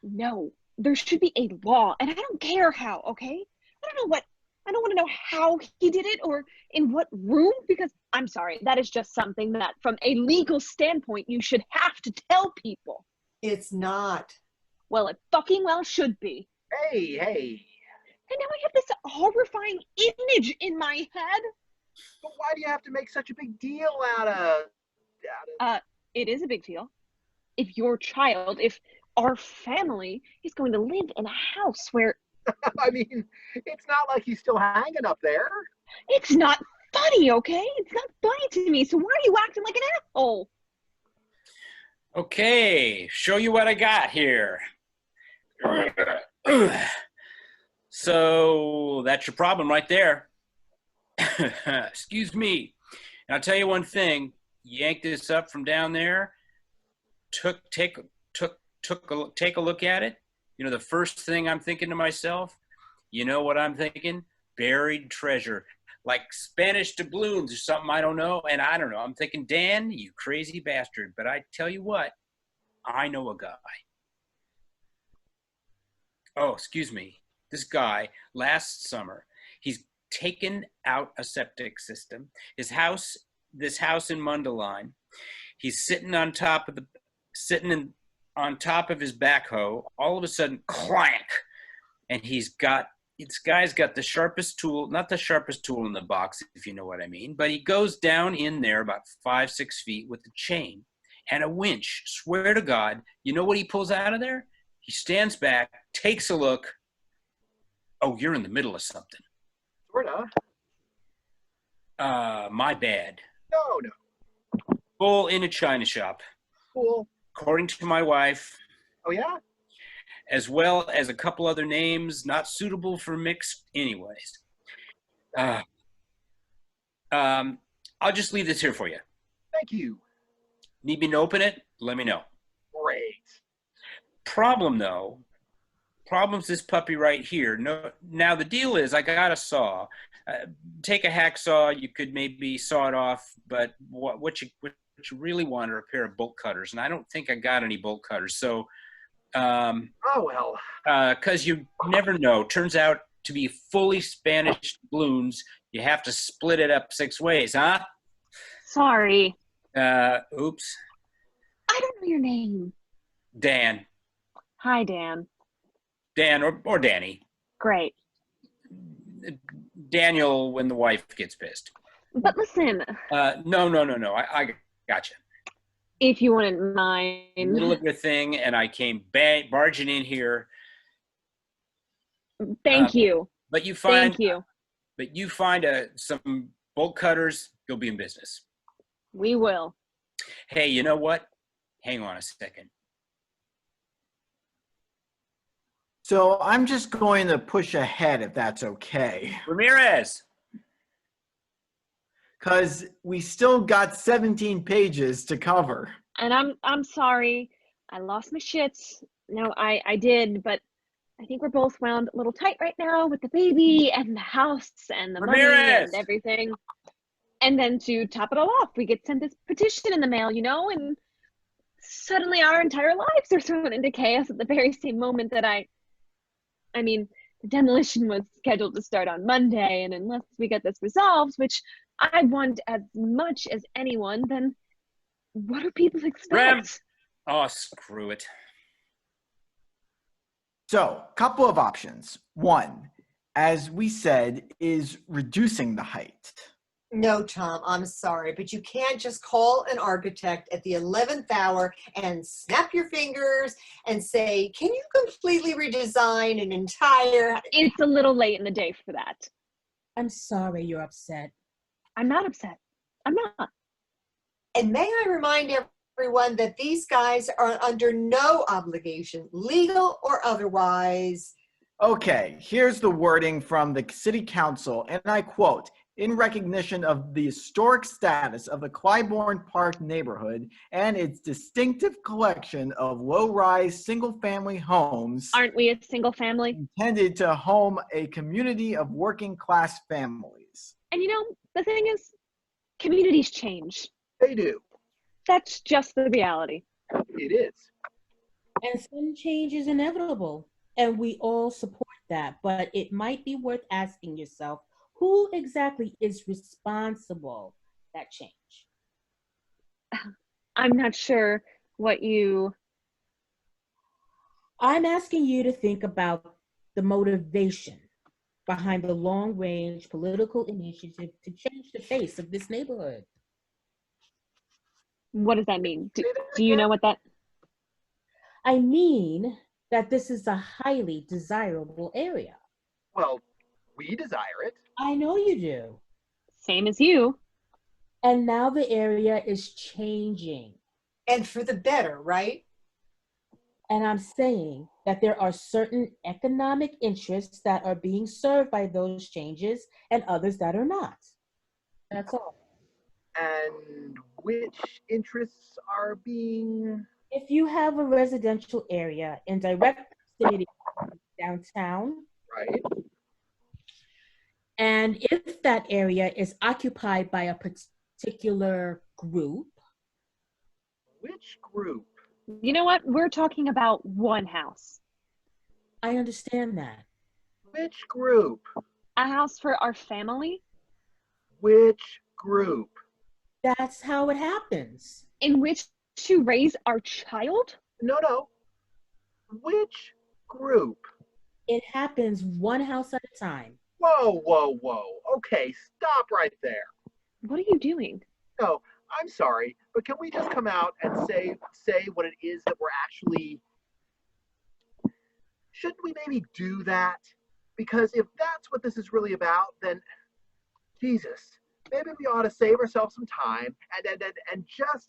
no, there should be a law, and I don't care how. Okay, I don't want to know how he did it or in what room, because I'm sorry, that is just something that from a legal standpoint you should have to tell people. It's not. Well, it fucking well should be. Hey. And now I have this horrifying image in my head. But why do you have to make such a big deal out of? It is a big deal. If our family is going to live in a house where I mean, it's not like he's still hanging up there. it's not funny, okay? It's not funny to me. So why are you acting like an asshole? Okay, show you what I got here. So that's your problem right there. Excuse me. And I'll tell you one thing. Yank this up from down there. Take a look at it. You know, the first thing I'm thinking to myself, you know what I'm thinking? Buried treasure. Like Spanish doubloons or something, I don't know. And I don't know. I'm thinking, Dan, you crazy bastard. But I tell you what, I know a guy. Oh, excuse me. This guy, last summer, he's taken out a septic system. This house in Mundelein, he's sitting on top of his backhoe. All of a sudden, clank, and this guy's got the sharpest tool, not the sharpest tool in the box, if you know what I mean, but he goes down in there about 5-6 feet with a chain and a winch. Swear to God, you know what he pulls out of there? He stands back, takes a look. Oh, you're in the middle of something. Sorta. My bad. No. Full in a china shop. Cool. According to my wife, Oh, yeah? as well as a couple other names not suitable for mixed anyways. I'll just leave this here for you. Thank you. Need me to open it? Let me know. Great. Problem's this puppy right here. No, now the deal is I got a saw. Take a hacksaw, you could maybe saw it off, but what you really want are a pair of bolt cutters, and I don't think I got any bolt cutters. So, Oh, well. because you never know. Turns out to be fully Spanish balloons. You have to split it up 6 ways, huh? Sorry. Oops. I don't know your name. Dan. Hi, Dan. Dan or Danny. Great. Daniel when the wife gets pissed. But listen. No. I gotcha. If you wouldn't mind. Middle of your thing, and I came barging in here. Thank you. But you find. Thank you. But you find some bolt cutters, you'll be in business. We will. Hey, you know what? Hang on a second. So I'm just going to push ahead if that's okay. Ramirez. Because we still got 17 pages to cover. And I'm sorry. I lost my shits. No, I did, but I think we're both wound a little tight right now with the baby and the house and the Ramirez! money and everything. And then to top it all off, we get sent this petition in the mail, and suddenly our entire lives are thrown into chaos at the very same moment that I mean, the demolition was scheduled to start on Monday, and unless we get this resolved, which I want as much as anyone, then what do people expect? Rem. Oh, screw it. So, couple of options. One, as we said, is reducing the height. No, Tom, I'm sorry, but you can't just call an architect at the 11th hour and snap your fingers and say, can you completely redesign an entire... It's a little late in the day for that. I'm sorry you're upset. I'm not upset. I'm not. And may I remind everyone that these guys are under no obligation, legal or otherwise. Okay, here's the wording from the city council, and I quote, in recognition of the historic status of the Clybourne Park neighborhood and its distinctive collection of low-rise single-family homes. Aren't we a single family? Intended to home a community of working-class families. And the thing is, communities change. They do. That's just the reality. It is. And some change is inevitable, and we all support that, but it might be worth asking yourself, who exactly is responsible for that change? I'm not sure what you... I'm asking you to think about the motivation behind the long-range political initiative to change the face of this neighborhood. What does that mean? Do you know what that... I mean that this is a highly desirable area. Well, we desire it. I know you do. Same as you. And now the area is changing. And for the better, right? And I'm saying that there are certain economic interests that are being served by those changes and others that are not. That's all. And which interests are being... If you have a residential area in direct proximity to downtown, Right. and if that area is occupied by a particular group, Which group? You know what? We're talking about one house. I understand that. Which group? A house for our family Which group? That's how it happens. in which to raise our child? No. Which group? It happens one house at a time. Whoa. Okay, stop right there. What are you doing? No, I'm sorry, but can we just come out and say what it is that we're actually... Shouldn't we maybe do that? Because if that's what this is really about, then Jesus, maybe we ought to save ourselves some time and just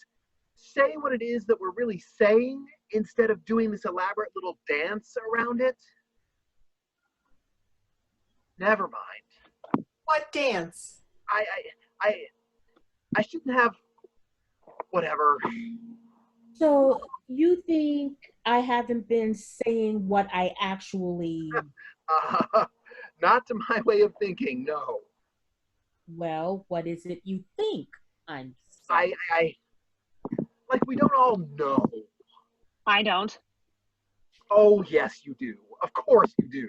say what it is that we're really saying instead of doing this elaborate little dance around it. Never mind. What dance? I shouldn't have... Whatever. So you think I haven't been saying what I actually... Not to my way of thinking, no. Well, what is it you think I'm saying? Like we don't all know. I don't. Oh, yes, you do. Of course you do.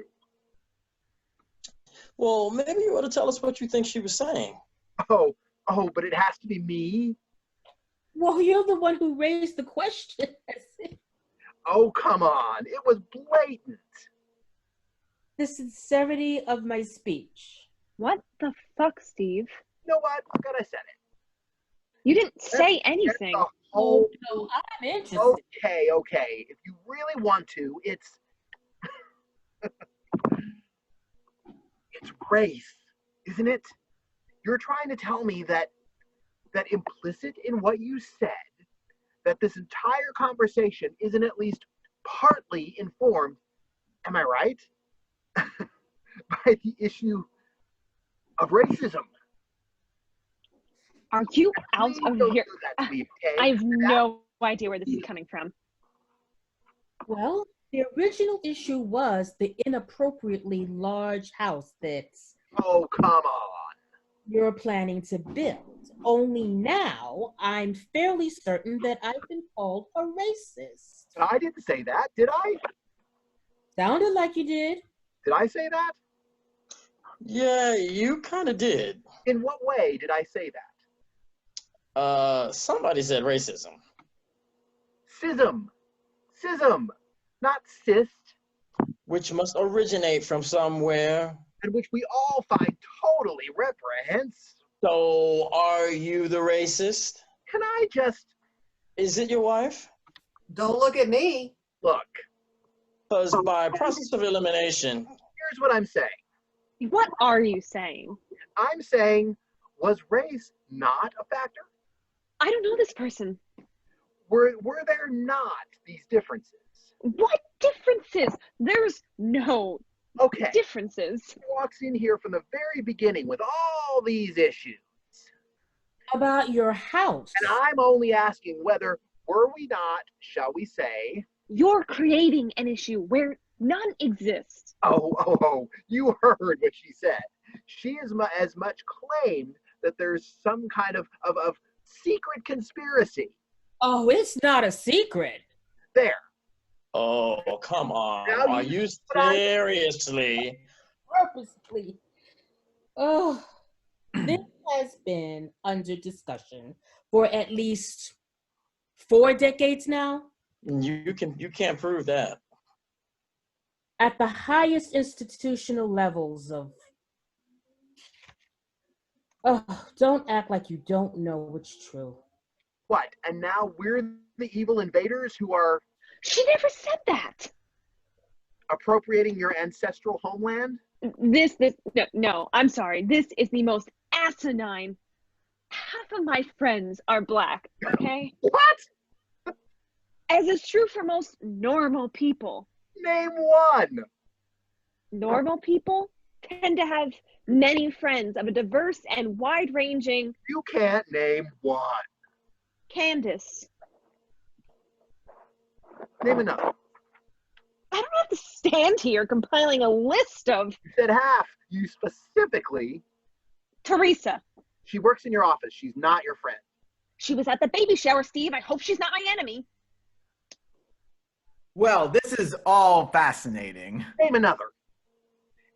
Well, maybe you ought to tell us what you think she was saying. Oh, but it has to be me? Well, you're the one who raised the question. Oh, come on. It was blatant. The sincerity of my speech. What the fuck, Steve? You know what? I'm glad I said it. You didn't say anything. That's the whole... No, I'm interested. Okay. If you really want to, it's race, isn't it? You're trying to tell me that implicit in what you said, that this entire conversation isn't at least partly informed, am I right? By the issue of racism. Are you out Please of don't your... do that to me, okay? I have no idea where this is coming from. Well, the original issue was the inappropriately large house that Oh, come on. you're planning to build. Only now I'm fairly certain that I've been called a racist. I didn't say that, did I? Sounded like you did. Did I say that? Yeah, you kind of did. In what way did I say that? Somebody said racism. Schism, not cyst, Which must originate from somewhere. and which we all find totally reprehensible. So, are you the racist? Can I just Is it your wife? Don't look at me. look? Because by process of elimination, Here's what I'm saying. What are you saying? I'm saying, was race not a factor? I don't know this person. Were there not these differences? What differences? There's no Okay. differences. He walks in here from the very beginning with all these issues. About your house. And I'm only asking whether, were we not, shall we say... You're creating an issue where none exists. Oh, you heard what she said. She is as much claimed that there's some kind of secret conspiracy. Oh, it's not a secret. There. oh, come on. Now Are you- you seriously? Purposely. Oh, this has been under discussion for at least 4 decades now. You can't prove that. At the highest institutional levels of... Oh, don't act like you don't know what's true. What? And now we're the evil invaders who are She never said that. appropriating your ancestral homeland? No, I'm sorry. This is the most asinine. Half of my friends are black, okay? What? As is true for most normal people. Name one. Normal people tend to have many friends of a diverse and wide-ranging. You can't name one. Candace. Name another. I don't have to stand here compiling a list of. You said half. You specifically. Teresa. She works in your office. She's not your friend. She was at the baby shower, Steve. I hope she's not my enemy. Well, this is all fascinating. Name another.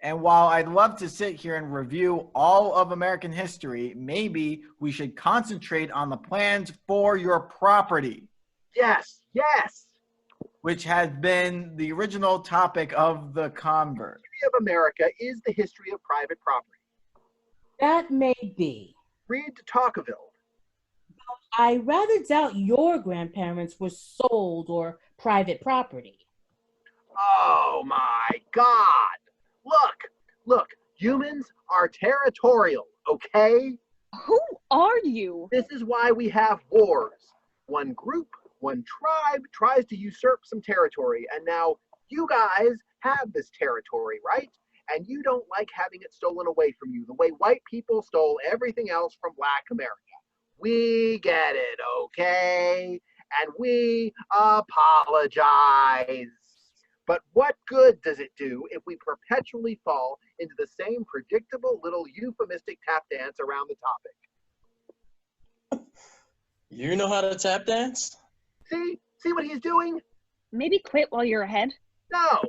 And while I'd love to sit here and review all of American history, maybe we should concentrate on the plans for your property. Yes, yes. Which has been the original topic of the convert. The history of America is the history of private property. That may be. Read de Tocqueville. I rather doubt your grandparents were sold or private property. Oh my God. Look, humans are territorial, okay? Who are you? This is why we have wars. One group, one tribe tries to usurp some territory, and now you guys have this territory, right? And you don't like having it stolen away from you the way white people stole everything else from Black America. We get it, okay? And we apologize. But what good does it do if we perpetually fall into the same predictable little euphemistic tap dance around the topic? You know how to tap dance? See what he's doing? Maybe quit while you're ahead. No.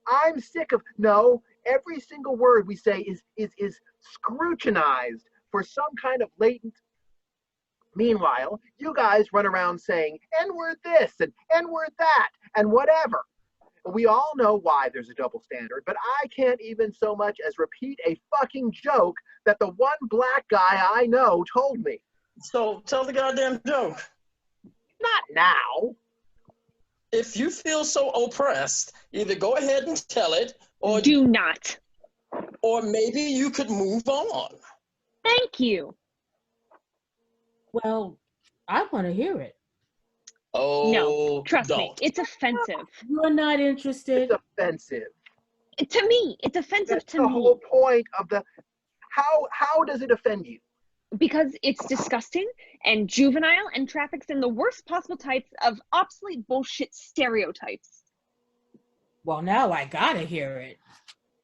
I'm sick of, no, every single word we say is scrutinized for some kind of latent. Meanwhile, you guys run around saying N-word this and N-word that and whatever. We all know why there's a double standard, but I can't even so much as repeat a fucking joke that the one black guy I know told me. So tell the goddamn joke. Not now. If you feel so oppressed, either go ahead and tell it, or do not. Or maybe you could move on. Thank you. Well, I want to hear it. Oh, no, trust me, don't. it's offensive. You're not interested. It's offensive. To me, it's offensive. That's to the me. whole point of the. How does it offend you? Because it's disgusting and juvenile and traffics in the worst possible types of obsolete bullshit stereotypes. Well, now I gotta hear it.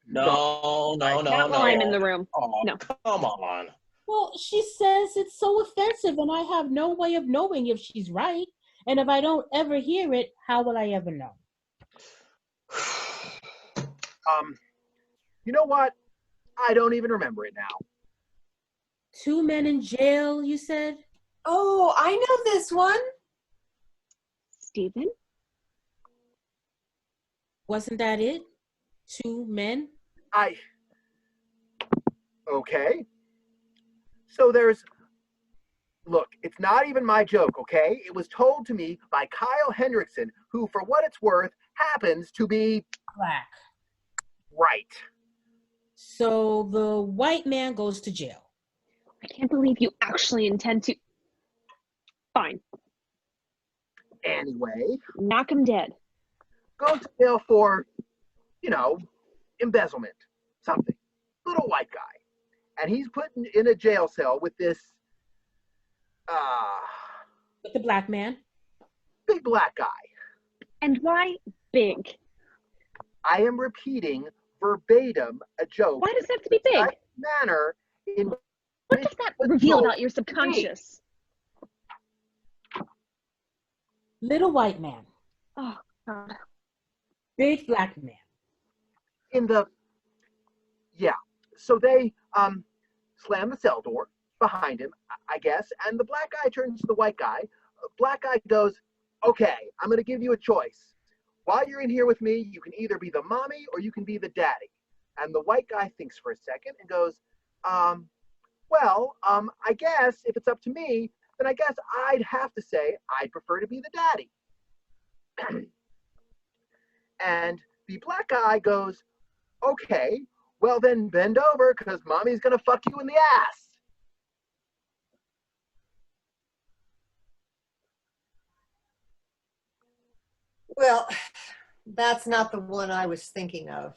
No. Not while I'm in the room. Oh, no. Come on. Well, she says it's so offensive, and I have no way of knowing if she's right. And if I don't ever hear it, how will I ever know? You know what? I don't even remember it now. 2 men in jail, you said? Oh, I know this one. Stephen? Wasn't that it? 2 men? Okay. So look, it's not even my joke, okay? It was told to me by Kyle Hendrickson, who, for what it's worth, happens to be Black. Right. So the white man goes to jail. I can't believe you actually intend to. Fine. Anyway. Knock him dead. Goes to jail for, embezzlement. Something. Little white guy. And he's put in a jail cell with this, with the black man? Big black guy. And why big? I am repeating verbatim a joke. Why does it have to be big? Manner in what does that reveal about your subconscious? Little white man. Oh, God. Big black man. So they slam the cell door behind him, I guess, and the black guy turns to the white guy. Black guy goes, okay, I'm going to give you a choice. While you're in here with me, you can either be the mommy or you can be the daddy. And the white guy thinks for a second and goes, I guess if it's up to me, then I guess I'd have to say I'd prefer to be the daddy. And the black guy goes, okay, well then bend over because mommy's going to fuck you in the ass. Well, that's not the one I was thinking of.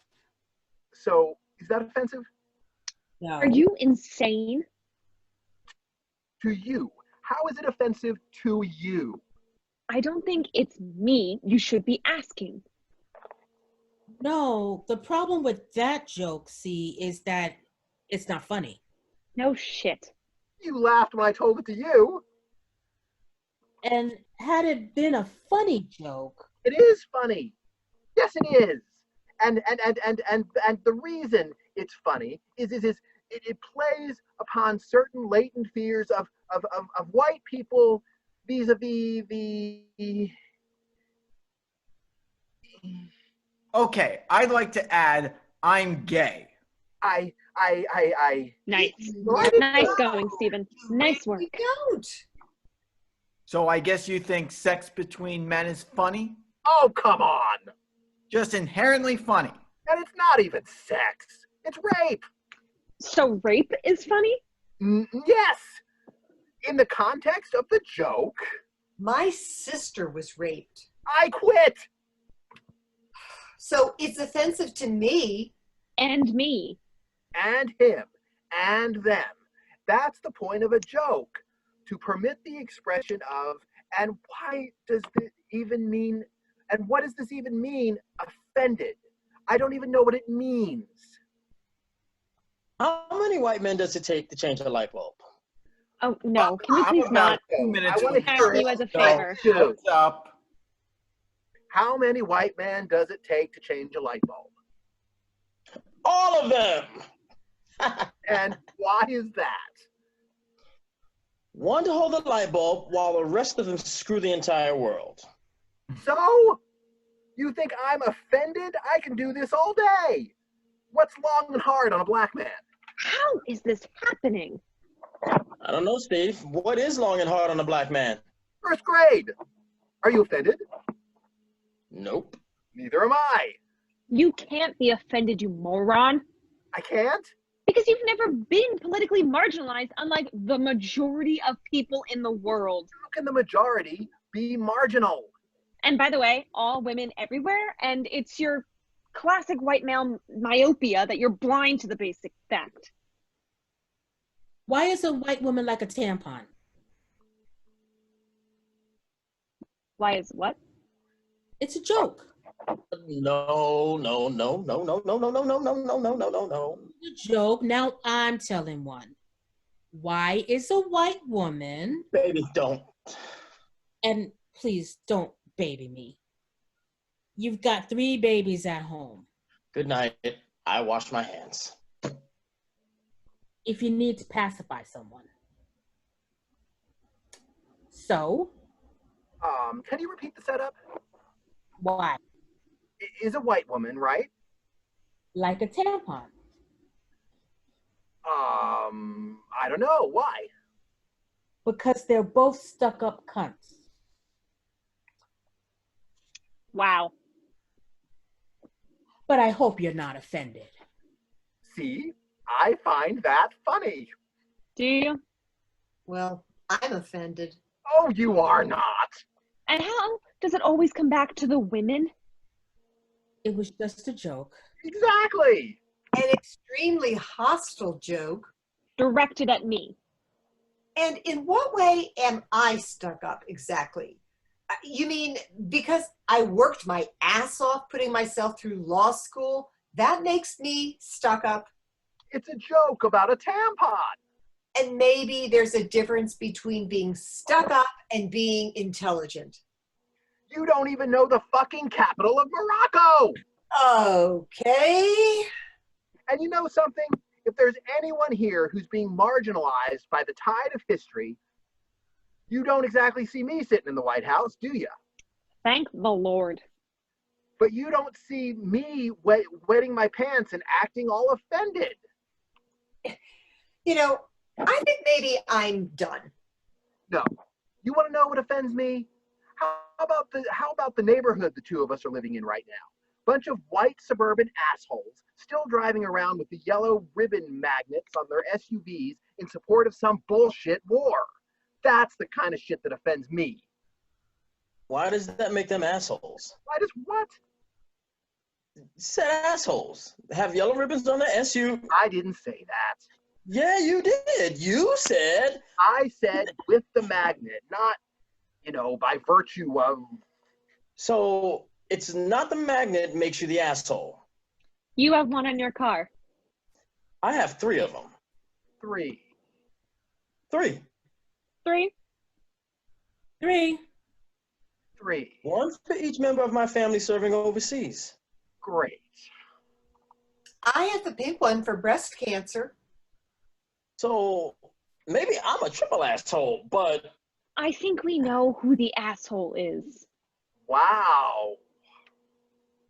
So, is that offensive? No. Are you insane? To you? How is it offensive to you? I don't think it's me you should be asking. No, the problem with that joke, see, is that it's not funny. No shit. You laughed when I told it to you. And had it been a funny joke, It is funny. Yes, it is. And the reason it's funny is it plays upon certain latent fears of white people vis-a-vis the. Okay, I'd like to add, I'm gay. I. Nice. Well, I didn't Nice know. going, Stephen. Nice work. We don't. So I guess you think sex between men is funny? Oh, come on. Just inherently funny. And it's not even sex. It's rape. So rape is funny? Yes. In the context of the joke, My sister was raped. I quit. So it's offensive to me. And me. And him. And them. That's the point of a joke. To permit the expression of, and why does this even mean, and what does this even mean, offended? I don't even know what it means. How many white men does it take to change a light bulb? Oh, no. Can we I'm please about not to- 2 minutes. I want to ask hear you it. as a So, favor? Two. What's up? How many white men does it take to change a light bulb? All of them. And why is that? One to hold the light bulb while the rest of them screw the entire world. So? You think I'm offended? I can do this all day. What's long and hard on a black man? How is this happening? I don't know, Steve. What is long and hard on a black man? First grade. Are you offended? Nope. Neither am I. You can't be offended, you moron. I can't? Because you've never been politically marginalized, unlike the majority of people in the world. How can the majority be marginal? And by the way, all women everywhere, and it's your classic white male myopia that you're blind to the basic fact. why is a white woman like a tampon? Why is what? It's a joke. No. It's a joke. Now I'm telling one. Why is a white woman, Baby, don't. and please don't baby me. You've got 3 babies at home. Good night. I wash my hands. If you need to pacify someone. So, Can you repeat the setup? why? Is a white woman, right? Like a tampon. I don't know. Why? Because they're both stuck up cunts. Wow. But I hope you're not offended. See? I find that funny. Do you? Well, I'm offended. Oh, you are not. And how does it always come back to the women? It was just a joke. Exactly. An extremely hostile joke. Directed at me. And in what way am I stuck up exactly? You mean because I worked my ass off putting myself through law school, that makes me stuck up? It's a joke about a tampon. And maybe there's a difference between being stuck up and being intelligent. You don't even know the fucking capital of Morocco. Okay. And you know something? If there's anyone here who's being marginalized by the tide of history, you don't exactly see me sitting in the White House, do you? Thank the Lord. But you don't see me wetting my pants and acting all offended. You know, I think maybe I'm done. No. You want to know what offends me? How about the neighborhood the two of us are living in right now? Bunch of white suburban assholes still driving around with the yellow ribbon magnets on their SUVs in support of some bullshit war. That's the kind of shit that offends me. Why does that make them assholes? Why does what? Said assholes. Have yellow ribbons on their SU. I didn't say that. Yeah, you did. You said. I said with the magnet, not, by virtue of. So it's not the magnet makes you the asshole. You have one in your car. I have 3 of them. 3. 3. 3. 3. 3. 1 for each member of my family serving overseas. Great. I have the pink one for breast cancer. So maybe I'm a triple asshole, but I think we know who the asshole is. Wow.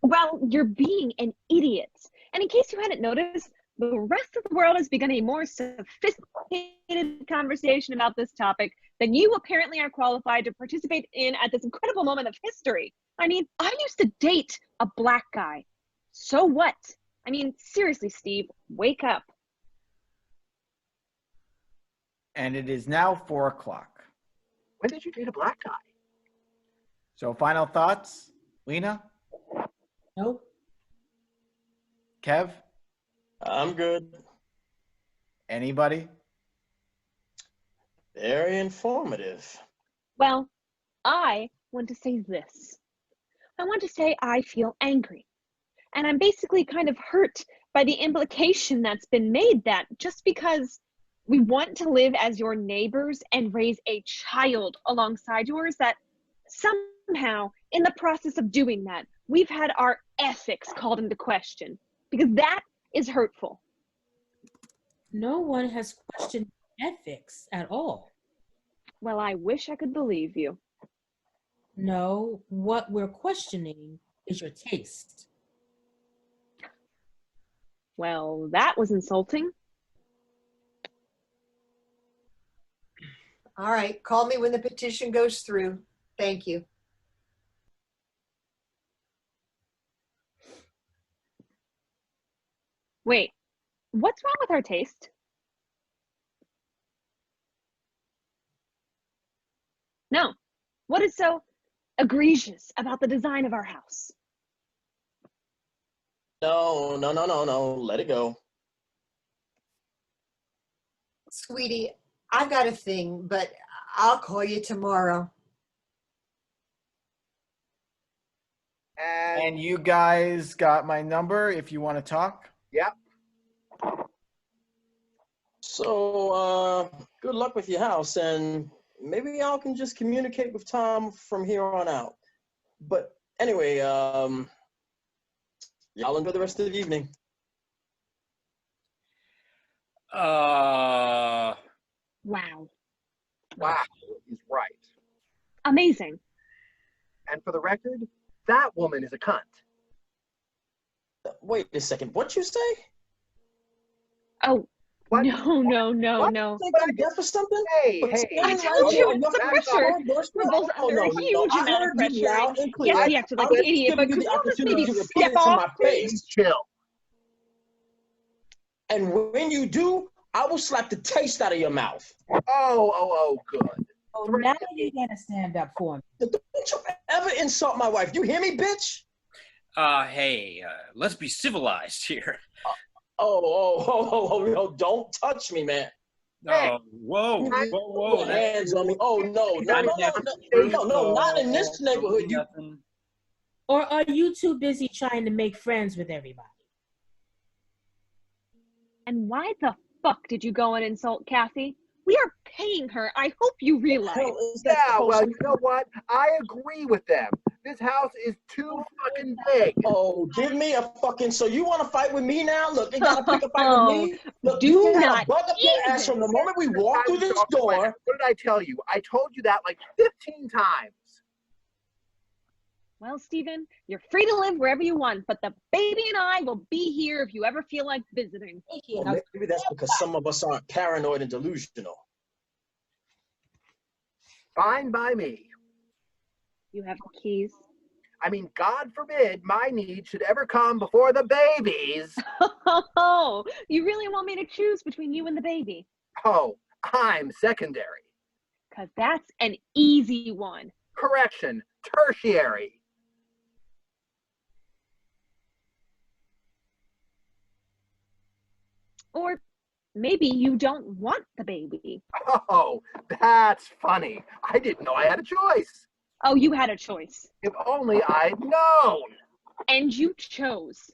Well, you're being an idiot. And in case you hadn't noticed, the rest of the world has begun a more sophisticated conversation about this topic than you apparently are qualified to participate in at this incredible moment of history. I mean, I used to date a black guy. So what? I mean, seriously, Steve, wake up. And it is now 4 o'clock. When did you date a black guy? So final thoughts, Lena, Nope. Kev, I'm good. anybody? Very informative. Well, I want to say this. I want to say I feel angry. And I'm basically kind of hurt by the implication that's been made that just because we want to live as your neighbors and raise a child alongside yours, that somehow in the process of doing that, we've had our ethics called into question, because that is hurtful. No one has questioned ethics at all. Well, I wish I could believe you. No, what we're questioning is your taste. Well, that was insulting. All right, call me when the petition goes through. Thank you. Wait, what's wrong with our taste? No, what is so egregious about the design of our house? No. Let it go. Sweetie, I've got a thing, but I'll call you tomorrow. And you guys got my number if you want to talk. Yep. So, good luck with your house, and maybe y'all can just communicate with Tom from here on out. But anyway, y'all enjoy the rest of the evening. Wow. Wow is right. Amazing. And for the record, that woman is a cunt. Wait a second. What you say? Oh, What? no. Think I'm deaf or something? Hey. I told you, it's the Back pressure. up. We're both under a huge I amount of heard you pressure. loud and clear. Yes, he acted like I an was idiot, but giving could you you the all just opportunity maybe to repeat step it to off? my face. Chill. And when you do, I will slap the taste out of your mouth. Oh, good. Oh, now you gotta stand up for me. Don't you ever insult my wife. You hear me, bitch? Hey, let's be civilized here. Oh, don't touch me, man. Oh, whoa. Put hands on me. Oh, no, not in this neighborhood. You, Or are you too busy trying to make friends with everybody? And why the fuck did you go and insult Kathy? We are paying her. I hope you realize. hell is that Yeah, supposed well, to- you know what? I agree with them. This house is too fucking big. Oh, give me a fucking. So you want to fight with me now? Look, you gotta pick a fight with me. Look, Do you can have not a bug up your ass from the moment we walk through this door. What did I tell you? I told you that like 15 times. Well, Stephen, you're free to live wherever you want, but the baby and I will be here if you ever feel like visiting. Well, maybe that's because some of us aren't paranoid and delusional. Fine by me. You have keys. I mean, God forbid my need should ever come before the baby's. Oh, you really want me to choose between you and the baby? Oh, I'm secondary. Because that's an easy one. Correction, tertiary. Or maybe you don't want the baby. Oh, that's funny. I didn't know I had a choice. Oh, you had a choice. If only I'd known. And you chose.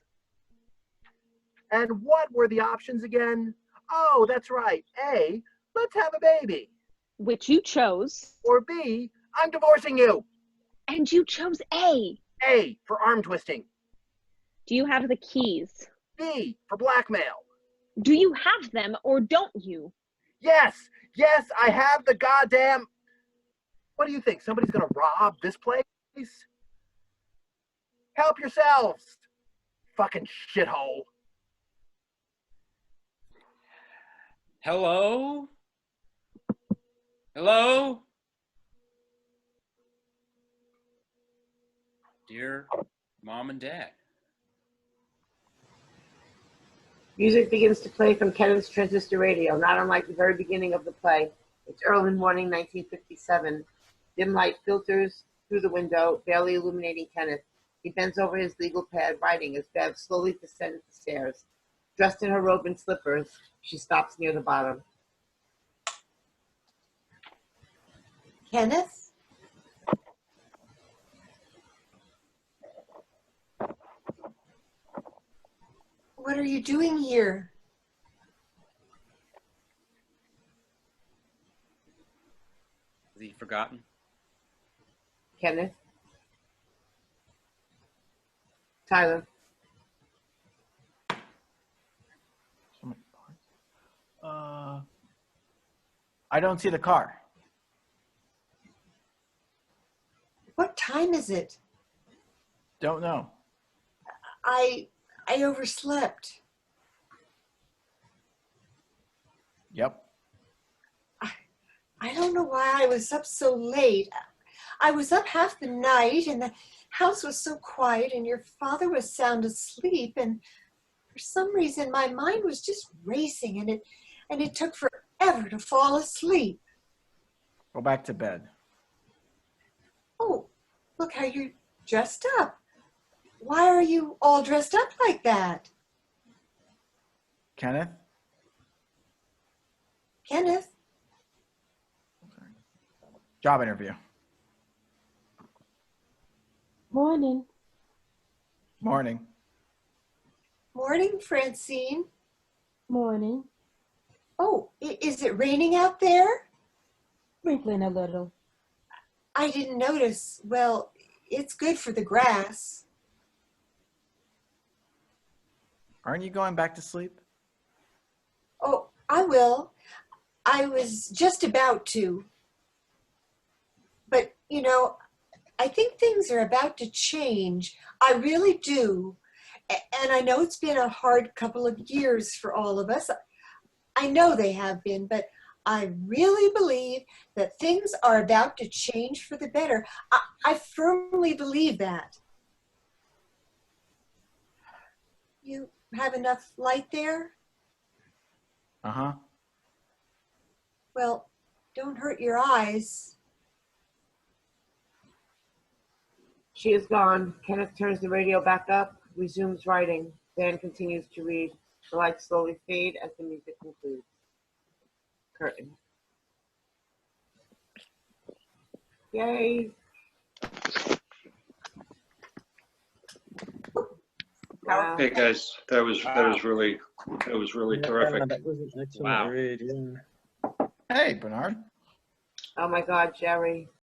And what were the options again? Oh, that's right. A, let's have a baby. Which you chose. Or B, I'm divorcing you. And you chose A. A, for arm twisting. Do you have the keys? B, for blackmail. Do you have them or don't you? Yes, yes, I have the goddamn... What do you think? Somebody's gonna rob this place? Help yourselves. Fucking shithole. Hello? Hello? Dear Mom and Dad. Music begins to play from Kenneth's transistor radio, not unlike the very beginning of the play. It's early morning, 1957. Dim light filters through the window, barely illuminating Kenneth. He bends over his legal pad, writing as Bev slowly descends the stairs. Dressed in her robe and slippers, she stops near the bottom. Kenneth? What are you doing here? Has he forgotten? Kenneth? Tyler? I don't see the car. What time is it? Don't know. I overslept. Yep. I don't know why I was up so late. I was up half the night and the house was so quiet and your father was sound asleep, and for some reason my mind was just racing and it took forever to fall asleep. Go back to bed. Oh, look how you're dressed up. Why are you all dressed up like that? Kenneth? Kenneth? Job interview. Morning. Morning. Morning, Francine. Morning. Oh, is it raining out there? Sprinkling a little. I didn't notice. Well, it's good for the grass. Aren't you going back to sleep? Oh, I will. I was just about to. But, you know, I think things are about to change. I really do. And I know it's been a hard couple of years for all of us. I know they have been, but I really believe that things are about to change for the better. I firmly believe that. You have enough light there? Uh-huh. Well, don't hurt your eyes. She is gone. Kenneth turns the radio back up, resumes writing. Dan continues to read. The lights slowly fade as the music concludes. Curtain. Yay. Wow. Hey guys, that was really terrific. That was an excellent Wow. read, yeah. Hey, Bernard. Oh my God, Jerry.